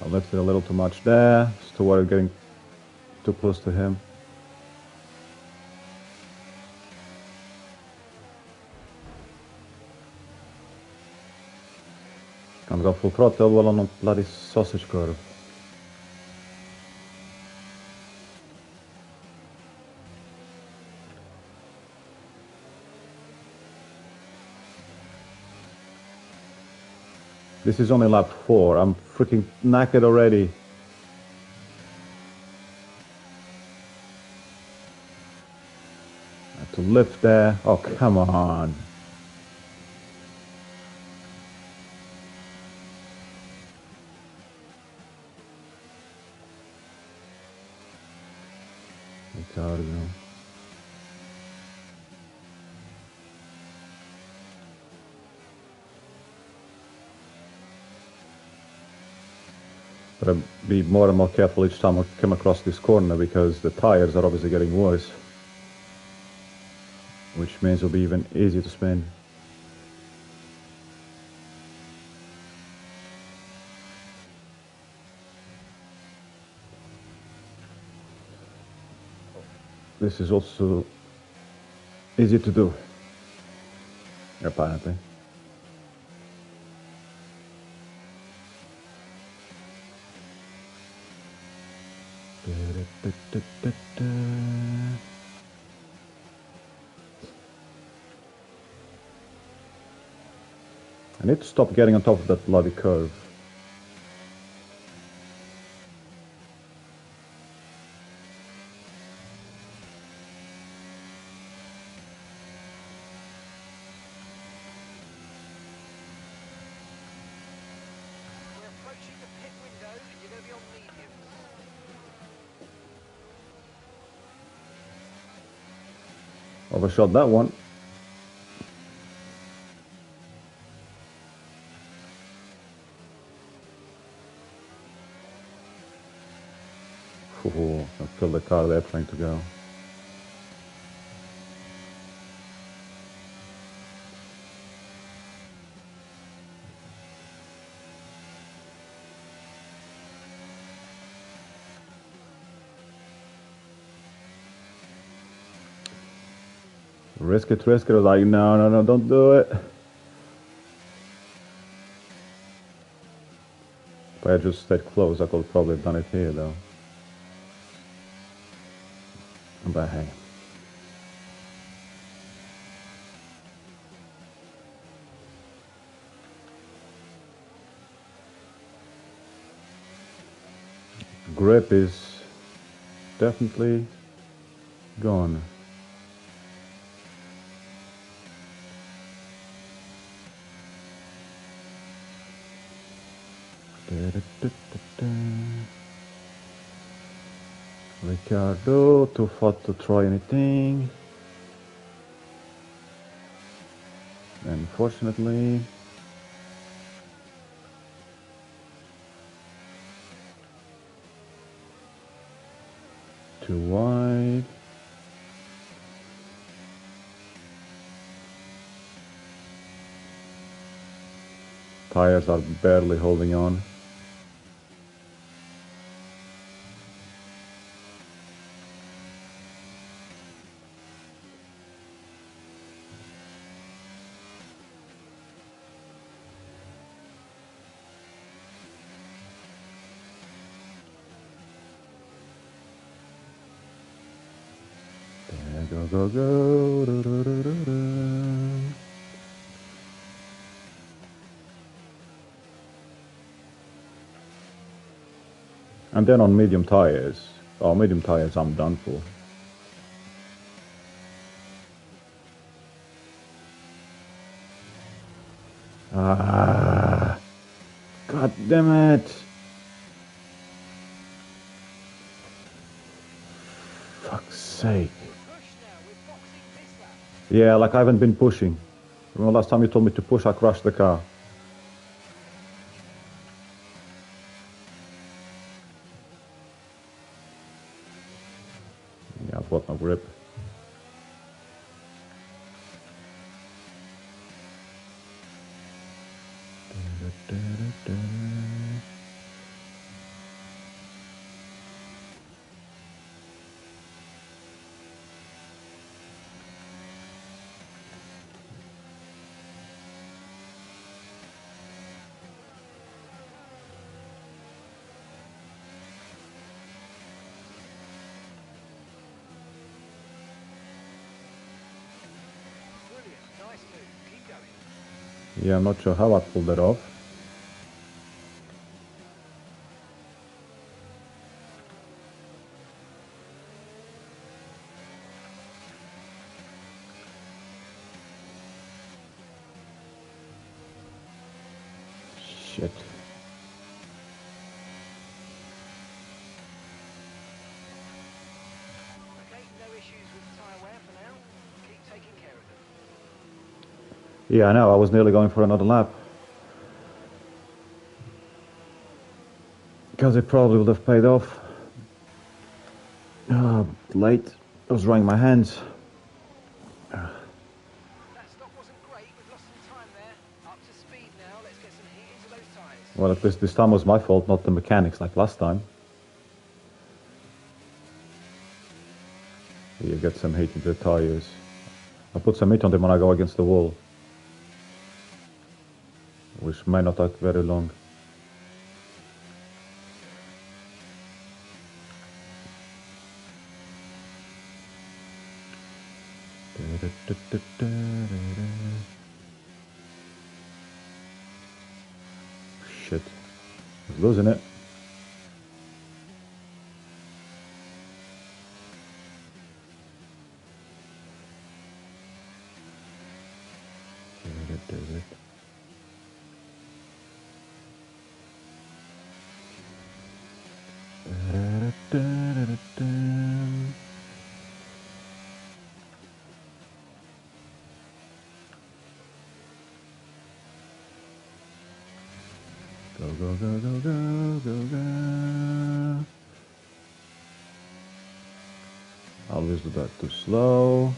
I lifted a little too much there. Stewart getting too close to him. Can't go full throttle while on a bloody sausage curve. This is only lap 4. I'm freaking knackered already. I have to lift there. Oh, come on. Ricardo. But I'll be more and more careful each time I come across this corner because the tires are obviously getting worse. Which means it'll be even easier to spin. This is also easy to do, apparently. I need to stop getting on top of that bloody curve. We're approaching the pit window and you're going to be on mediums. Overshot that one. Ooh, I killed the car there trying to go. Risk it, risk it. I was like, no, don't do it. If I had just stayed close, I could have probably done it here though. But hey. Grip is definitely gone. Ricardo, too fat to try anything. Unfortunately. Too wide. Tires are barely holding on. Go. And then on medium tires. Oh, medium tires, I'm done for. Ah, God damn it. Fuck's sake. Yeah, like I haven't been pushing. Remember last time you told me to push, I crashed the car. Zandvoort no grip. Brilliant, nice move, keep going. Yeah, I'm not sure how I pulled that off. Shit. Okay, no issues with tyre wear for now. Keep taking care of them. Yeah, I know, I was nearly going for another lap. Because it probably would have paid off. Late. I was drying my hands. That stop wasn't great, we've lost some time there. Up to speed now, let's get some heat into those tyres. Well, at least this time was my fault, not the mechanics like last time. You get some heat into the tires. I put some heat on them when I go against the wall. Which may not take very long. Shit. I was losing it. Go, go, go, go, go, go, go. I always do that too slow.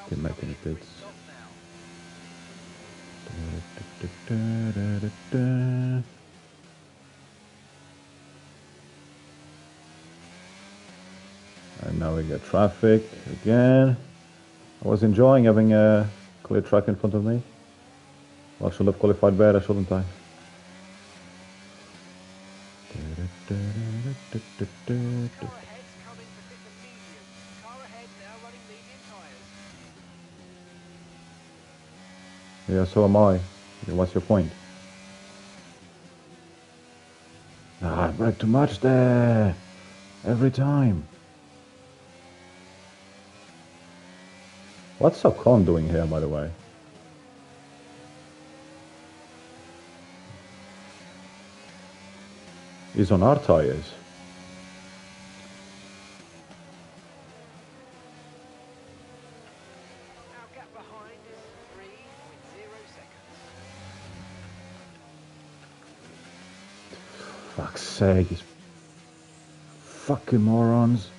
Didn't make any pits. And now we get traffic again. I was enjoying having a clear track in front of me. Well, I should have qualified better, shouldn't I? Car ahead's coming for thick and medium. Car ahead now running medium tyres. Yeah, so am I. What's your point? Ah, I brake too much there. Every time. What's Ocon doing here, by the way? He's on our tires. Our gap behind is 3.0 seconds. Fuck's sake, these fucking morons.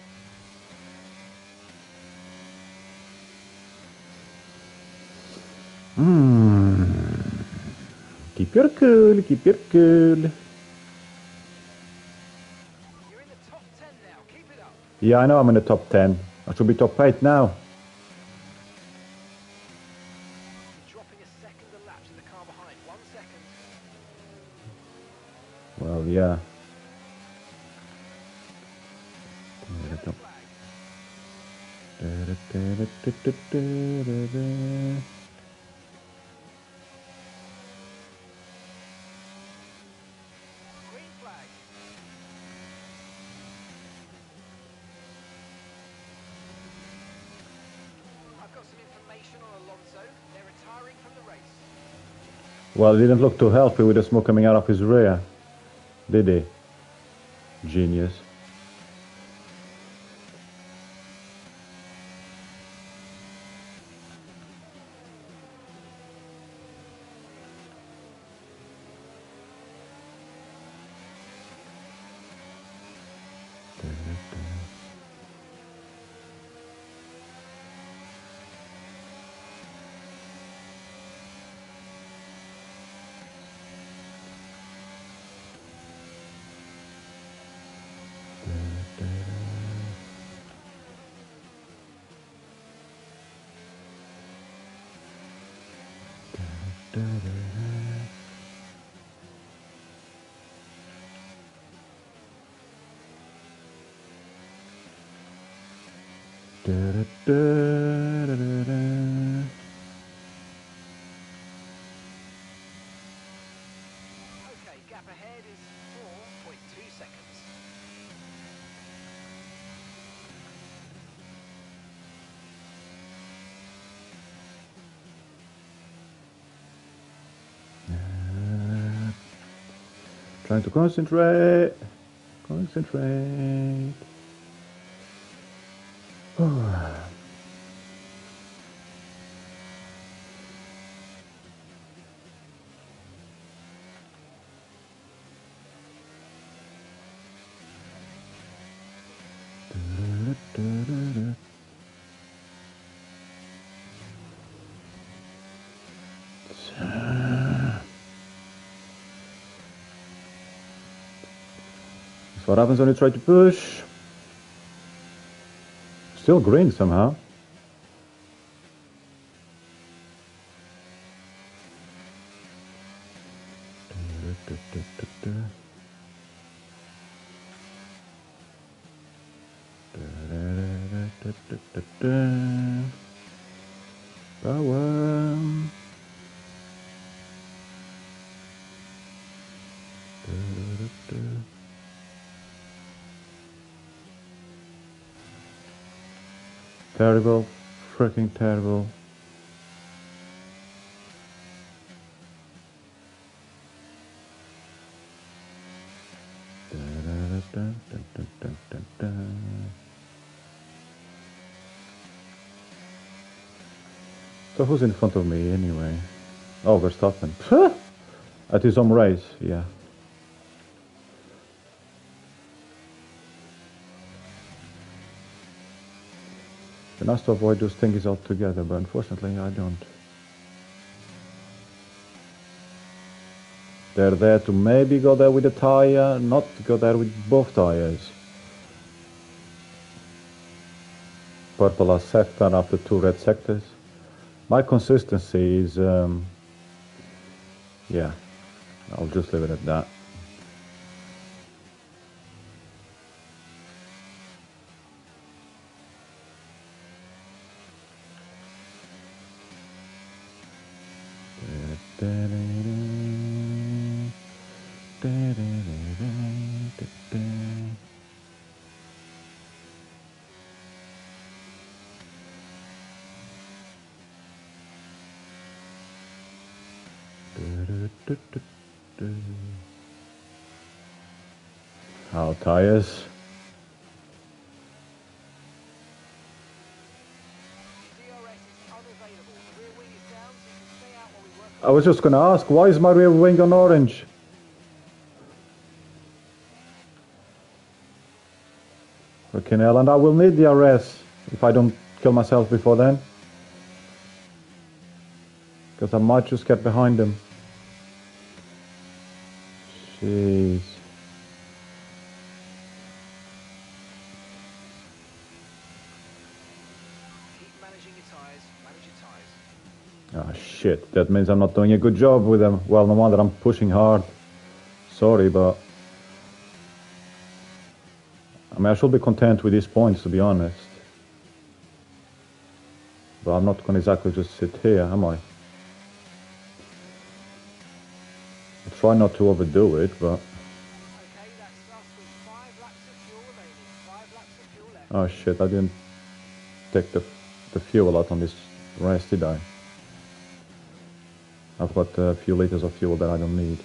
Keep your cool, keep your cool. You're in the top 10 now, keep it up. Yeah, I know I'm in the top 10. I should be top 8 now. Dropping a second a lap to the car behind. 1 second. Well, yeah. Green flag. I've got some information on Alonso. They're retiring from the race. Well, he didn't look too healthy with the smoke coming out of his rear, did he? Genius. Okay, gap ahead is 4.2 seconds. Trying to concentrate. Concentrate. That's what happens when you try to push. Still green somehow. Power. Terrible, freaking terrible. So who's in front of me anyway? Oh, Verstappen. At his own race, yeah. Be nice to avoid those things altogether, but unfortunately I don't. They're there to maybe go there with a tire, not to go there with both tires. Purple has sector after 2 red sectors. My consistency is, yeah, I'll just leave it at that. Our tires. I was just gonna ask, why is my rear wing on orange? Okay, Nell, and I will need the RS if I don't kill myself before then. Because I might just get behind him. Jeez. Keep managing your tyres, manage your tyres. Ah, shit, that means I'm not doing a good job with them. Well, no wonder I'm pushing hard. Sorry, but... I mean, I should be content with these points, to be honest. But I'm not gonna exactly just sit here, am I? I try not to overdo it, but... Okay, that's us with 5 laps of fuel remaining. 5 laps of fuel left. Oh shit, I didn't take the fuel out on this race, did I? I've got a few liters of fuel that I don't need.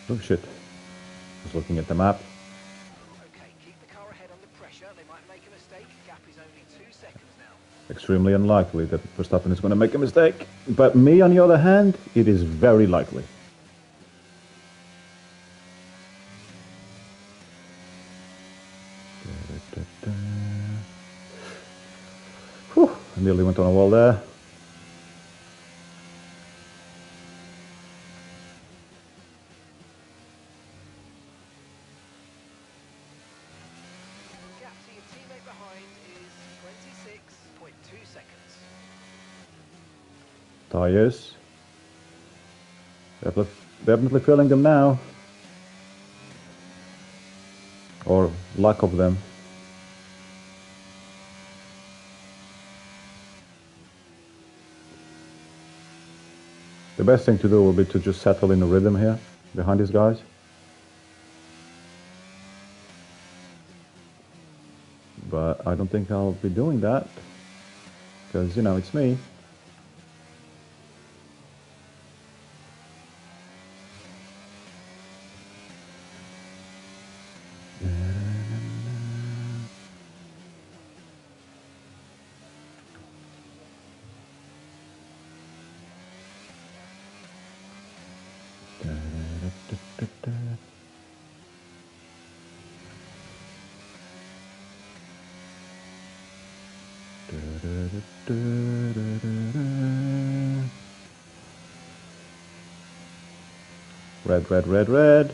Oh shit. I was looking at the map. Okay, keep the car ahead under pressure, they might make a mistake. Gap is only 2 seconds now. Extremely unlikely that Verstappen is going to make a mistake. But me, on the other hand, it is very likely. Whew, I nearly went on a wall there. Gap to your teammate behind is 26.2 seconds. Tires. Definitely feeling them now. Or lack of them. The best thing to do will be to just settle in a rhythm here behind these guys. But I don't think I'll be doing that because, you know, it's me. Red, red, red, red.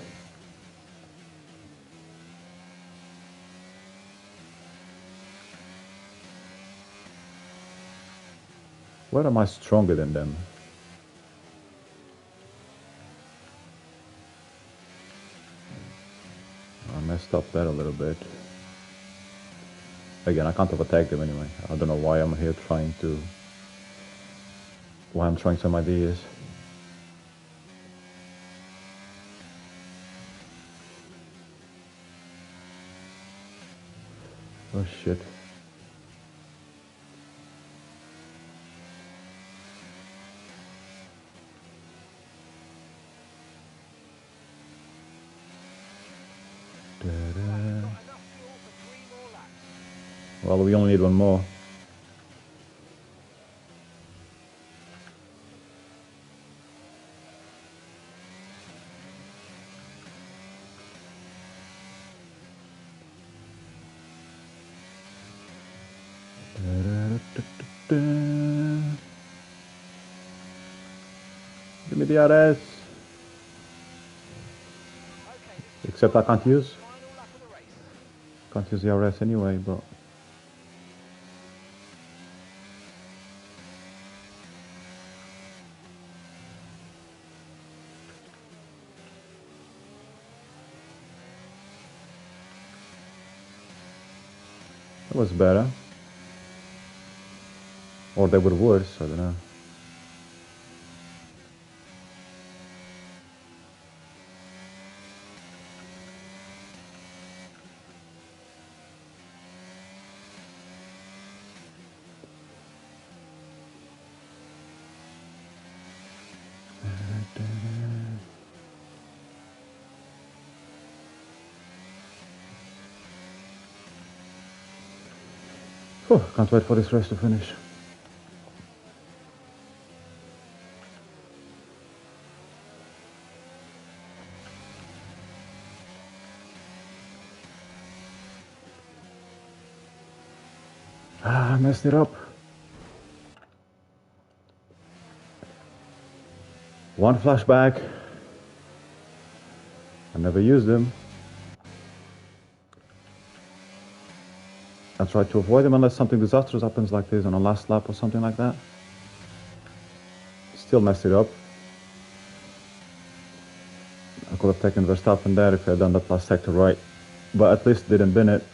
Where am I stronger than them? I messed up there a little bit. Again, I can't overtake them anyway. I don't know why I'm here trying some ideas. Oh shit. Well, we only need one more. Give me the RS. Except I can't use the RS anyway, but it was better. Or they were worse, I don't know. Can't wait for this race to finish. I messed it up. One flashback. I never used them. I try to avoid them unless something disastrous happens like this on a last lap or something like that. Still messed it up. I could have taken Verstappen there if I had done that last sector right, but at least didn't bin it.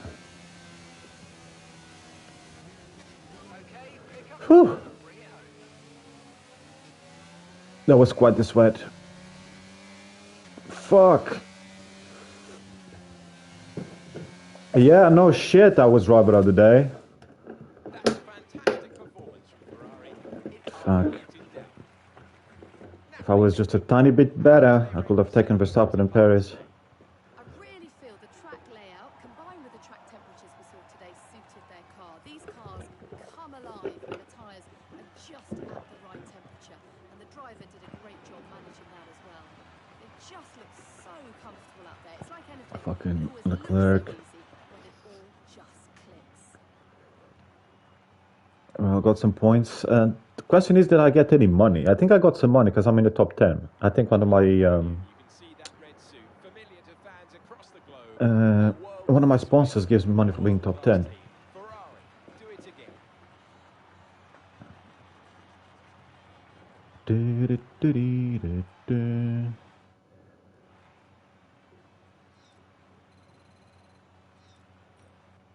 Whew. That was quite the sweat. Fuck. Yeah, no shit, I was driver of the day. That's fantastic performance from Ferrari. Fuck. If I was just a tiny bit better, I could have taken Verstappen in Paris. I really feel the track layout combined with the track track temperatures we saw today suited their car. These cars come alive when the tyres are just at the right temperature, and the driver did a great job managing that as well. They just look so comfortable out there. It's like anything. Fucking It always Leclerc. looks so easy when it all just clicks. Well, I got some points. And the question is, did I get any money? I think I got some money because I'm in the top 10. I think one of my You can see that red suit, familiar to fans across the globe. one of my sponsors gives me money for being top 10. Ferrari, do it again.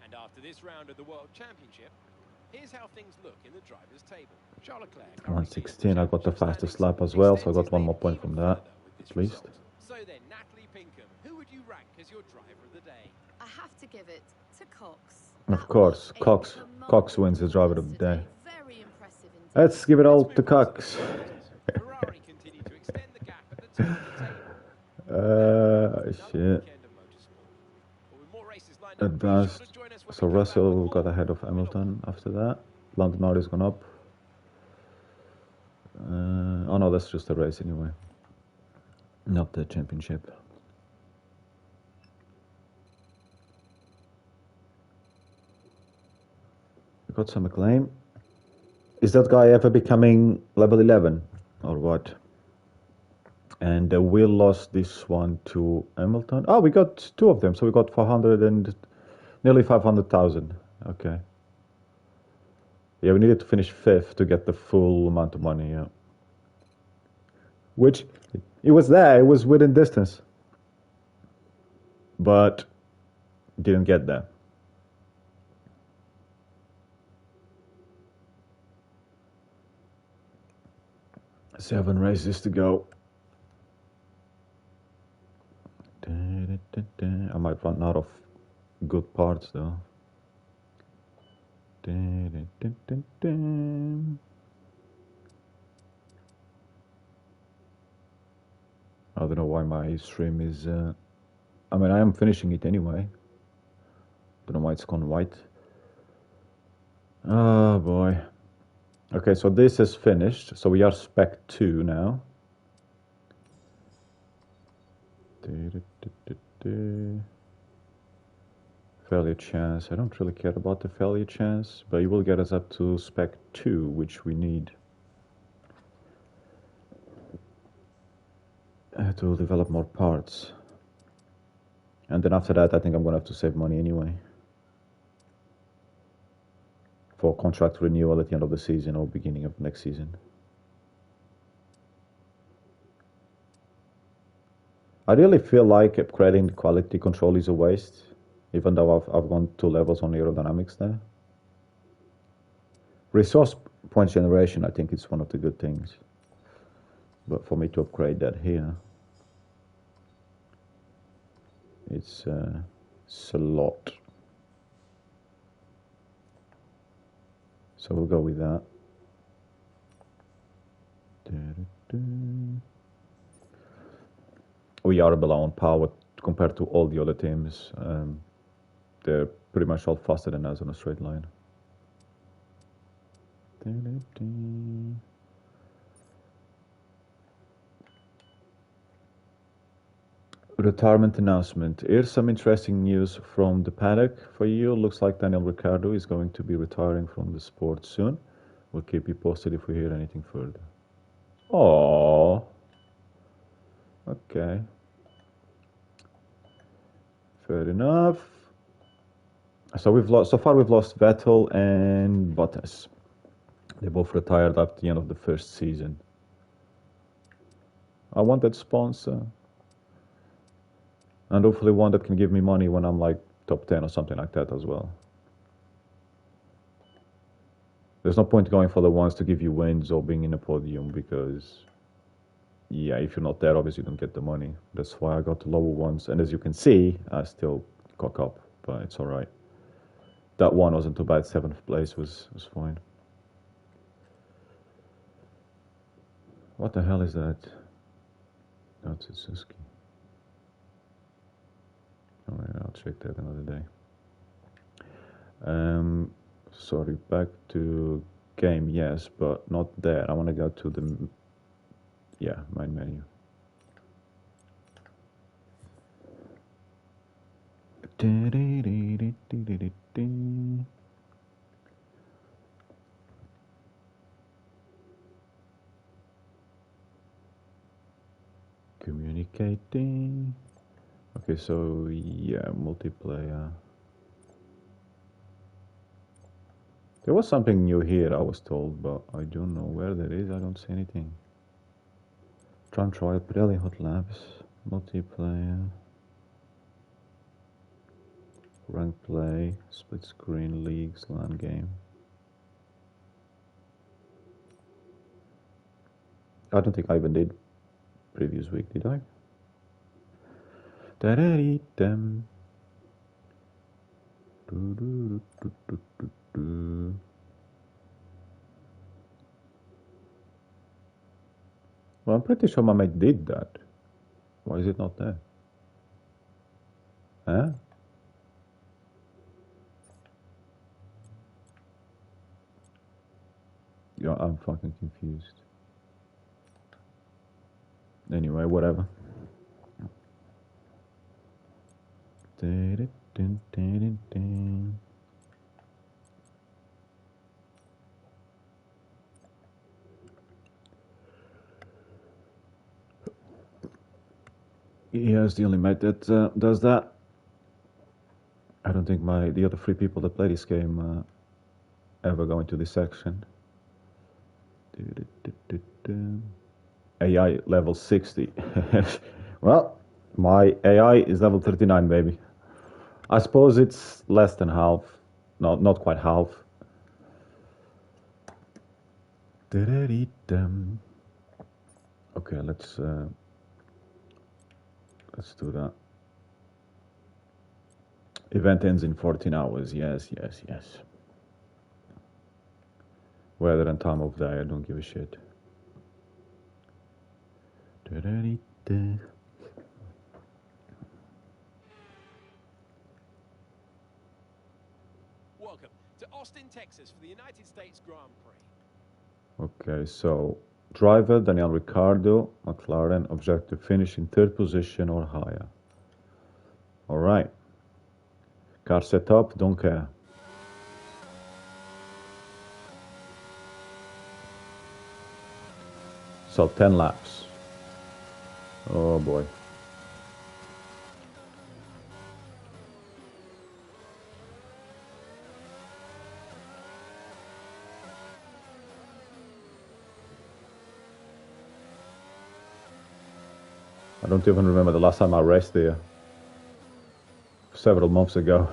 And after this round of the World Championship, here's how things look in the drivers' table. Charles Leclerc. 116. I got the fastest lap as well, so I got one more point from that, at least. So then, Natalie Pinkham, who would you rank as your driver of the day? I have to give it to Cox. Of course, Cox wins the driver of the day. Very impressive indeed. Let's give it all to Cox. Ferrari continue to extend the gap at the top of the table. Shit. Advanced. So Russell got ahead of Hamilton after that. Lando Norris gone up. Oh no, that's just a race anyway. Not the championship. We got some acclaim. Is that guy ever becoming level 11 or what? And Will lost this one to Hamilton. Oh, we got two of them, so we got 400 and nearly 500,000. Okay. Yeah, we needed to finish 5th to get the full amount of money, yeah. Which, it was there, it was within distance. But, didn't get there. Seven races to go. I might run out of good parts though. I don't know why my stream is I mean, I am finishing it anyway. Don't know why it's gone white. Oh boy. Okay, so this is finished, so we are spec 2 now. Failure chance. I don't really care about the failure chance, but it will get us up to spec 2, which we need to develop more parts. And then after that, I think I'm gonna have to save money anyway for contract renewal at the end of the season or beginning of next season. I really feel like upgrading the quality control is a waste, even though I've gone 2 levels on aerodynamics there. Resource point generation, I think it's one of the good things. But for me to upgrade that here, it's a lot. So we'll go with that. We are below on power compared to all the other teams. They're pretty much all faster than us on a straight line. Retirement announcement. Here's some interesting news from the paddock for you. Looks like Daniel Ricciardo is going to be retiring from the sport soon. We'll keep you posted if we hear anything further. Oh, okay. Fair enough. So we've lost Vettel and Bottas. They both retired at the end of the first season. I want that sponsor. And hopefully one that can give me money when I'm like top 10 or something like that as well. There's no point going for the ones to give you wins or being in a podium because, yeah, if you're not there, obviously you don't get the money. That's why I got the lower ones. And as you can see, I still cock up, but it's alright. That one wasn't too bad. 7th place was fine. What the hell is that? That's Suzuki. Alright, I'll check that another day. Sorry, back to game, yes, but not there. I want to go to the, yeah, main menu. Communicating. Okay, so yeah, multiplayer. There was something new here, I was told, but I don't know where that is. I don't see anything. Tram trial, Pirelli Hot Labs, multiplayer, rank play, split screen, leagues, LAN game. I don't think I even did previous week, did I? Da-da-dee-dum. Do-do-do-do-do-do. Well, I'm pretty sure my mate did that. Why is it not there? Huh? Yeah, I'm fucking confused. Anyway, whatever. Dun-dun-dun-dun-dun. Yeah, it's the only mate that does that. I don't think the other 3 people that play this game ever go into this section. AI level 60. Well, my AI is level 39, baby. I suppose it's less than half. No, not quite half. Okay, let's do that. Event ends in 14 hours. Yes, yes, yes. Weather and time of day, I don't give a shit. Welcome to Austin, Texas for the United States Grand Prix. Okay, so driver Daniel Ricciardo, McLaren, objective finish in 3rd position or higher. All right. Car set up, don't care. So 10 laps. Oh boy. I don't even remember the last time I raced there. Several months ago.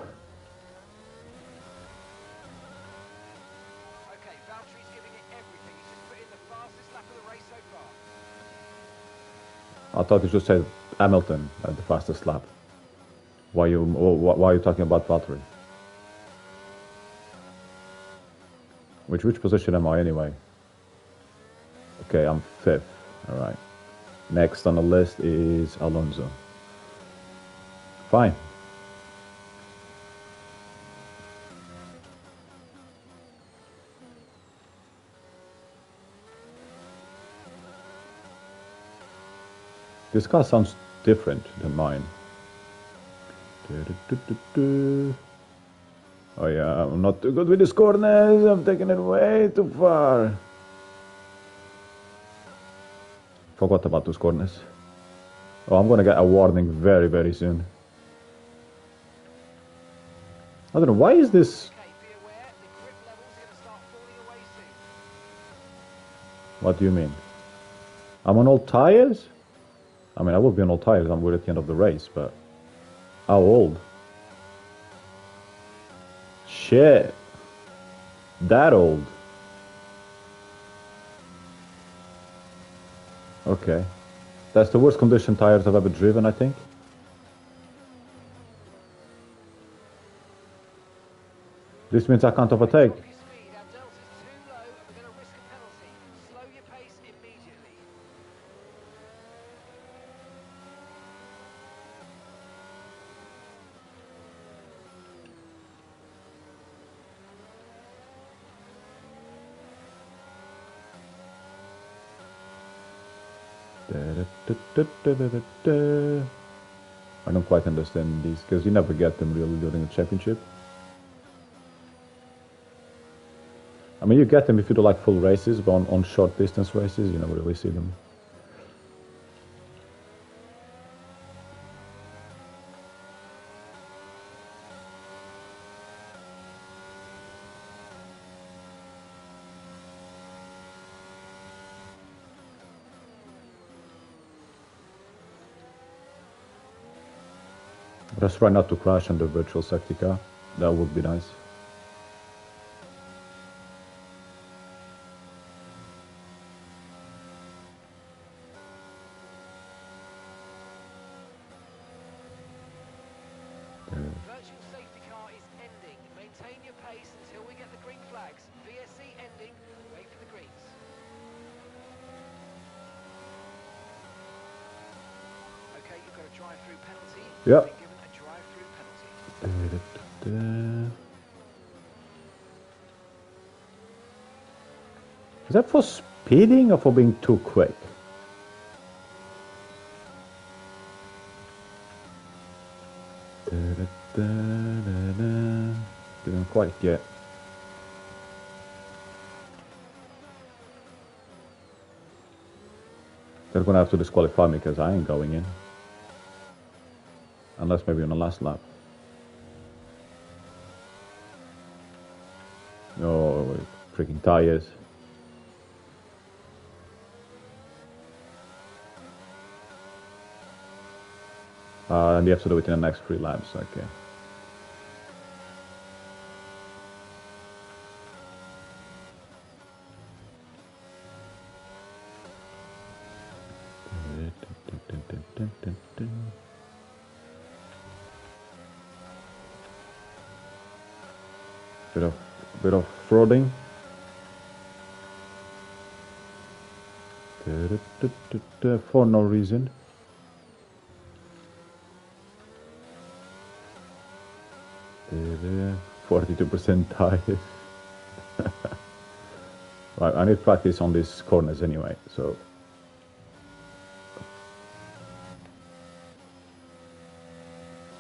Okay, Valtteri's giving it everything. He's just put in the fastest lap of the race so far. I thought you should say Hamilton at the fastest lap. Why are you talking about Valtteri? Which position am I anyway? Okay, I'm 5th. All right. Next on the list is Alonso. Fine. This car sounds different than mine. Oh yeah, I'm not too good with these corners. I'm taking it way too far. Forgot about those corners. Oh, I'm gonna get a warning very, very soon. I don't know, why is this... Okay, be aware, the grip level's going to start falling away soon. What do you mean? I'm on old tires? I mean, I will be on old tires. We're at the end of the race, but... How old? Shit. That old. Okay. That's the worst condition tires I've ever driven, I think. This means I can't overtake. Drop your speed, our delta's too low and we're going to risk a penalty. Slow your pace immediately. I don't quite understand these because you never get them really during the championship. I mean, you get them if you do like full races, but on short distance races, you never really see them. Just try not to crash on the virtual safety car. That would be nice. Virtual safety car is ending. Maintain your pace until we get the green flags. VSC ending. Wait for the greens. Okay, you've got a drive-through penalty. Yep. You've been given a drive-through penalty. Is that for speeding or for being too quick? Didn't quite get. They're gonna have to disqualify me because I ain't going in. Unless maybe on the last lap. Oh, freaking tires. And you have to do it in the next 3 laps, okay. Bit of frauding. For no reason. Uh, 42% tires. Right, I need practice on these corners anyway, so.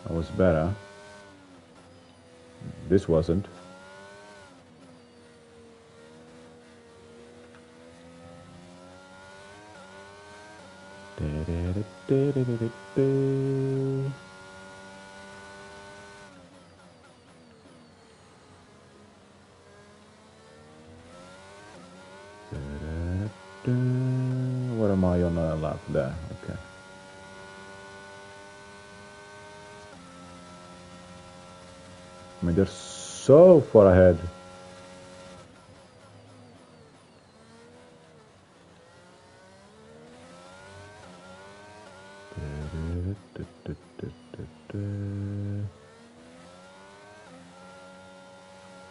That was better. This wasn't. What am I on a lap there? Okay. I mean, they're so far ahead.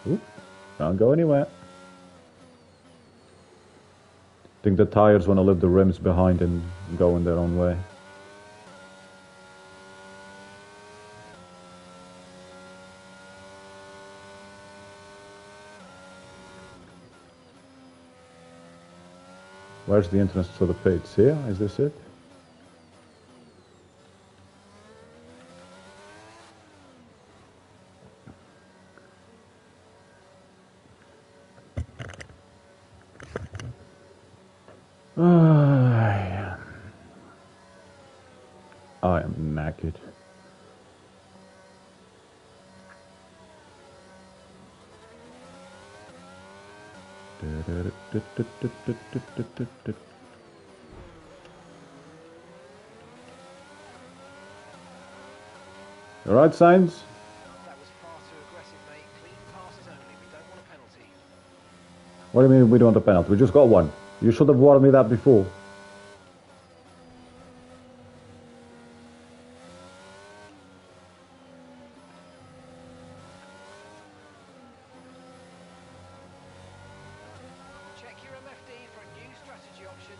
Oop, can't go anywhere. I think the tires want to leave the rims behind and go in their own way. Where's the entrance to the pits? Here? Is this it? I am knackered. All right, Sainz? That was far too aggressive, mate. Clean passes only. We don't want a penalty. What do you mean we don't want a penalty? We just got one. You should have warned me that before. Check your MFD for a new strategy option.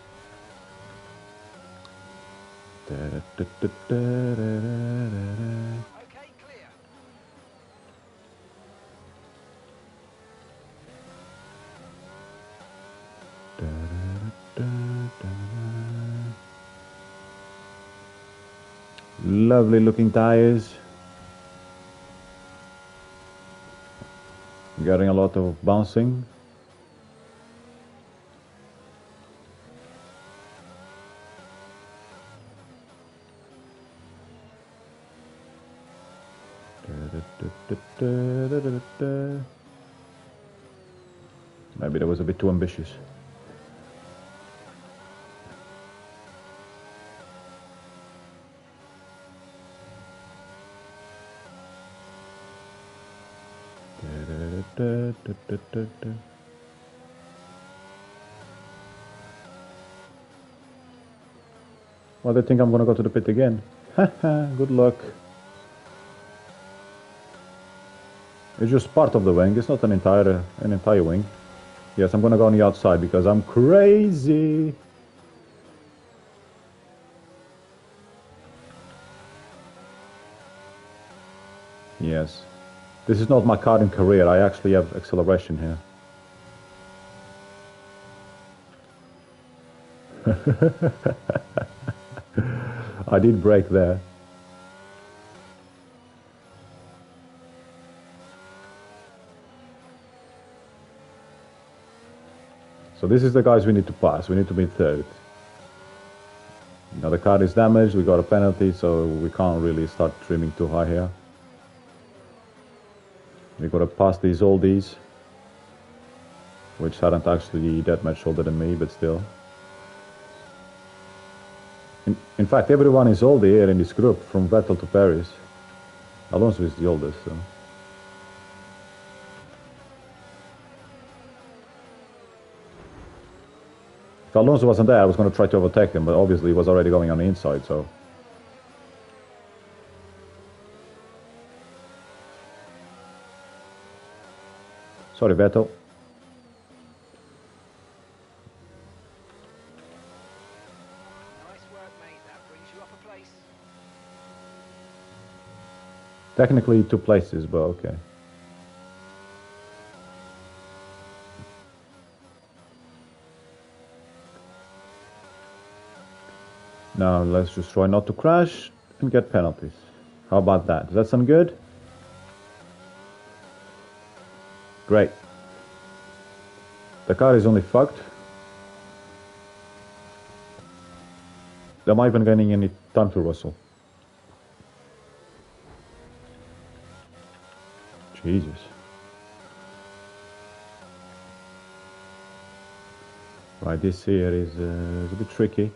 Okay, clear. Lovely looking tires. Getting a lot of bouncing. Maybe that was a bit too ambitious. Well, they think I'm gonna go to the pit again. Haha, good luck. It's just part of the wing, it's not an entire wing. Yes, I'm gonna go on the outside because I'm crazy. Yes. This is not my karting career, I actually have acceleration here. I did brake there. So this is the guys we need to pass, we need to be third. Now the car is damaged, we got a penalty, so we can't really start trimming too high here. We gotta pass these oldies, which aren't actually that much older than me, but still. In fact, everyone is oldie here in this group, from Vettel to Paris. Alonso is the oldest, so. If Alonso wasn't there, I was going to try to overtake him, but obviously he was already going on the inside, so. Sorry, Vettel. Nice work, mate. That brings you up a place. Technically 2 places, but okay. Now let's just try not to crash and get penalties. How about that? Does that sound good? Great. The car is only fucked. Am I even gaining any time to Russell? Jesus. Right, this here is a bit tricky.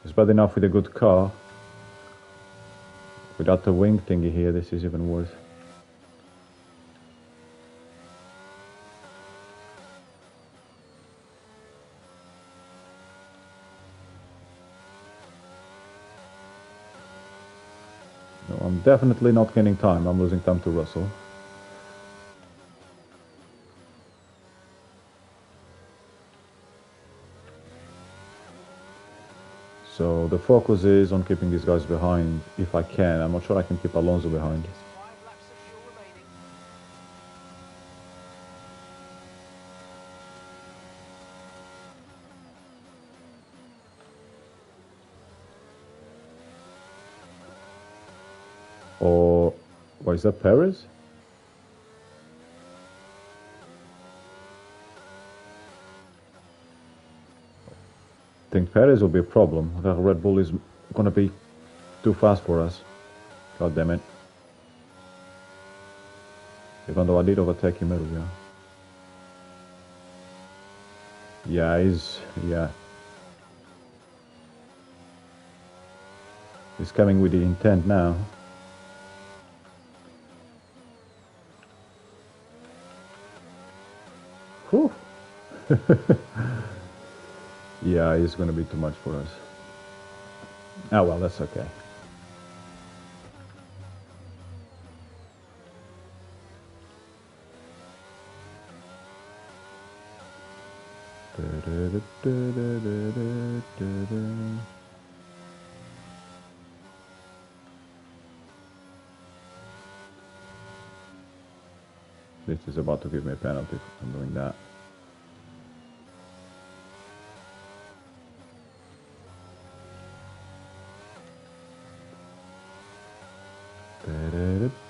It's bad enough with a good car. Without the wing thingy here, this is even worse. No, I'm definitely not gaining time. I'm losing time to Russell. So the focus is on keeping these guys behind if I can. I'm not sure I can keep Alonso behind. 5 laps of fuel remaining. Or, what is that, Perez? I think Perez will be a problem. The Red Bull is gonna be too fast for us. God damn it. Even though I did overtake him earlier. Yeah. He's coming with the intent now. Whew. Yeah, it's gonna be too much for us. Ah, well, that's okay. This is about to give me a penalty for doing that.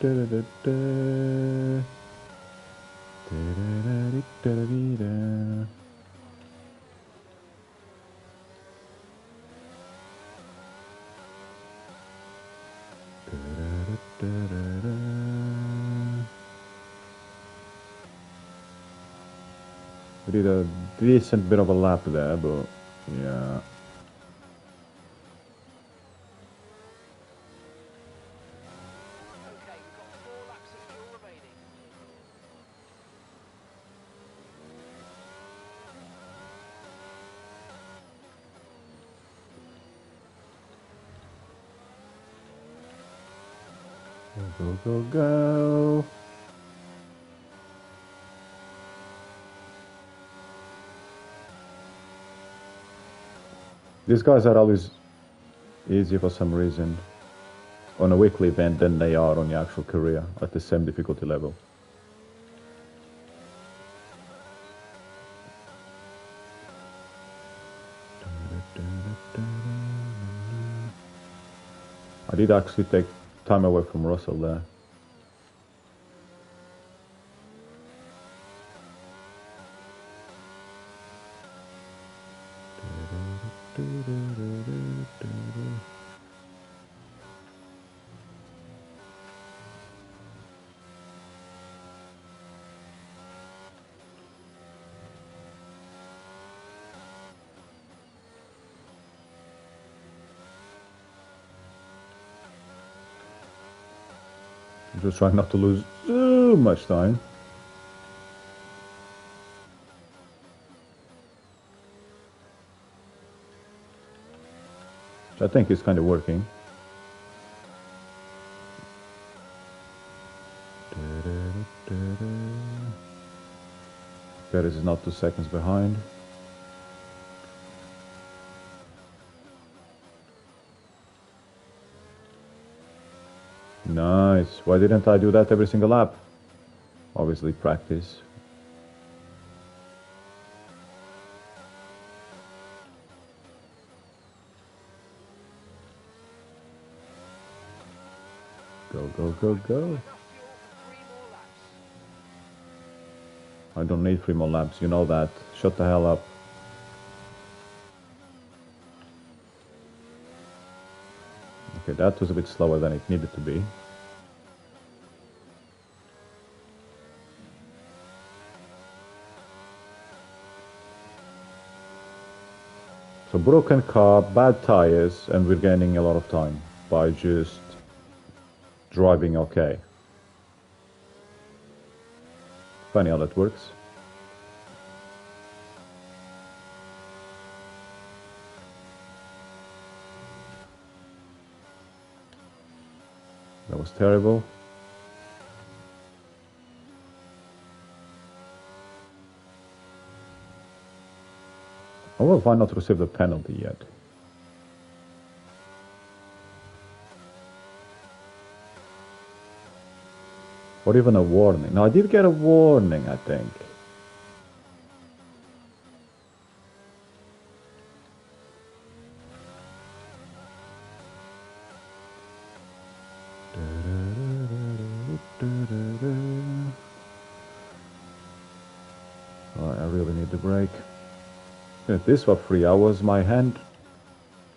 We did a decent bit of a lap there, but yeah. Okay, we've got 4 laps of fuel remaining. Go, go, go. These guys are always easy for some reason on a weekly event than they are on the actual career at the same difficulty level. I did actually take time away from Russell there. Just trying not to lose too much time. Which I think is kind of working. Perez is not 2 seconds behind. Nice. Why didn't I do that every single lap? Obviously practice. Go, go, go, go. Enough fuel for 3 more laps. I don't need 3 more laps, you know that. Shut the hell up. Okay, that was a bit slower than it needed to be. So broken car, bad tires, and we're gaining a lot of time by just driving okay. Funny how that works. That was terrible. Oh well, why not receive the penalty yet? Or even a warning. No, I did get a warning, I think. Oh, I really need the brake. If this were 3 hours, my hand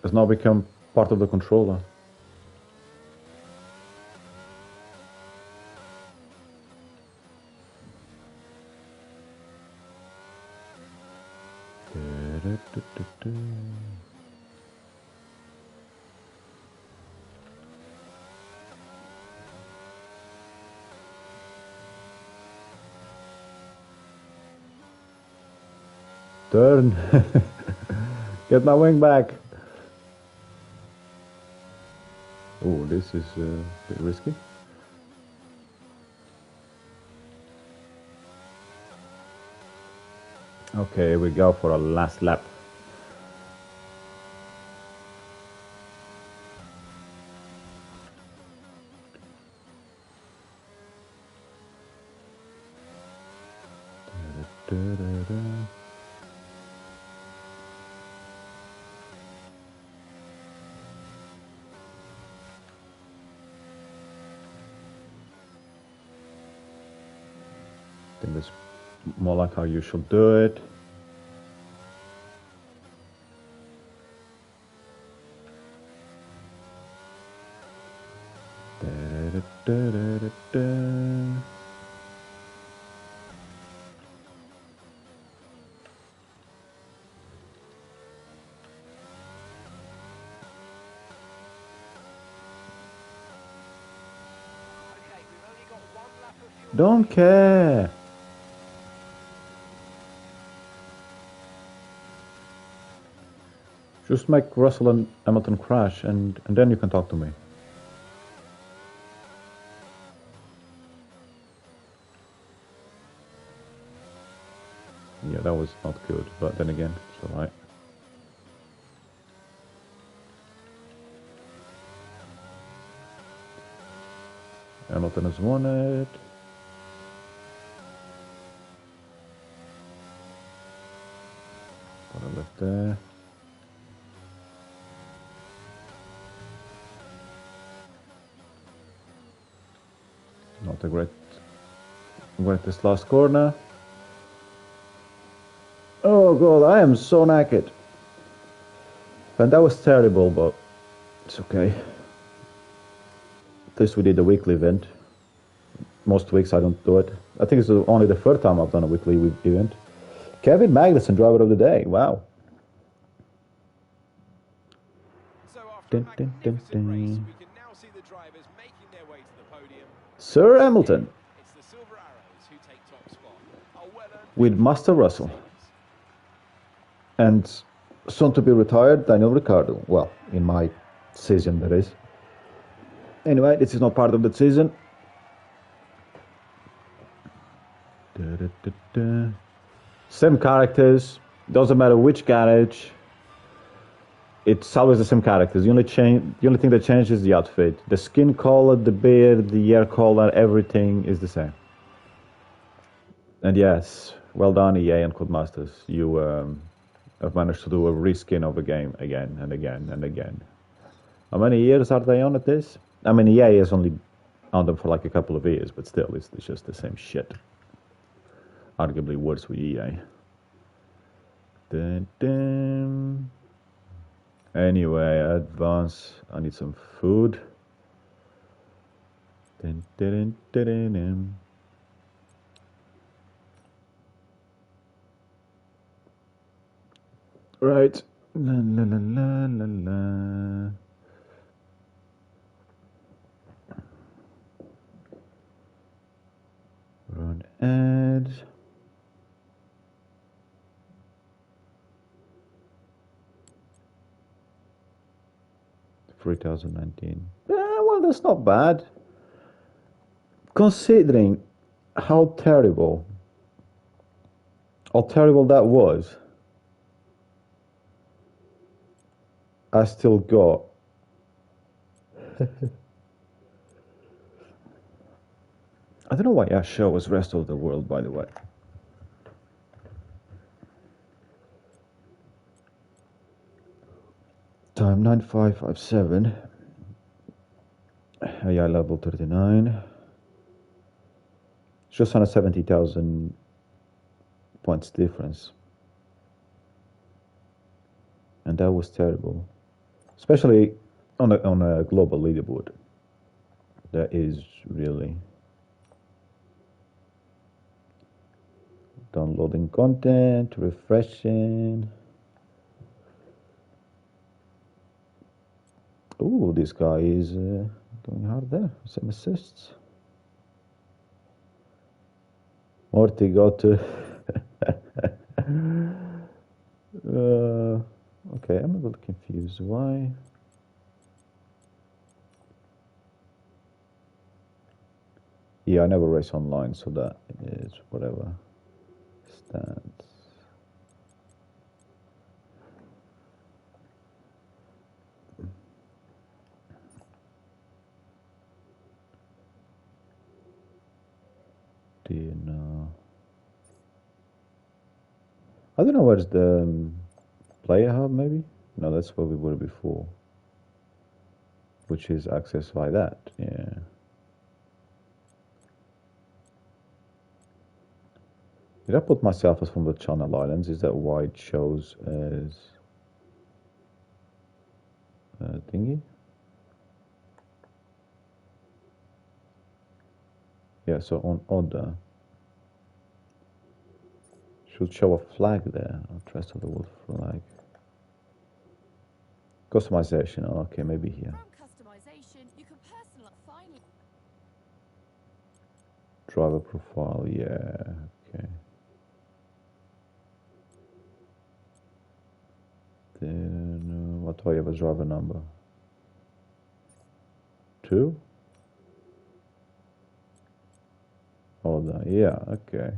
has now become part of the controller. Turn. Get my wing back. Oh, this is a bit risky. Okay, we go for a last lap. I think that's more like how you should do it. Da-da-da-da-da-da. Okay, we've only got one lap of fuel. Don't care. Just make Russell and Hamilton crash, and then you can talk to me. Yeah, that was not good, but then again, it's alright. Hamilton has won it. Got a left there. Not the greatest last corner. Oh god, I am so knackered. And that was terrible, but it's okay. At least we did the weekly event. Most weeks I don't do it. I think it's only the third time I've done a weekly event. Kevin Magnussen, driver of the day. Wow. So after a magnificent race, we can now see the drivers making their way to the podium. Sir Hamilton It's the Silver Arrows who take top spot. A well-earned with Master Russell. And soon to be retired, Daniel Ricciardo. Well, in my season, that is. Anyway, this is not part of the season. Da-da-da-da. Same characters, doesn't matter which garage. It's always the same characters. The only thing that changes is the outfit. The skin color, the beard, the hair color, everything is the same. And yes, well done EA and Codemasters. You have managed to do a reskin of a game again and again and again. How many years are they on at this? I mean, EA is only on them for like a couple of years, but still, it's just the same shit. Arguably worse with EA. Dun, dun. Anyway, advance. I need some food. Dun, dun, dun, dun, dun. Right. La la la la la la. Run ads. $3,019. Well, that's not bad. Considering how terrible that was, I still got I don't know why our show was rest of the world, by the way. Time 9557. AI level 39. It's just under 70,000 points difference. And that was terrible. Especially on a global leaderboard. That is really downloading content, refreshing. Ooh, this guy is going hard there. Some assists. Morty got to. Okay, I'm a little confused. Why? Yeah, I never race online, so that is whatever. Stats. Do you know? I don't know where's the player hub, maybe? No, that's where we were before. Which is accessed by that, yeah. Did I put myself as from the Channel Islands? Is that why it shows as thingy? Yeah, so on Oda should show a flag there. Trace of the world flag. Customization. Oh, okay, maybe here. From customization, you can personalize finally. Driver profile. Yeah. Okay. Then what do I have as driver number? 2? Oda. Yeah. Okay.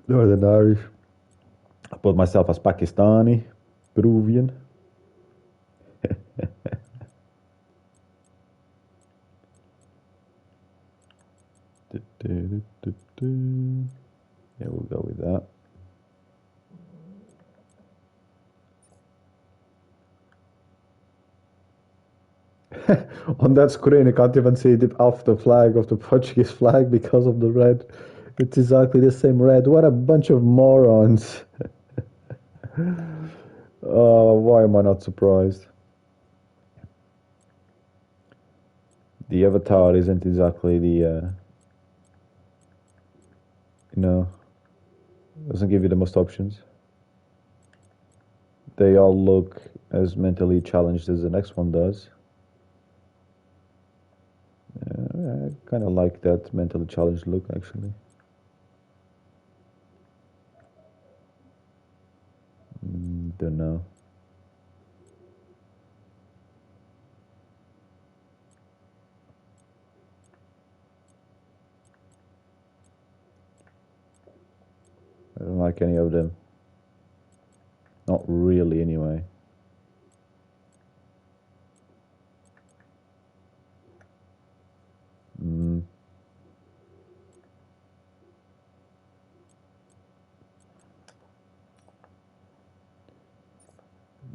Northern Irish. I put myself as Pakistani, Peruvian. Yeah, we'll go with that. On that screen, I can't even see the flag of the Portuguese flag because of the red. It's exactly the same red. What a bunch of morons. Oh, why am I not surprised? The avatar isn't exactly the, doesn't give you the most options. They all look as mentally challenged as the next one does. I kind of like that mentally challenged look, actually. Don't know. I don't like any of them. Not really, anyway.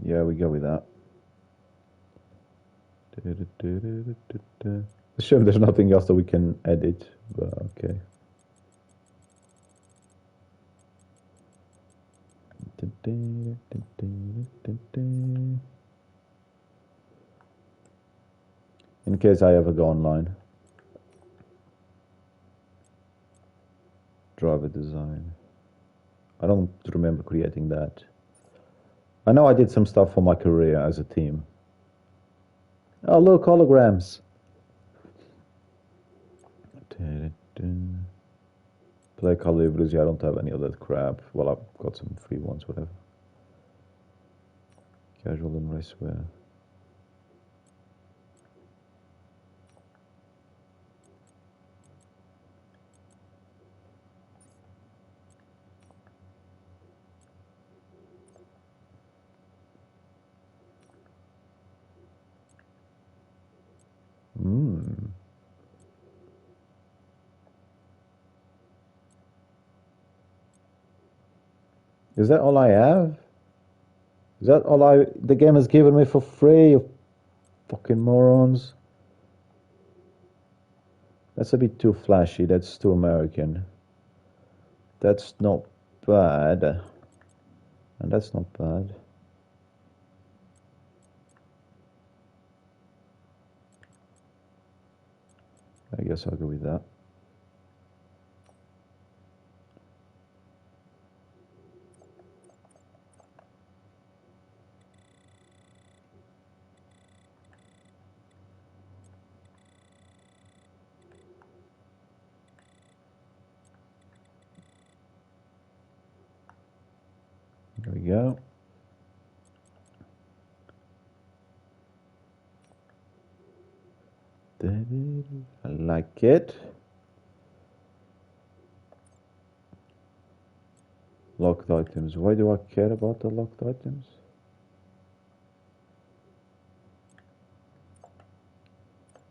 Yeah, we go with that. Assume there's nothing else that we can edit, but okay. In case I ever go online. Driver design. I don't remember creating that. I know I did some stuff for my career as a team. Oh, look, holograms. Play calibres. Yeah, I don't have any of that crap. Well, I've got some free ones, whatever. Casual and racewear. Is that all I have? Is that all the game has given me for free? You fucking morons. That's a bit too flashy. That's too American. That's not bad. And that's not bad. I guess I'll go with that. There we go. I like it. Locked items. Why do I care about the locked items?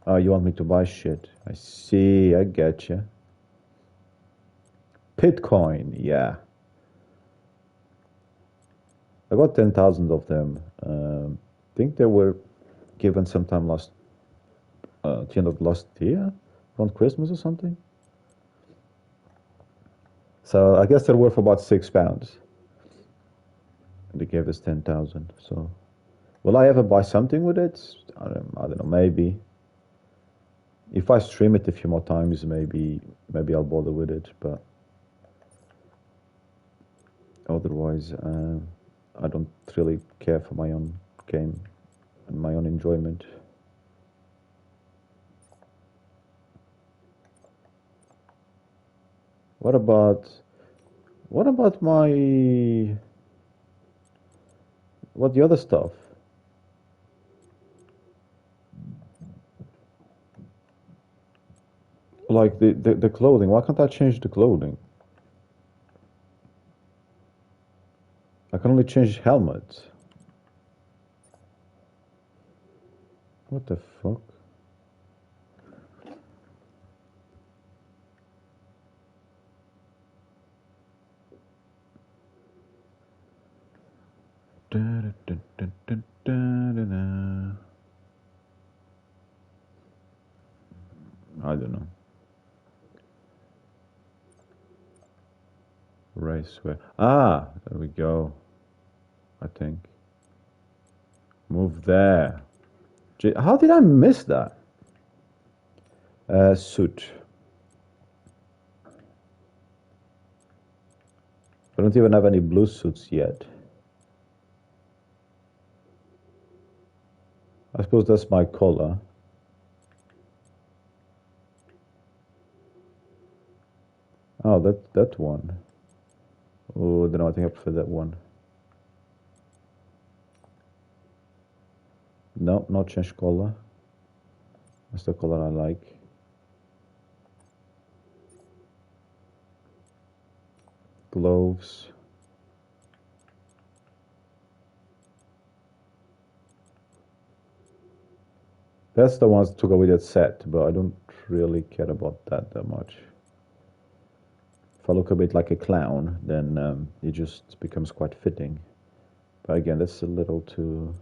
Oh, you want me to buy shit? I see. I getcha. Bitcoin. Yeah. I got 10,000 of them. I think they were given sometime at the end of last year, around Christmas or something. So I guess they're worth about £6. And they gave us 10,000. So, will I ever buy something with it? I don't know. Maybe. If I stream it a few more times, maybe I'll bother with it. But otherwise, I don't really care for my own game and my own enjoyment. What about the other stuff? Like the clothing. Why can't I change the clothing? I can only change helmet. What the fuck? I don't know. Raceway. Ah, there we go. I think. Move there. Gee, how did I miss that? Suit. I don't even have any blue suits yet. I suppose that's my color. Oh, that one. Oh, I don't know. I think I prefer that one. No, not change color. That's the color I like. Gloves. That's the ones to go with that set, but I don't really care about that much. If I look a bit like a clown, then it just becomes quite fitting. But again, that's a little too...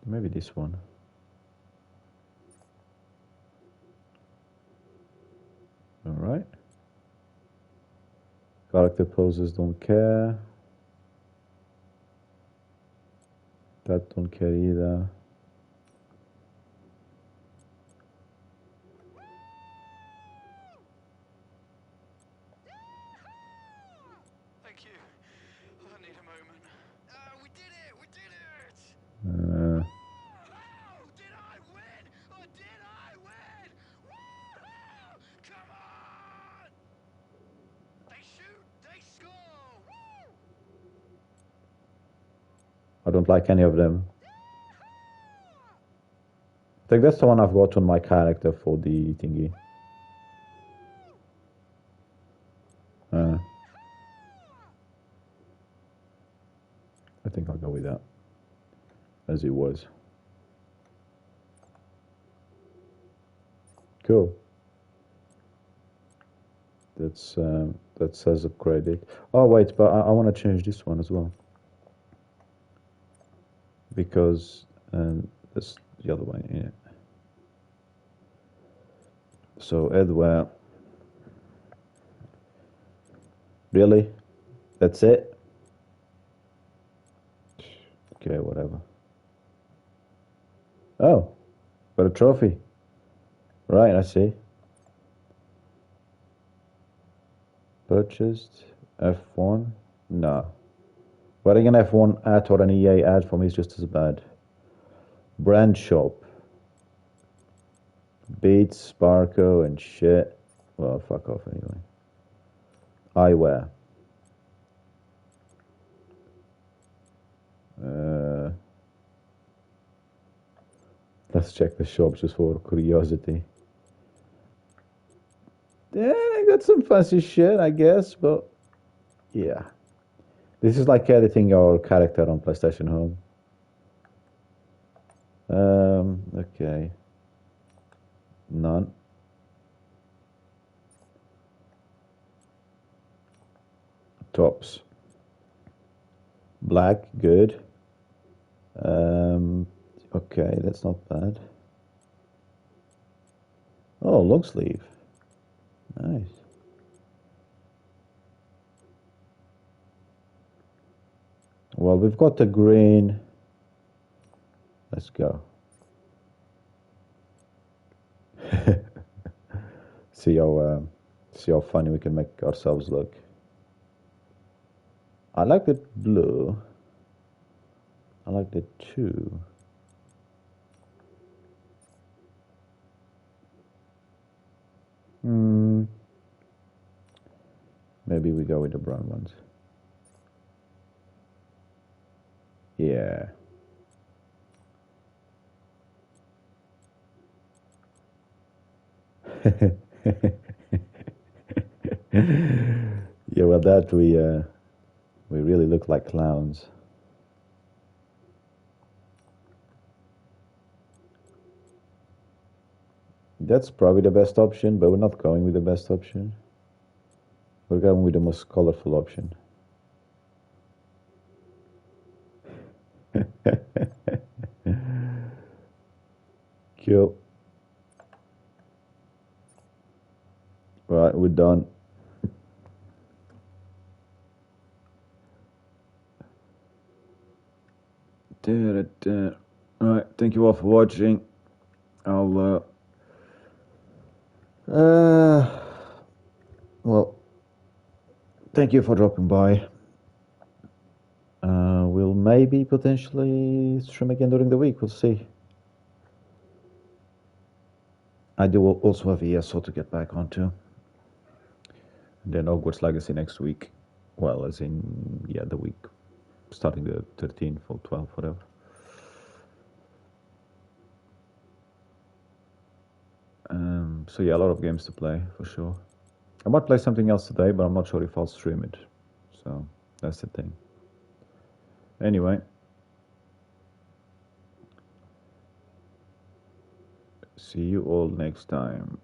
Maybe this one. Alright. Character poses, don't care. That don't care either. Thank you. I need a moment. We did it! We did it! Did I win? Or did I win? Woo-hoo! Come on! They shoot, they score! Woo! I don't like any of them. I think that's the one I've got on my character for the thingy. I think I'll go with that, as it was. Cool. That says upgraded. Oh wait, but I want to change this one as well, because that's the other one. Yeah. So Edward, really? That's it? Okay, whatever. Oh, got a trophy. Right, I see. Purchased F1? No. Wearing an F1 ad or an EA ad for me is just as bad. Brand shop. Beats, Sparko, and shit. Well, fuck off anyway. Eyewear. Let's check the shop just for curiosity. Yeah, I got some fancy shit, I guess, but yeah. This is like editing your character on PlayStation Home. Okay. None. Tops. Black, good. Okay, that's not bad. Oh, long sleeve. Nice. Well, we've got the green. Let's go. See how funny we can make ourselves look. I like the blue. I like the 2. Maybe we go with the brown ones. Yeah. Yeah, well, that we really look like clowns. That's probably the best option, but we're not going with the best option. We're going with the most colorful option. Cool. Right, we're done. Alright, thank you all for watching. I'll well, thank you for dropping by. We'll maybe potentially stream again during the week. We'll see. I do also have ESO to get back onto. And then Hogwarts Legacy next week. Well, as in, yeah, the week starting the 13th or 12th, whatever. So yeah, a lot of games to play, for sure. I might play something else today, but I'm not sure if I'll stream it. So, that's the thing. Anyway. See you all next time.